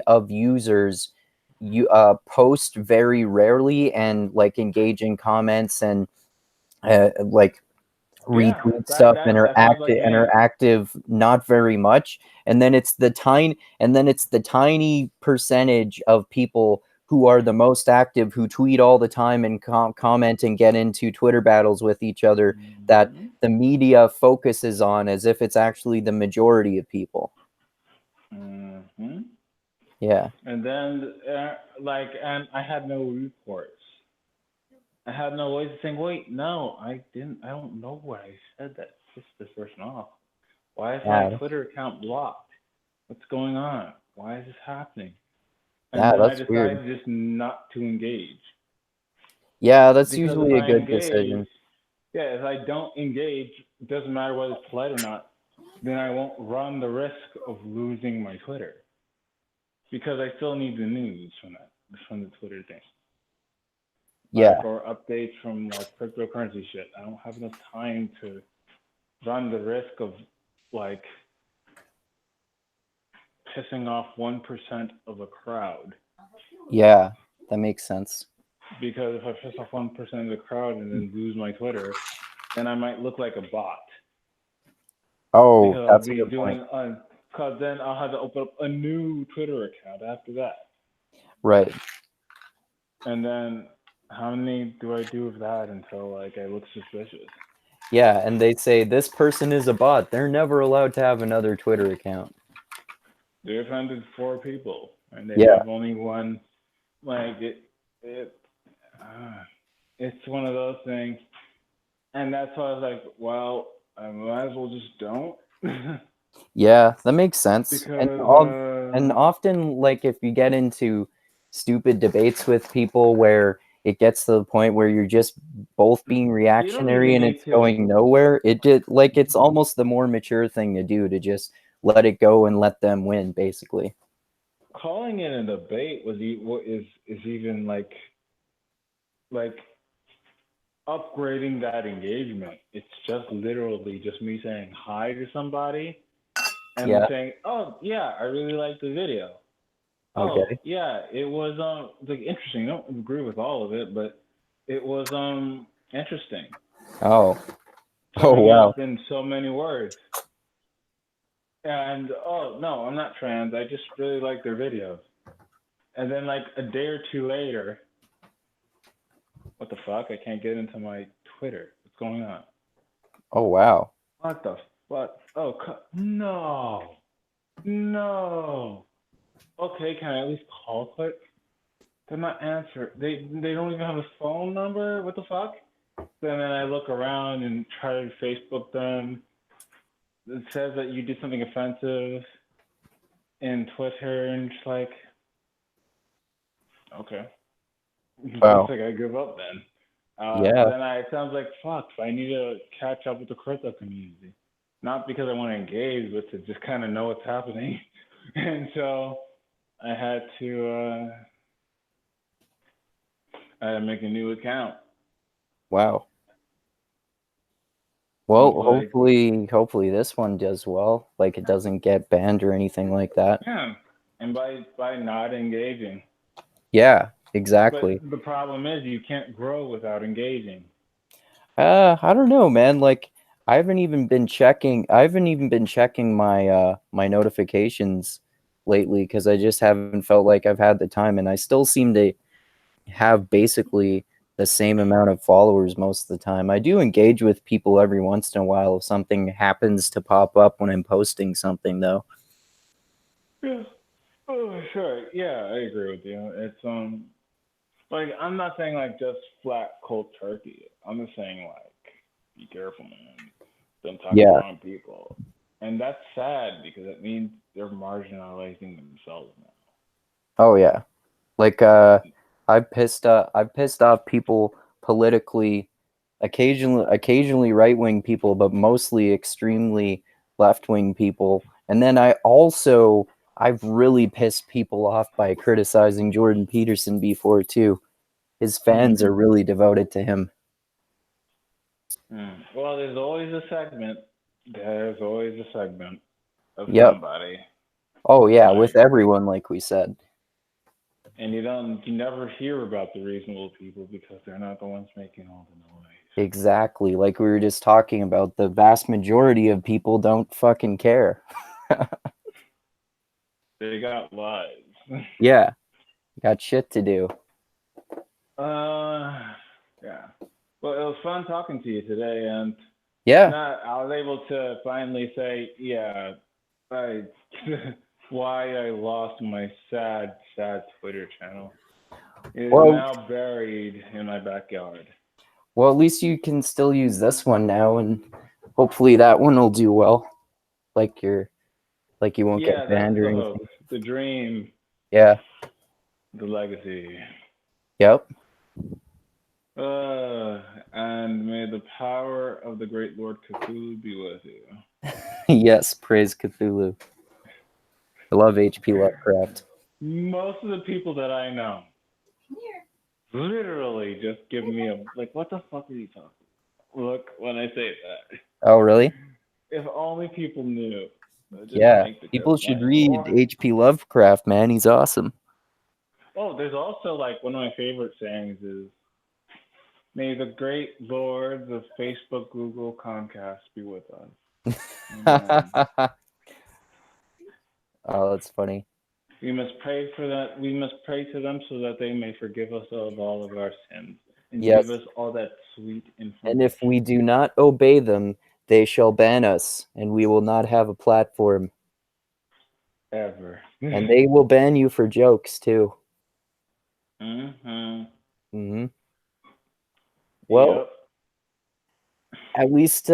of users you post very rarely and like engage in comments and like Yeah, retweet that stuff that and are that sounds active like and me. are active not very much, and then it's the tiny percentage of people who are the most active, who tweet all the time and comment and get into Twitter battles with each other, that Hmm. the media focuses on as if it's actually the majority of people. Hmm. Yeah. And then, and I had no reports. I had no way to think. Wait, no, I didn't. I don't know what I said that pissed this person off. Why is my Yeah, Twitter account blocked? What's going on? Why is this happening? And yeah, then I that's weird. decided just not to engage. Yeah, that's Because if usually a I good engage, decision. yeah, if I don't engage, it doesn't matter whether it's polite or not, then I won't run the risk of losing my Twitter. Because I still need the news from the Twitter thing. Yeah, Or updates from like cryptocurrency shit. I don't have enough time to run the risk of like pissing off 1% of a crowd. yeah, that makes sense. Because if I piss off 1% of the crowd and then lose my Twitter, then I might look like a bot. Oh, Because I'll that's a be good point. doing, because then I'll have to open up a new Twitter account after that. Right. And then how many do I do of that until like I look suspicious? Yeah, and they say this person is a bot. They're never allowed to have another Twitter account. They offended four people, and they Yeah, have only one. Like it, uh, it's one of those things, and that's why I was like, well, I might as well just don't, yeah, that makes sense. because And often, like, if you get into stupid debates with people where it gets to the point where you're just both being you don't reactionary even and need it's to. going nowhere, it did like it's almost the more mature thing to do, to just let it go and let them win, basically. Calling it a debate is even like upgrading that engagement. It's just literally just me saying hi to somebody and then Yeah. saying, "Oh yeah, I really liked the video. Oh Okay. yeah, it was like interesting. I don't agree with all of it, but it was interesting. Oh. Oh Coming wow. out in so many words. And oh no, I'm not trans. I just really like their videos. And then like a day or two later, what the fuck? I can't get into my Twitter. What's going on? Oh wow. What the fuck? Oh no, no. Okay, can I at least call quick? They're not answer. They don't even have a phone number. What the fuck? Then I look around and try to Facebook them. It says that you did something offensive in Twitter, and just like, okay, looks Wow. like I give up then. Yeah. Then it sounds like fuck. I need to catch up with the crypto community, not because I want to engage, but to just kind of know what's happening. And so I had to make a new account. Wow. It's Well, like, hopefully this one does well. Like it doesn't get banned or anything like that. yeah, and by not engaging. Yeah, But exactly. the problem is you can't grow without engaging. I don't know, man. Like I haven't even been checking my my notifications lately because I just haven't felt like I've had the time, and I still seem to have basically the same amount of followers most of the time. I do engage with people every once in a while if something happens to pop up when I'm posting something though. Yeah. Oh, sure. Yeah, I agree with you. It's like I'm not saying like just flat cold turkey. I'm just saying like be careful, man. Don't talk to the Yeah. wrong people. And that's sad because it means they're marginalizing themselves now. Oh yeah. Like I've pissed off people politically, occasionally right-wing people, but mostly extremely left-wing people. And then I've really pissed people off by criticizing Jordan Peterson before too. His fans are really devoted to him. Well, there's always a segment. There's always a segment of Yep. somebody. Oh yeah, with Like, everyone like we said. and you never hear about the reasonable people because they're not the ones making all the noise. Exactly. Like we were just talking about, the vast majority of people don't fucking care. They got lives. Yeah, got shit to do. Yeah. Well, it was fun talking to you today, and Yeah, not I was able to finally say, yeah, I why I lost my sad Twitter channel. It is well, now buried in my backyard. at least you can still use this one now, and hopefully that one will do well. Like you won't get Yeah, that's banned or the hope, anything. the dream, Yeah. the legacy. Yep. And may the power of the great Lord Cthulhu be with you. Yes, praise Cthulhu. I love H.P. Lovecraft. Most of the people that I know literally just give me a like, what the fuck are you talking about? Look when I say that. Oh, really? If only people knew. It just Yeah. make the joke People should funny. read Or H.P. Lovecraft, man. He's awesome. there's also like one of my favorite sayings is, "May the great lords of Facebook, Google, Comcast be with us." Amen. Oh, that's funny. We must pray for that. We must pray to them so that they may forgive us of all of our sins and give Yes. us all that sweet And if information. we do not obey them, they shall ban us, and we will not have a platform. Ever. And they will ban you for jokes too. Mm-hmm. Hmm. Well, Yep. at least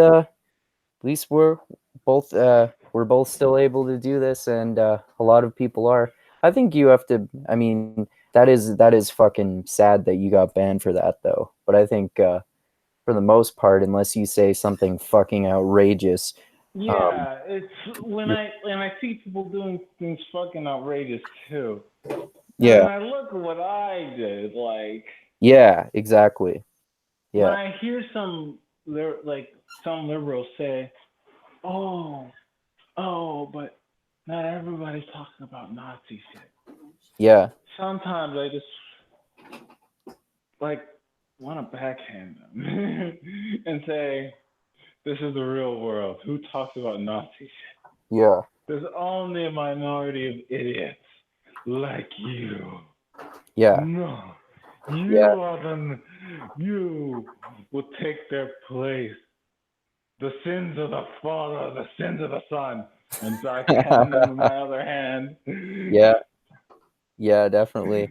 we're both still able to do this, and a lot of people are. I think you have to. I mean, that is fucking sad that you got banned for that, though. But I think for the most part, unless you say something fucking outrageous, um, Yeah, it's when you're, I see people doing things fucking outrageous too, and then yeah, I look at what I did. Like yeah, exactly, when yeah, I hear like some liberals say, "Oh, but not everybody's talking about Nazi shit." yeah, Sometimes I just like want to backhand them and say, "This is the real world. Who talks about Nazi shit? yeah, There's only a minority of idiots like you. yeah, No, yeah, you will take their place. The sins of the Father, the sins of the Son." And so I hand them with my other hand. yeah, yeah, definitely.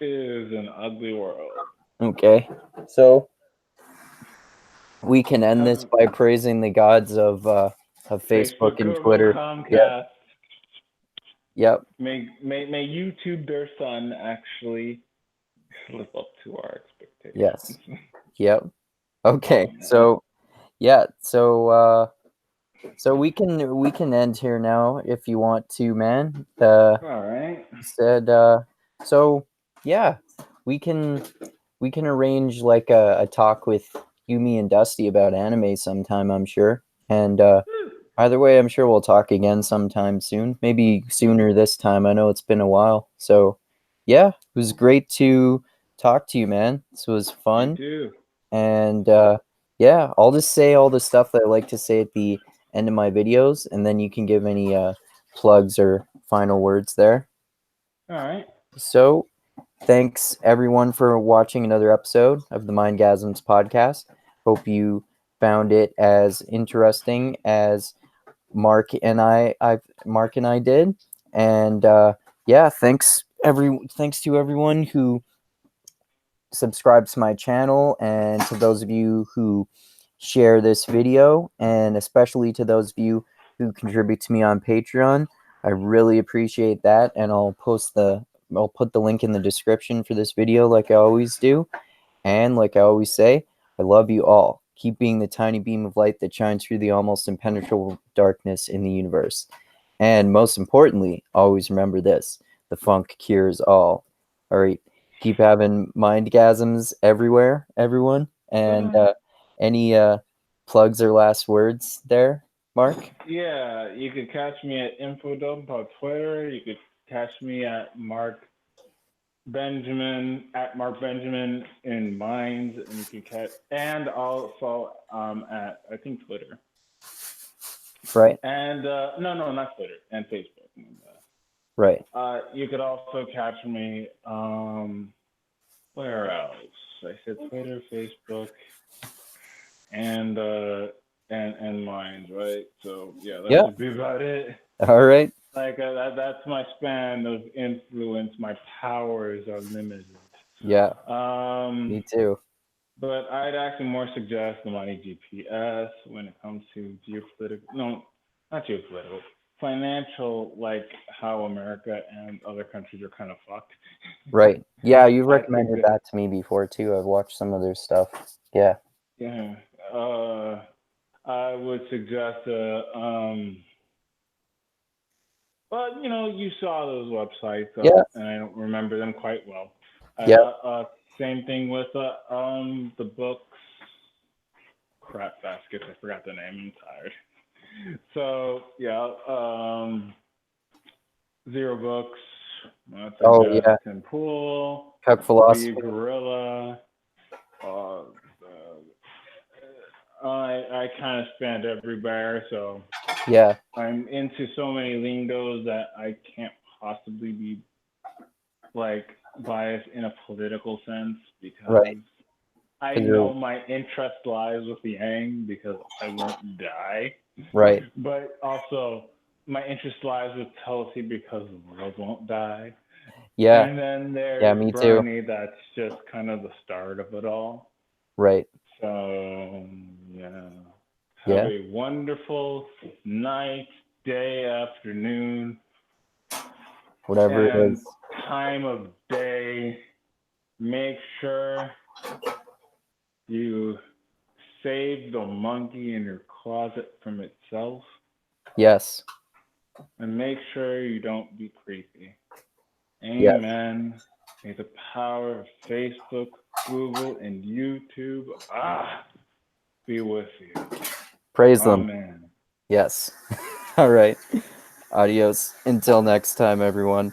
It is an ugly world. Okay, so we can end this Have by praising the gods of Facebook Facebook, and Google, Twitter. Yep, Comcast. yep, May YouTube their son actually live up to our yes, expectations. yep. Oh Okay, man. so yeah, so we can end here now if you want to, man. All right. Said so yeah, we can arrange like a talk with Yumi and Dusty about anime sometime, I'm sure. And either way, I'm sure we'll talk again sometime soon. Maybe sooner this time. I know it's been a while. So yeah, it was great to talk to you, man. This was You fun. too. And yeah, I'll just say all the stuff that I like to say at the end of my videos, and then you can give any plugs or final words there. All right. So, thanks everyone for watching another episode of the Mindgasms podcast. Hope you found it as interesting as Mark and I did. And yeah, thanks to everyone who subscribes to my channel, and to those of you who share this video, and especially to those of you who contribute to me on Patreon. I really appreciate that, and I'll put the link in the description for this video like I always do. And like I always say, I love you all. Keep being the tiny beam of light that shines through the almost impenetrable darkness in the universe. And most importantly, always remember this: the funk cures all. All right. Keep having mindgasms everywhere, everyone. And any plugs or last words there, Mark? Yeah, you could catch me at Infodump on Twitter. You could catch me at Mark Benjamin at Mark Benjamin in Minds, and you can catch, and also at I think Twitter. Right. And no, not Twitter and Facebook. Right. You could also catch me. Where else? I said Twitter, Facebook, and Minds, right? So yeah, that Yeah. should be about it. All right. Like that's my span of influence. My powers are limited. Yeah. Um, Me too. but I'd actually more suggest the money GPS when it comes to geopolitical. No, not geopolitical. Financial, like how America and other countries are kind of fucked. Right. Yeah, you've I recommended suggest, that to me before too. I've watched some of their stuff. Yeah. yeah. I would suggest but you saw those websites, Yeah. and I don't remember them quite well. Yeah. Same thing with the books. Crap baskets. I forgot the name. I'm tired. So yeah, Zero Books. Oh yeah. Justin Pool, Cuck Be Philosophy. Gorilla. I kind of spanned everywhere, so Yeah. I'm into so many lingos that I can't possibly be like biased in a political sense because Right. I 'Cause know you're my interest lies with the Yang because I won't die. right. But also my interest lies with Tulsi because the world won't die. Yeah. And then Yeah, there's me too. Bernie that's just kind of the start of it all. Right. So yeah. Have Yeah. a wonderful night, day, afternoon, Whatever it and is. time of day. Make sure you save the monkey in your closet from itself, Yes. and make sure you don't be creepy. Yes. Amen. May the power of Facebook, Google, and YouTube be with you. Praise them. Amen. Yes. All right. Adios. Until next time, everyone.